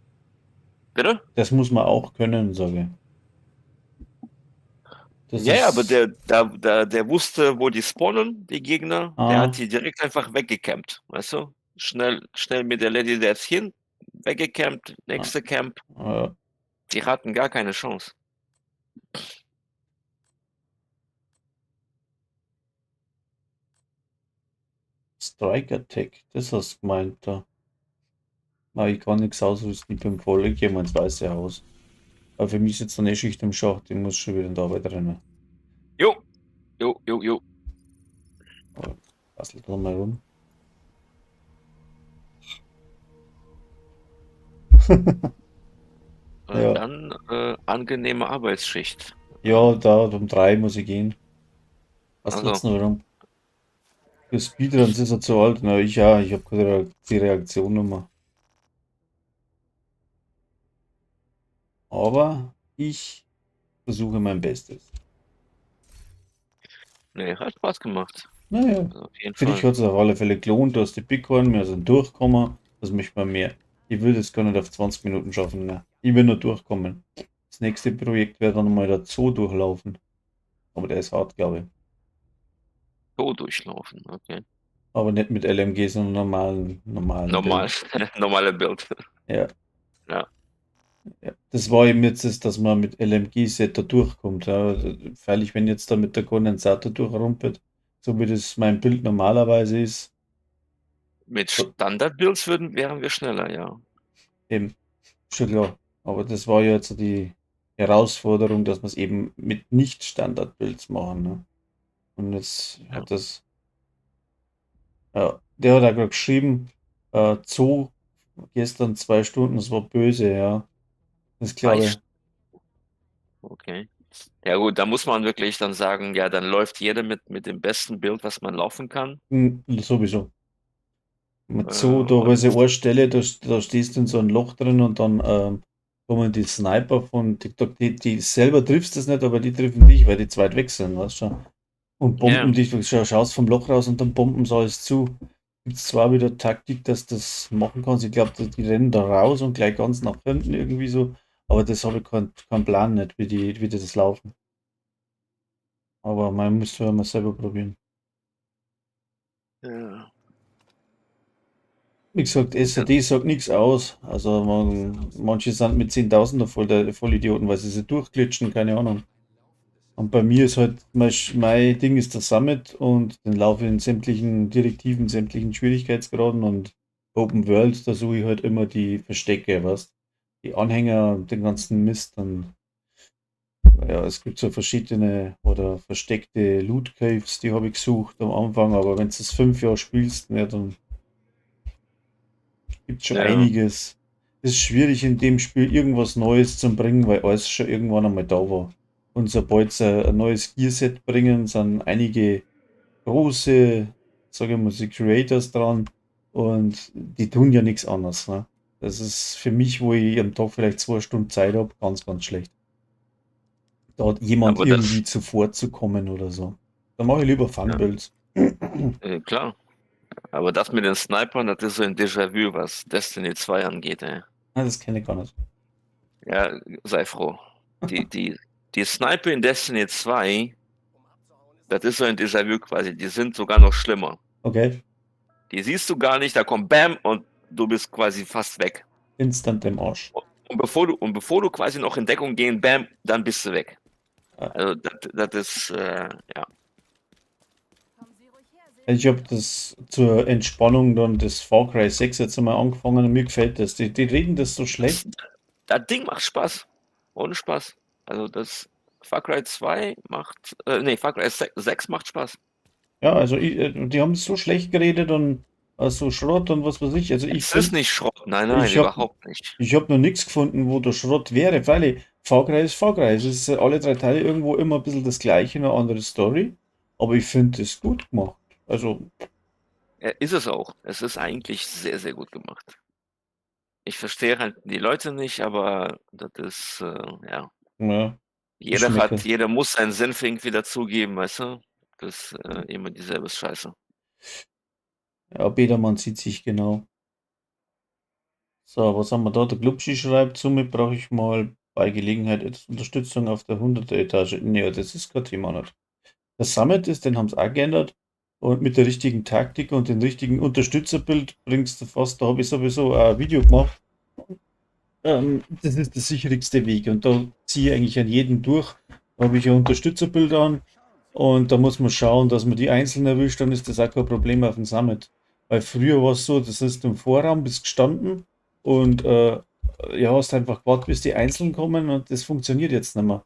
Bitte? Das muss man auch können, sage ich. Das Ja, aber ist- der wusste, wo die spawnen, die Gegner. Der Ah. hat die direkt einfach weggecampt, weißt du? Schnell mit der Lady Death hin, weggecampt, nächste Camp. Ja. Die hatten gar keine Chance. Strike Attack, das hast du gemeint da. Na, ich kann nichts ausrüsten, ich bin voll, ich gehe mal ins Weiße Haus. Aber für mich ist jetzt eine Schicht im Schacht, ich muss schon wieder in der Arbeit rennen. Jo. Bastelt da mal rum. Ja. Dann angenehme Arbeitsschicht. Ja, da um 3 muss ich gehen. Was Also. geht's noch rum? Für Speedruns ist er zu alt. Na, ich habe keine die Reaktion nochmal. Aber ich versuche mein Bestes. Nee, hat Spaß gemacht. Naja, Also auf jeden für dich Fall. hat es auf alle Fälle gelohnt, du hast die Bitcoin, wir sind durchgekommen. Das möchte man mehr. Ich will das gar nicht auf 20 Minuten schaffen. Ne? Ich will nur durchkommen. Das nächste Projekt wäre dann mal der Zoo durchlaufen. Aber der ist hart, glaube ich. So durchlaufen, okay. Aber nicht mit LMG, sondern normalen Normal, Bild. normale Bild. Ja. Ja. Ja. Das war eben jetzt, dass man mit LMG-Set da durchkommt. Ja. Freilich, wenn jetzt da mit der Kondensator durchrumpelt, so wie das mein Bild normalerweise ist, Mit Standard-Builds wären wir schneller, ja. eben, schon klar. Aber das war ja jetzt die Herausforderung, dass wir es eben mit Nicht-Standard-Builds machen. Ne? Und jetzt Ja. hat das, ja, der hat auch gerade geschrieben, Zoo gestern 2 Stunden, das war böse, ja. Das glaube ich. Okay. Ja gut, da muss man wirklich dann sagen, ja, dann läuft jeder mit dem besten Bild, was man laufen kann. Sowieso. Mit so, da und- ist eine Stelle, da stehst du in so ein Loch drin und dann kommen die Sniper von TikTok, die selber triffst das nicht, aber die treffen dich, weil die zu weit weg sind, weißt du? Und bomben Ja. dich, du schaust vom Loch raus und dann bomben sie alles zu. Gibt es zwar wieder Taktik, dass du das machen kannst, ich glaube, die rennen da raus und gleich ganz nach hinten irgendwie so, aber das habe ich keinen Plan nicht, wie die das laufen. Aber man müsste ja mal selber probieren. Ja. Wie gesagt, SAD sagt nichts aus. Also manche sind mit 10.000er voll der Vollidioten, weil sie durchglitschen, keine Ahnung. Und bei mir ist halt, mein Ding ist der Summit und den laufe ich in sämtlichen Direktiven, sämtlichen Schwierigkeitsgraden und Open World, da suche ich halt immer die Verstecke, was? Die Anhänger und den ganzen Mist. Und ja, es gibt so verschiedene oder versteckte Loot Caves, die habe ich gesucht am Anfang, aber wenn du es 5 Jahre spielst, ne, dann gibt es schon Ja. einiges. ist schwierig in dem Spiel irgendwas Neues zu bringen, weil alles schon irgendwann einmal da war. Und sobald sie ein neues Gearset bringen, sind einige große, sage ich mal, so Creators dran und die tun ja nichts anderes. Ne? Das ist für mich, wo ich am Tag vielleicht 2 Stunden Zeit habe, ganz, ganz schlecht. Da hat jemand Aber irgendwie das, zuvor zu kommen oder so. Dann mache ich lieber Fun-Builds. klar. Aber das mit den Snipern, das ist so ein Déjà-vu, was Destiny 2 angeht, ey. Ah, das kenne ich gar nicht. Ja, sei froh. Die Sniper in Destiny 2, das ist so ein Déjà-vu quasi. Die sind sogar noch schlimmer. Okay, Die siehst du gar nicht, da kommt Bam und du bist quasi fast weg. instant im Arsch. Und bevor du quasi noch in Deckung gehen, Bam, dann bist du weg. Ja. Also das ist, ja. Ich habe das zur Entspannung dann das Far Cry 6 jetzt einmal angefangen und mir gefällt das. Die reden das so schlecht. Das Ding macht Spaß. Ohne Spaß. Also das Far Cry 2 macht, nee, Far Cry 6 macht Spaß. Ja, also die haben es so schlecht geredet und so Schrott und was weiß ich. Also ich Es ist finde, nicht Schrott, nein, nein, ich habe überhaupt nicht. ich hab noch nichts gefunden, wo der Schrott wäre. Freilich, Far Cry ist Far Cry. Es ist alle 3 Teile irgendwo immer ein bisschen das gleiche, eine andere Story. Aber ich finde es gut gemacht. Also, Ist es auch. Es ist eigentlich sehr, sehr gut gemacht. Ich verstehe halt die Leute nicht, aber das ist, ja. ja, Jeder Geschmäcker. jeder muss seinen Senf irgendwie dazugeben, weißt du? Das ist immer dieselbe Scheiße. Ja, Bedermann sieht sich genau. So, was haben wir da? Der Glubschi schreibt, somit brauche ich mal bei Gelegenheit etwas Unterstützung auf der 100er Etage. Nee, das ist kein Thema nicht. Der Summit ist, den haben sie auch geändert. Und mit der richtigen Taktik und dem richtigen Unterstützerbild bringst du fast, da habe ich sowieso ein Video gemacht. Das ist der sicherste Weg. Und da ziehe ich eigentlich an jeden durch. Da habe ich ein Unterstützerbild an. Und da muss man schauen, dass man die Einzelnen erwischt, dann ist das auch kein Problem auf dem Summit. Weil früher war es so, das ist im Vorraum, bist gestanden und ja, hast einfach gewartet, bis die Einzelnen kommen und das funktioniert jetzt nicht mehr.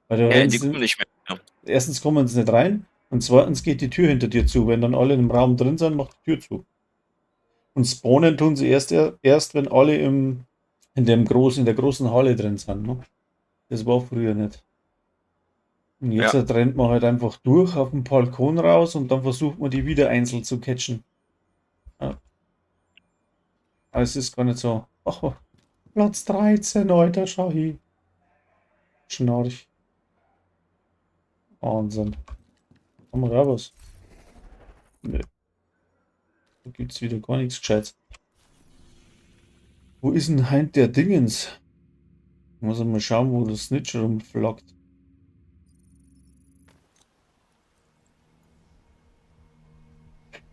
Weil du Ja, die rennst, kommen nicht mehr. Ja. erstens kommen sie nicht rein und zweitens geht die Tür hinter dir zu. Wenn dann alle im Raum drin sind, macht die Tür zu. Und spawnen tun sie erst wenn alle in der großen Halle drin sind. Ne? Das war früher nicht. Und jetzt Ja. rennt man halt einfach durch auf den Balkon raus und dann versucht man die wieder einzeln zu catchen. Ja. Aber es ist gar nicht so. Oh, Platz 13, Alter, schau hier. Schnarch. Wahnsinn. Haben wir da was? Nö. Da gibt's wieder gar nichts Gescheites. Wo ist denn heint der Dingens? Muss ich mal schauen, wo das Snitch rumflackt.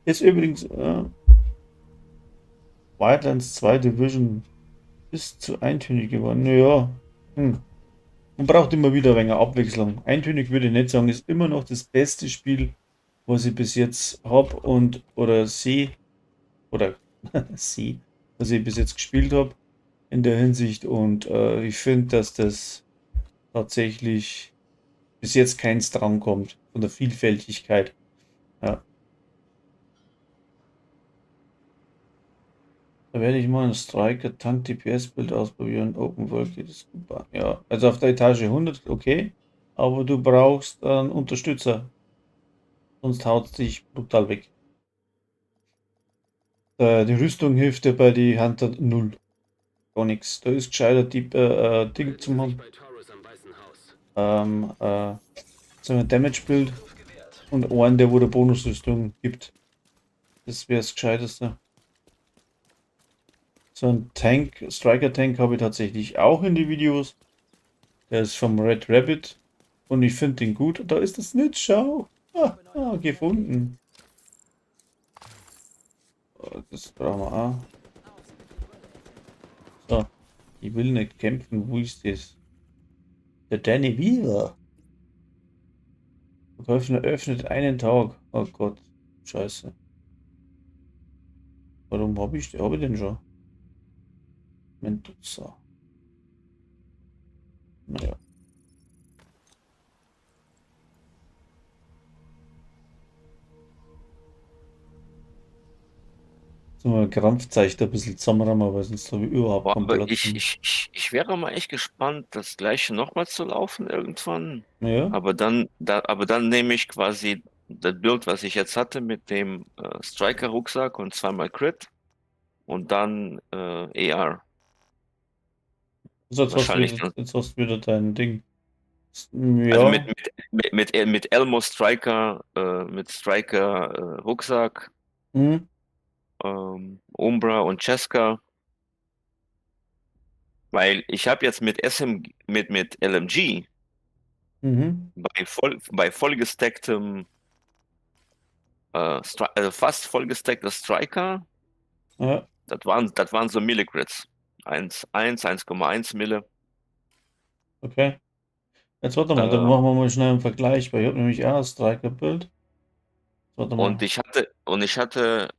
Ist übrigens Wildlands 2 Division ist zu eintönig geworden. Naja, man braucht immer wieder ein wenig Abwechslung. Eintönig würde ich nicht sagen, ist immer noch das beste Spiel, was ich bis jetzt habe und oder sehe oder sehe, was ich bis jetzt gespielt habe in der Hinsicht und ich finde, dass das tatsächlich bis jetzt keins drankommt von der Vielfältigkeit. Ja. Da werde ich mal ein Striker Tank DPS Bild ausprobieren. Open World geht es super. Ja, also auf der Etage 100, okay. Aber du brauchst einen Unterstützer. Sonst haut es dich brutal weg. Die Rüstung hilft dir bei die Hunter 0. Gar nichts. Da ist gescheiter die Ding zum haben. So ein Damage Bild. Und einen, der wo der Bonusrüstung gibt. Das wäre das Gescheiteste. So ein Tank, Striker Tank habe ich tatsächlich auch in die Videos. Der ist vom Red Rabbit. Und ich finde den gut. Da ist das nicht, schau. Gefunden. Das brauchen wir auch. So. Ich will nicht kämpfen. Wo ist das? Der Danny Weaver. Verkäufer öffnet einen Tag. Oh Gott. Scheiße. Warum habe ich den schon? Mendoza. Naja. müsste mal Krampfzeichen ein bisschen zusammenrammen, aber sonst habe ich überhaupt Boah, keinen aber Platz mehr. ich wäre mal echt gespannt, das gleiche nochmal zu laufen irgendwann. Ja, Aber dann nehme ich quasi das Bild, was ich jetzt hatte, mit dem Striker-Rucksack und zweimal Crit und dann AR. Wahrscheinlich dann. jetzt hast du wieder dein Ding. Also Ja, mit Elmo Striker, mit Striker Rucksack, hm, Umbra und Cheska. Weil ich habe jetzt mit mit LMG mhm, bei vollgestecktem, also fast vollgesteckter Striker, ja, das waren so Milligrits. 1,1 Mille. okay. Jetzt warte mal, dann Äh, machen wir mal schnell einen Vergleich, weil ich habe nämlich auch ein Striker-Bild. Warte und mal. ich hatte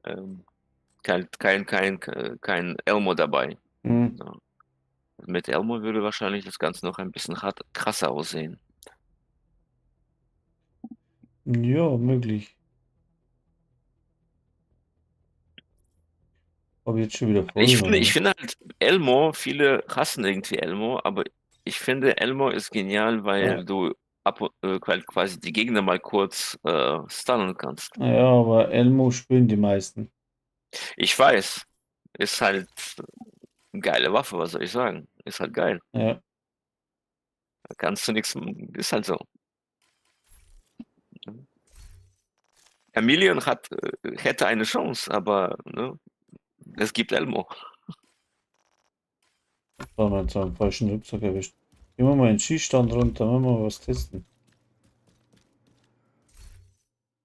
ähm, kein Elmo dabei. Hm, Ja. Mit Elmo würde wahrscheinlich das Ganze noch ein bisschen krasser aussehen. ja, möglich. Habe ich jetzt schon wieder voll, oder Ich was? finde halt Elmo, viele hassen irgendwie Elmo, aber ich finde Elmo ist genial, Ja, weil du quasi die Gegner mal kurz stunnen kannst. ja, aber Elmo spielen die meisten. Ich weiß, ist halt eine geile Waffe, was soll ich sagen? Ist halt geil. Ja, Da kannst du nichts, ist halt so. Chameleon hätte eine Chance, aber ne, es gibt Elmo. da haben wir jetzt einen falschen Rucksack erwischt. Gehen wir mal in den Skistand runter, wenn wir mal was testen.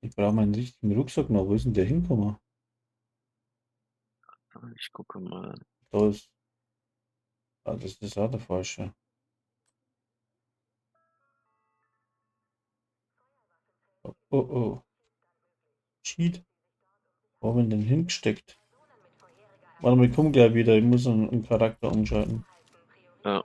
Ich brauche meinen richtigen Rucksack noch. Wo ist denn der hingekommen? Ich gucke mal. Da ist. Ah, das ist auch der falsche. Oh, oh, oh. Cheat. Wo haben wir den hingesteckt? Warte mal, ich komme gleich wieder. Ich muss einen Charakter umschalten. Ja.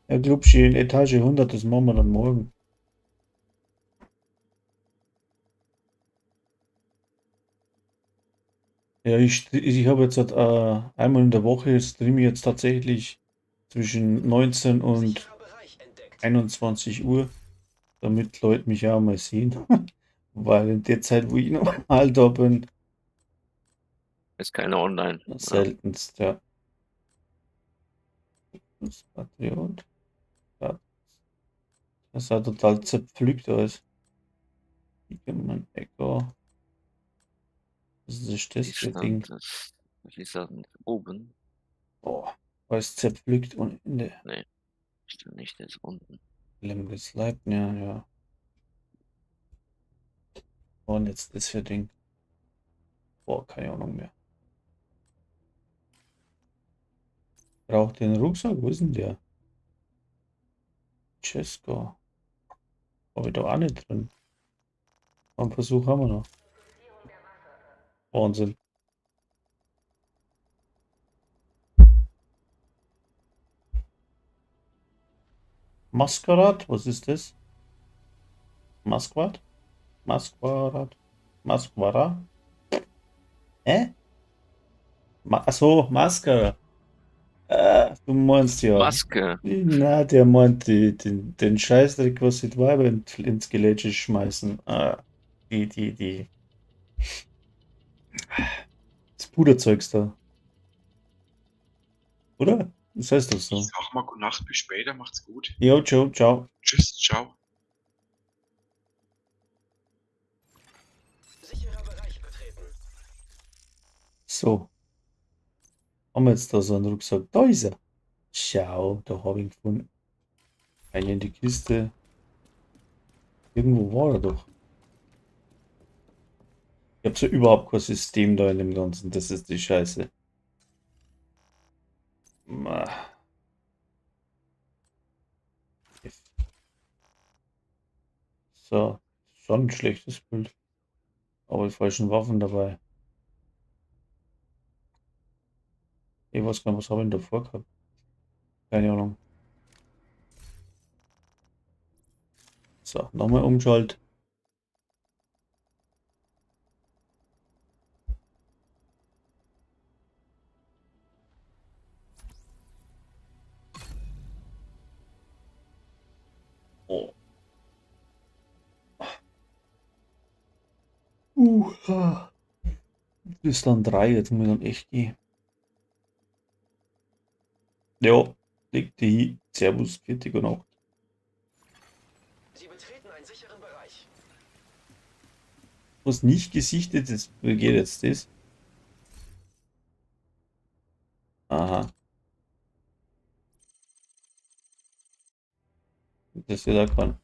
Ja, Glubschi, in Etage 100, das machen wir dann morgen. Ja, ich habe jetzt einmal in der Woche streame ich jetzt tatsächlich zwischen 19 und 21 Uhr, damit Leute mich auch mal sehen. Weil in der Zeit, wo ich normal da bin, Ist keiner online. Ja. seltenst, ja. Das Patriot. Ja, das sah total zerpflückt aus. Mein Echo. Was ist das Wie für Ding? stand das? Wie ist das denn oben? Boah, was zerpflückt und in der Nee, stimmt nicht, der ist unten. Lemges Leib, ja, ja. Und jetzt das für Ding. Boah, keine Ahnung mehr. Braucht den Rucksack? Wo ist denn der? Cesco. Habe ich da auch nicht drin. Einen Versuch haben wir noch. Wahnsinn. Masquerade? Was ist das? Masquerade? Masquerade? Masquerade? Achso, Masquerade. Du meinst ja. Maske. Na, der meint den Scheißdreck, was sie die Weiber ins Gelege schmeißen. Die. Das Puderzeugs da. Oder? Das heißt doch Ich so. sag mal gute Nacht, bis später, macht's gut. Jo, ciao, ciao. Tschüss, ciao. Sicherer Bereich betreten. So. Haben wir jetzt da so einen Rucksack? Da ist er. Schau, da habe ich ihn gefunden. Eine in die Kiste. Irgendwo war er doch. Ich habe so überhaupt kein System da in dem Ganzen. Das ist die Scheiße. Ma. So, schon ein schlechtes Bild. Aber die falschen Waffen dabei. Ich weiß gar nicht, was habe ich denn davor gehabt? Keine Ahnung. So, nochmal umschalt. Oh. Ah. Bis dann 3, jetzt muss ich dann echt gehen. Ja, leg die Servus, 40 und 8. Sie betreten einen sicheren Bereich. Was nicht gesichtet ist, wie geht jetzt das? Aha. Das wird auch kein.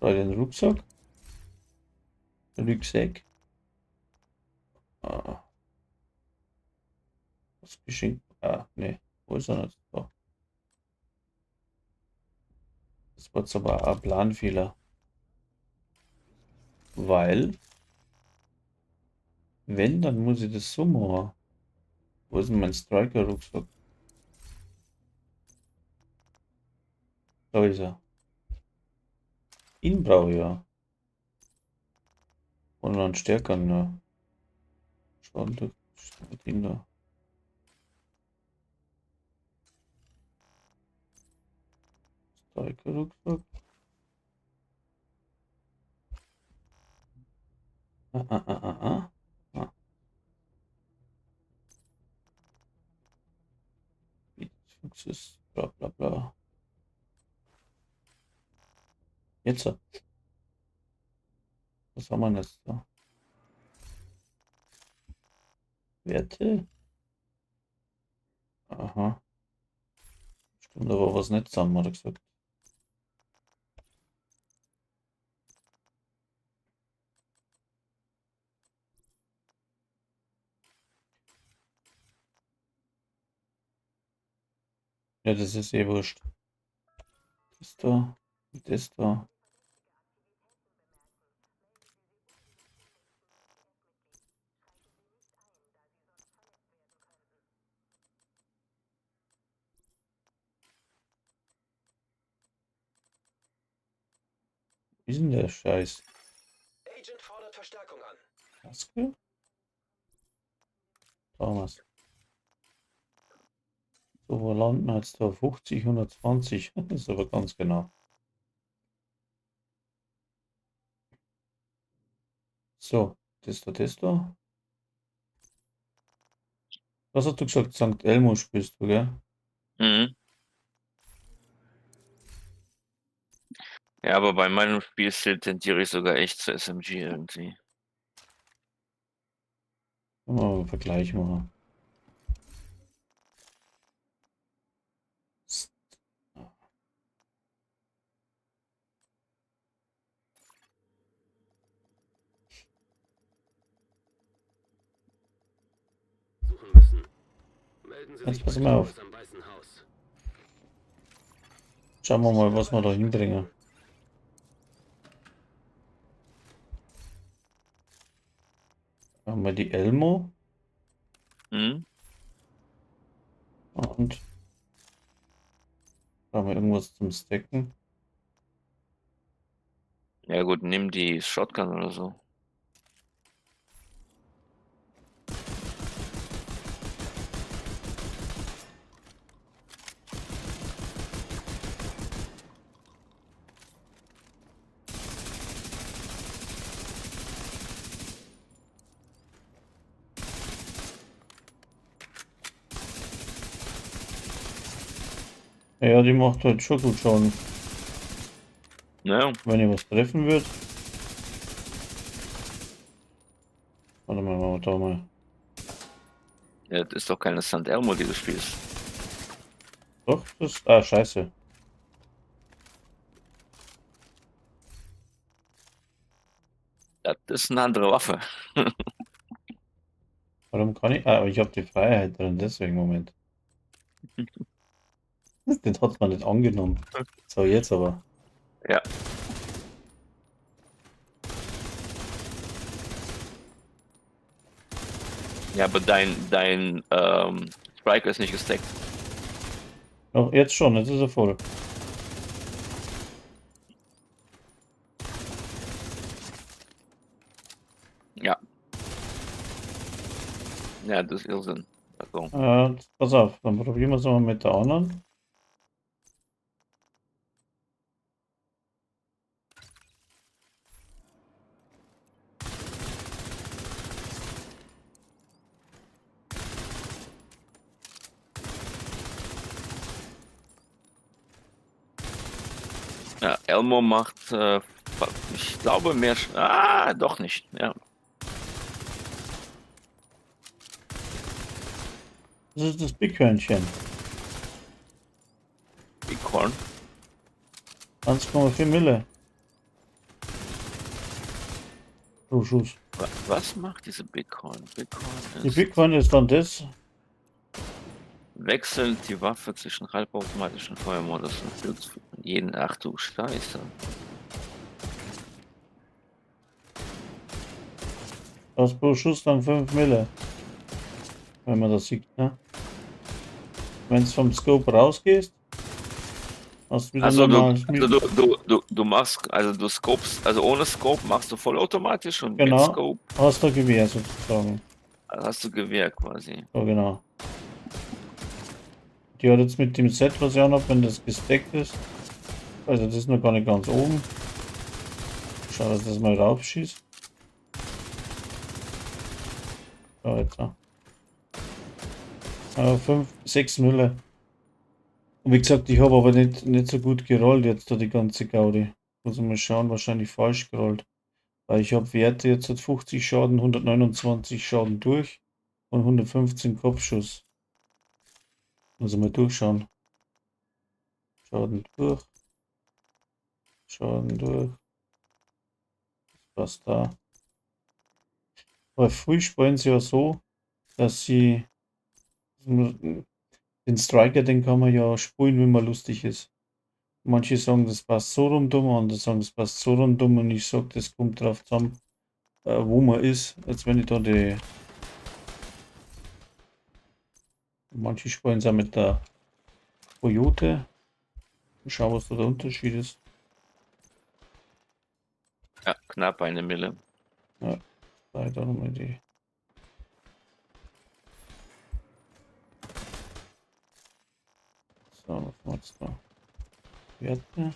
Da den Rucksack. Rucksack. Ah. Das Geschenk. Ah, ne. Wo ist er nicht? Da. Das war jetzt aber ein Planfehler. Weil, wenn, dann muss ich das so machen. Wo ist denn mein Striker-Rucksack? Da ist er. Ihn brauche ich ja. Und einen stärkeren, ne? Schauen, mit ihm da. Striker-Rucksack. Ah. Fuchses, bla bla bla. Jetzt. Was haben wir jetzt da? Werte? Aha. Stimmt, aber was nicht zusammen, hat er gesagt. Ja, das ist eh wurscht. Das da, das da. Wie ist denn der Scheiß? Agent fordert Verstärkung an. Maske? Thomas. So, wo landen wir jetzt da? 50, 120. Das ist aber ganz genau. So, das da. Was hast du gesagt? St. Elmo spielst du, gell? Mhm. Ja, aber bei meinem Spielstil tendiere ich sogar echt zu SMG irgendwie. Können wir mal einen Vergleich machen. Suchen müssen. Melden Sie Jetzt sich pass bei mal auf. Flores am Weißen Haus. Schauen wir mal, was wir da hinbringen. Haben wir die Elmo Mhm. und haben wir irgendwas zum Stacken. Ja gut, nimm die Shotgun oder so. Ja, die macht halt schon gut Schaden. Naja, Wenn ihr was treffen wird. Warte mal, machen wir da mal. ja, das ist doch keine St. Elmo, die du spielst. Doch, das. Ah, scheiße. Das ist eine andere Waffe. Warum kann ich? Ah, aber ich habe die Freiheit drin, deswegen, Moment. Den hat man nicht angenommen. So, jetzt aber. Ja. Ja, aber dein Striker ist nicht gestackt. Doch, jetzt schon, jetzt ist er voll. Ja. Ja, das ist Irrsinn. Also, Pass auf, dann probieren wir es mal mit der anderen. ja, Elmo macht, ich glaube, mehr. Doch nicht. Ja. Das ist das Bickhörnchen. Bighorn. 1,4 Mille. Pro Schuss. Was macht diese Bighorn? Bighorn Die ist Bickhorn ist dann das. wechselnd die Waffe zwischen halbautomatischen Feuermodus und Pilz. Ach du Scheiße. Das pro Schuss dann 5 Mille. Wenn man das sieht, ne? Wenn es vom Scope rausgehst, hast du wieder Also normales du machst, also du scopest, also ohne Scope machst du vollautomatisch und mit Genau. Scope Hast du Gewehr sozusagen. hast du Gewehr quasi. So genau. Die hat jetzt mit dem Set, was ich auch noch, wenn das gesteckt ist. Also das ist noch gar nicht ganz oben. Schau, dass das mal raufschießt. So, jetzt auch. 5, 6 Müller. Und wie gesagt, ich habe aber nicht so gut gerollt jetzt da die ganze Gaudi. Muss ich mal schauen, wahrscheinlich falsch gerollt. Weil ich habe Werte jetzt hat 50 Schaden, 129 Schaden durch und 115 Kopfschuss. Muss ich mal durchschauen. Schaden durch. Schaden durch. Was da? Weil früh spielen sie ja so, dass sie den Striker, den kann man ja spielen, wenn man lustig ist. Manche sagen, das passt so rundum, andere sagen, das passt so rundum und ich sage, das kommt drauf zusammen, wo man ist. Als wenn ich da die. Manche spielen es auch mit der Coyote. Schau, was da der Unterschied ist. Ja, knapp 1 Mille. Da nochmal die. So, was macht's da? Werte.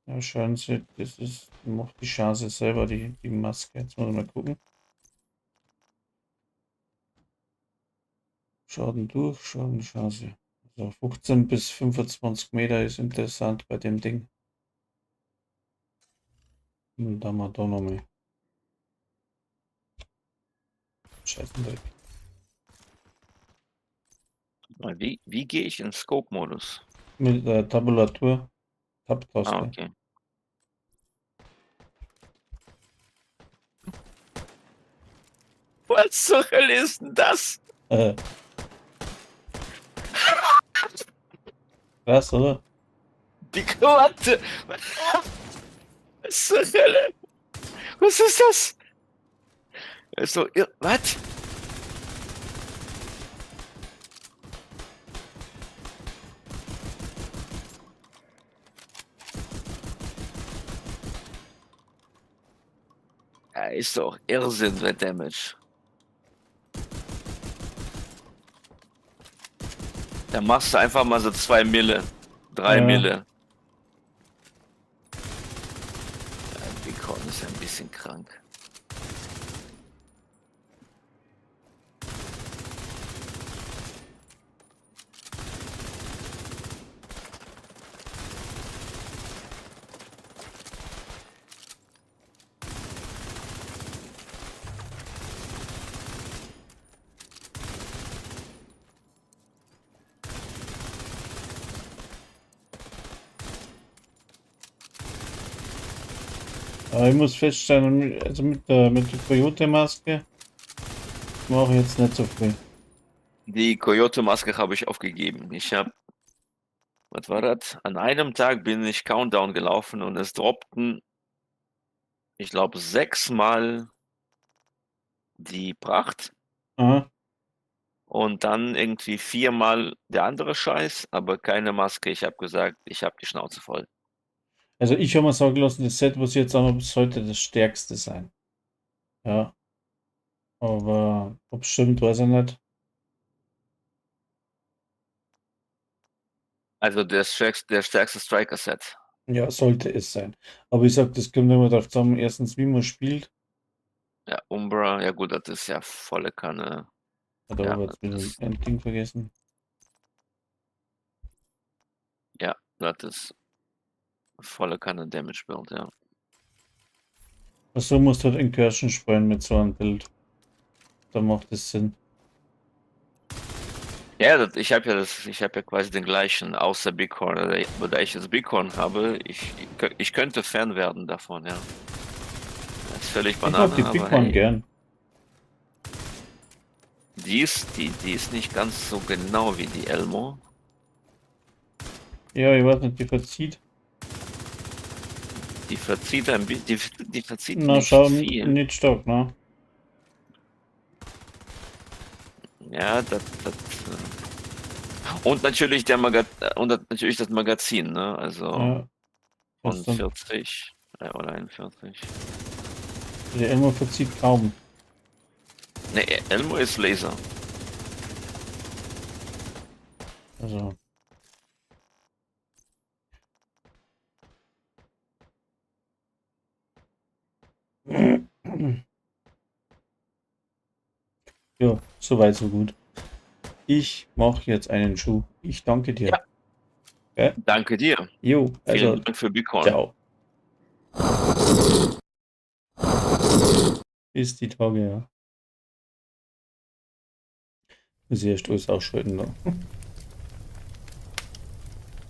Ja, schauen Sie, das ist, macht die Chance selber, die Maske. Jetzt muss ich mal gucken. Schaden durch, Schaden, Chance. Also 15 bis 25 Meter ist interessant bei dem Ding. Und dann mal da nochmal. Scheißendreck. Wie gehe ich in Scope-Modus? Mit der Tabulatur. Tab-Taste. Okay. Was zur Hölle ist denn das? Krass, oder? Die Quante! Was zur Hölle? Was ist das? So, was? Ja, ist doch Irrsinn, der Damage. Da machst du einfach mal so 2 Mille, 3 Ja. Mille. Ja, Bighorn ist ja ein bisschen krank. Aber ich muss feststellen, also mit der Coyote-Maske mache ich jetzt nicht so viel. Die Coyote-Maske habe ich aufgegeben. Ich habe, was war das? An einem Tag bin ich Countdown gelaufen und es droppten, ich glaube, 6 Mal die Pracht Ah, und dann irgendwie 4-mal der andere Scheiß, aber keine Maske. Ich habe gesagt, ich habe die Schnauze voll. also ich habe mir sagen lassen, das Set muss jetzt auch noch sollte das stärkste sein. Ja. Aber ob es stimmt, weiß ich nicht. Also der stärkste Striker-Set. Ja, sollte es sein. Aber ich sag, das kommt immer darauf zusammen, erstens, wie man spielt. Ja, Umbra, ja gut, das ist ja volle Kanne. Hat Ja, aber jetzt wieder das ist, ein Ding vergessen. ja, das ist volle Kanne Damage Build, ja. Achso, musst du halt Incursion spielen mit so einem Bild. Da macht es Sinn. Ja, ich habe ja quasi den gleichen, außer Bighorn, da ich das Bighorn habe, ich könnte Fan werden davon, ja. Das ist völlig Ich mag Banane, die aber Big One hey, gern. die ist nicht ganz so genau wie die Elmo. Ja, ich weiß nicht, die verzieht. Die verzieht ein bisschen, die verzieht Na, nicht schau, viel. nicht stark, ne? Ja, und natürlich natürlich das Magazin, ne? Also Ja. von Das dann, 40 oder 41. der Elmo verzieht kaum. Ne, Elmo ist Laser. Also. Ja, soweit, so gut. Ich mache jetzt einen Schuh. Ich danke dir. Ja. Ja? Danke dir. Jo, also, Vielen Dank für Bighorn. ciao. Bis die Tage, ja. Muss ich erst alles ausschalten da.